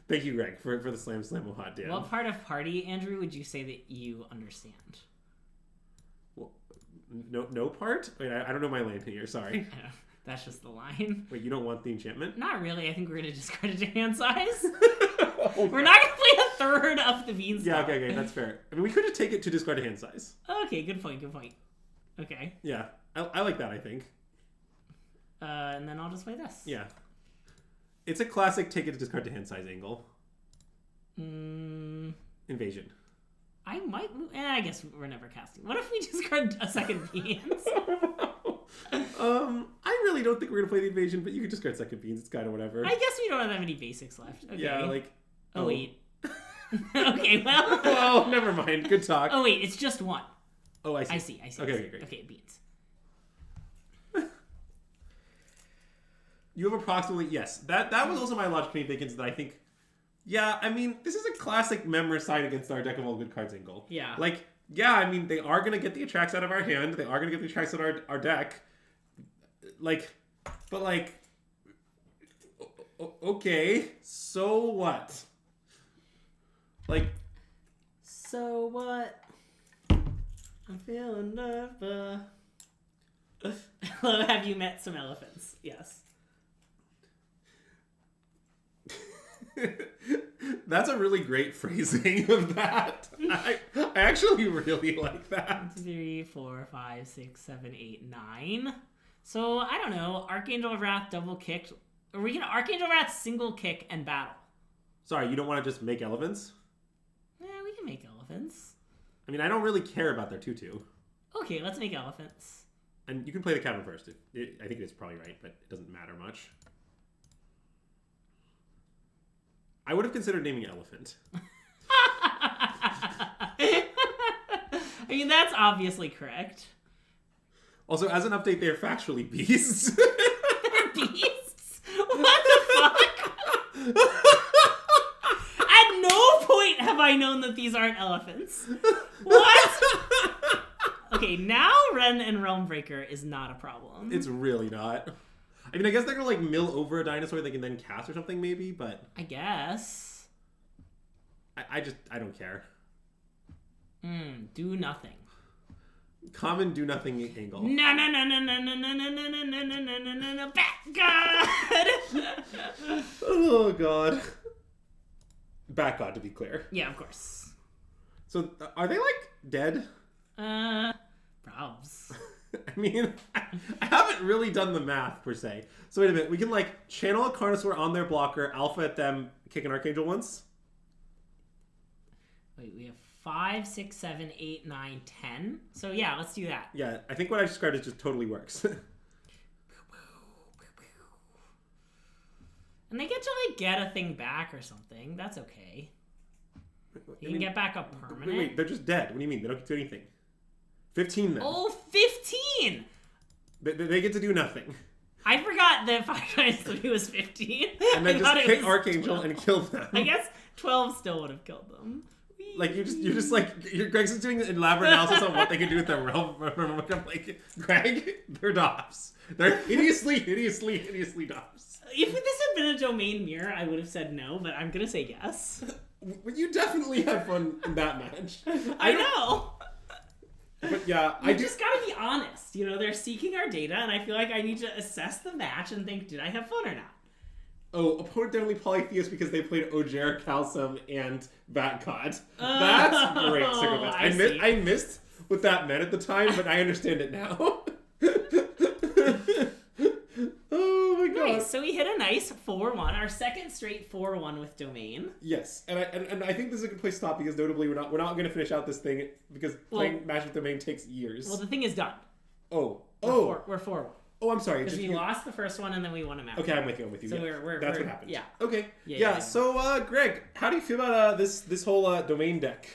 Thank you, Greg, for the slam, oh hot damn. What part of party, Andrew, would you say that you understand? Well, no part? Wait, I don't know my land here, sorry. That's just the line. Wait, you don't want the enchantment? Not really. I think we're going to discard it to hand size. We're not going to play a third of the beanstalk. Yeah, okay, that's fair. I mean, we could just take it to discard to hand size. Okay, good point. Okay. Yeah, I like that, I think. And then I'll just play this. Yeah. It's a classic take it to discard to hand size angle. Invasion. I might move. I guess we're never casting. What if we discard a second beans? I really don't think we're gonna play the invasion, but you could discard second beans. It's kind of whatever. I guess we don't have that many basics left. Okay. Yeah, like. Oh wait. Okay, well. Oh, never mind. Good talk. Oh wait, it's just 1. Oh, I see. I see. Okay, great. Okay, beans. You have approximately, yes. That was also my logic beneath Dickens that I think, yeah, I mean, this is a classic Memoricide against our deck of all good cards angle. Yeah. Like, yeah, I mean, they are going to get the Attrax out of our hand. They are going to get the Attrax out of our deck. Like, but like, okay, so what? Like. So what? I'm feeling nervous. Hello, have you met some elephants? Yes. That's a really great phrasing of that. I actually really like that. 3, 4, 5, 6, 7, 8, 9. So I don't know. Archangel of Wrath double kicked. Are we gonna Archangel of Wrath single kick and battle? Sorry, you don't want to just make elephants? Yeah, we can make elephants. I mean, I don't really care about their 2/2. Okay, let's make elephants. And you can play the cavern first. I think it's probably right, but it doesn't matter much. I would have considered naming Elephant. I mean, that's obviously correct. Also, as an update, they're factually beasts. They're beasts? What the fuck? At no point have I known that these aren't elephants. What? Okay, now Ren and Realm Breaker is not a problem. It's really not. I mean, I guess they're gonna like mill over a dinosaur they can then cast or something, maybe. But I guess. I don't care. Do nothing. Common do nothing angle. No, back god. Oh god. Back god, to be clear. Yeah, of course. So are they like dead? Probs. I mean, I haven't really done the math per se. So wait a minute, we can like channel a Carnosaur on their blocker, alpha at them, kick an Archangel once. Wait, we have 5, 6, 7, 8, 9, 10. So yeah, let's do that. Yeah, I think what I described is just totally works. And they get to like get a thing back or something. That's okay. You can get back a permanent. Wait, they're just dead. What do you mean? They don't get to do anything. 15 then. Oh, 15! They get to do nothing. I forgot that 5 times 3 was 15. And then I just thought it kick was Archangel 12. and kill them. I guess 12 still would have killed them. Like you're just like Greg's just doing an elaborate analysis on what they can do with their realm. I'm like, Greg, they're dops. They're hideously dops. If this had been a domain mirror, I would have said no, but I'm gonna say yes. You definitely had fun in that match. I know. But yeah, I just gotta be honest. You know, they're seeking our data, and I feel like I need to assess the match and think, did I have fun or not? Oh, opponent definitely Polytheist because they played Ojer, Calcum, and Batcod. That's great circumstance. I missed what that meant at the time, but I understand it now. Oh my god. Nice. So we hit a nice 4-1, our second straight 4-1 with domain. Yes, and I think this is a good place to stop because notably we're not going to finish out this thing because playing Match with Domain takes years. Well, the thing is done. We're 4-1. Oh, I'm sorry. Because we lost the first one and then we won a match. Okay, I'm with you. So yeah. That's what happened. Yeah. Okay. Yeah. So, Greg, how do you feel about this whole domain deck?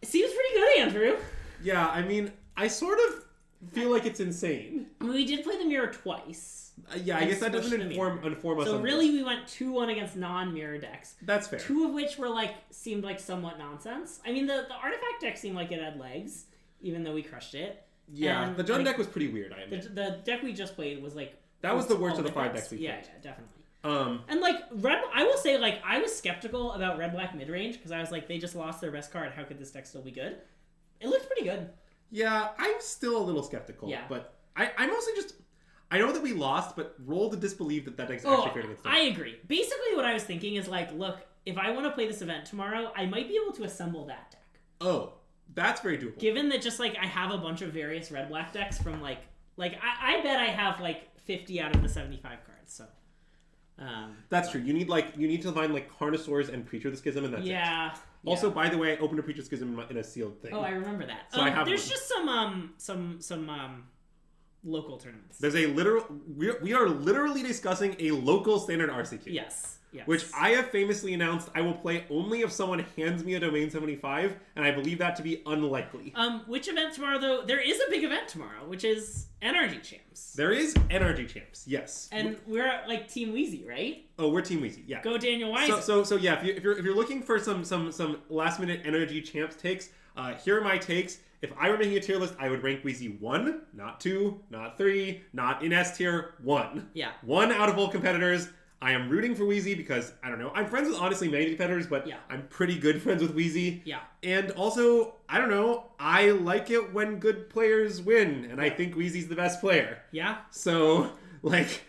It seems pretty good, Andrew. Yeah, I mean, I sort of feel like it's insane. I mean, we did play the mirror twice. Yeah, I guess that doesn't inform us. So really, we went 2-1 against non-mirror decks. That's fair. 2 of which were seemed like somewhat nonsense. I mean, the artifact deck seemed like it had legs, even though we crushed it. Yeah, and the Jund deck was pretty weird. I admit. The deck we just played was that was the worst of the 5 decks we played. Yeah, definitely. And red, I will say I was skeptical about red black mid range because I was like, they just lost their best card. How could this deck still be good? It looked pretty good. Yeah, I'm still a little skeptical. Yeah. But I mostly just I know that we lost, but roll to disbelieve that deck's actually fair against them. I agree. Basically, what I was thinking is look, if I want to play this event tomorrow, I might be able to assemble that deck. Oh, that's very doable. Given that just I have a bunch of various red black decks from I bet I have 50 out of the 75 cards. So that's true. You need to find Carnosaurs and Preacher the Schism, and that's it. Also, by the way, I opened a Preacher Schism in a sealed thing. Oh, I remember that. So I have there's one. just some local tournaments. There's a literal. We are literally discussing a local standard RCQ. Yes. Which I have famously announced I will play only if someone hands me a Domain 75, and I believe that to be unlikely. Which event tomorrow, though? There is a big event tomorrow, which is NRG Champs. There is NRG Champs, yes. And we're Team Wheezy, right? Oh, we're Team Wheezy, yeah. Go Daniel Wise. So yeah, if you're looking for some last minute NRG Champs takes, here are my takes. If I were making a tier list, I would rank Wheezy 1, not 2, not 3, not in S tier, 1. Yeah. 1 out of all competitors. I am rooting for Wheezy because, I don't know, I'm friends with honestly many competitors, but I'm pretty good friends with Wheezy. Yeah. And also, I don't know, I like it when good players win, and I think Wheezy's the best player. Yeah. So, that's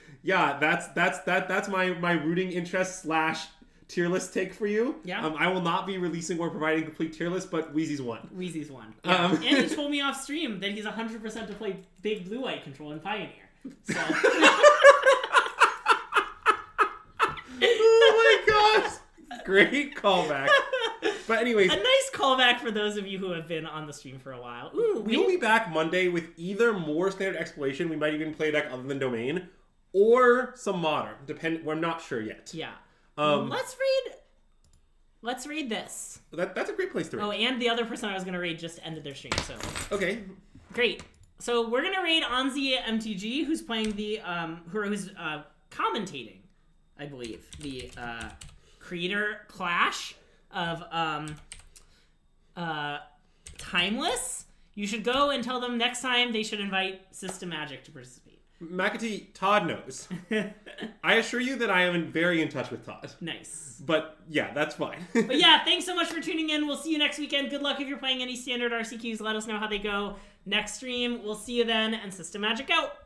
my rooting interest / tier list take for you. Yeah. I will not be releasing or providing a complete tier list, but Wheezy's 1. Wheezy's 1. Yeah. And he told me off stream that he's 100% to play big blue-white control in Pioneer. So... Oh my gosh! Great callback. But anyways, a nice callback for those of you who have been on the stream for a while. Ooh, we will be back Monday with either more standard exploration. We might even play a deck other than Domain, or some modern. We're not sure yet. Yeah. Let's read this. That's a great place to read. Oh, and the other person I was gonna raid just ended their stream. So okay. Great. So we're gonna raid Anzi MTG, who's playing the who's commentating, I believe, the creator clash of Timeless you should go and tell them next time they should invite System Magic to participate. McAtee, Todd knows. I assure you that I am very in touch with Todd. Nice. But yeah, that's fine. But yeah, thanks so much for tuning in. We'll see you next weekend. Good luck if you're playing any standard RCQs. Let us know how they go next stream. We'll see you then, and System Magic out.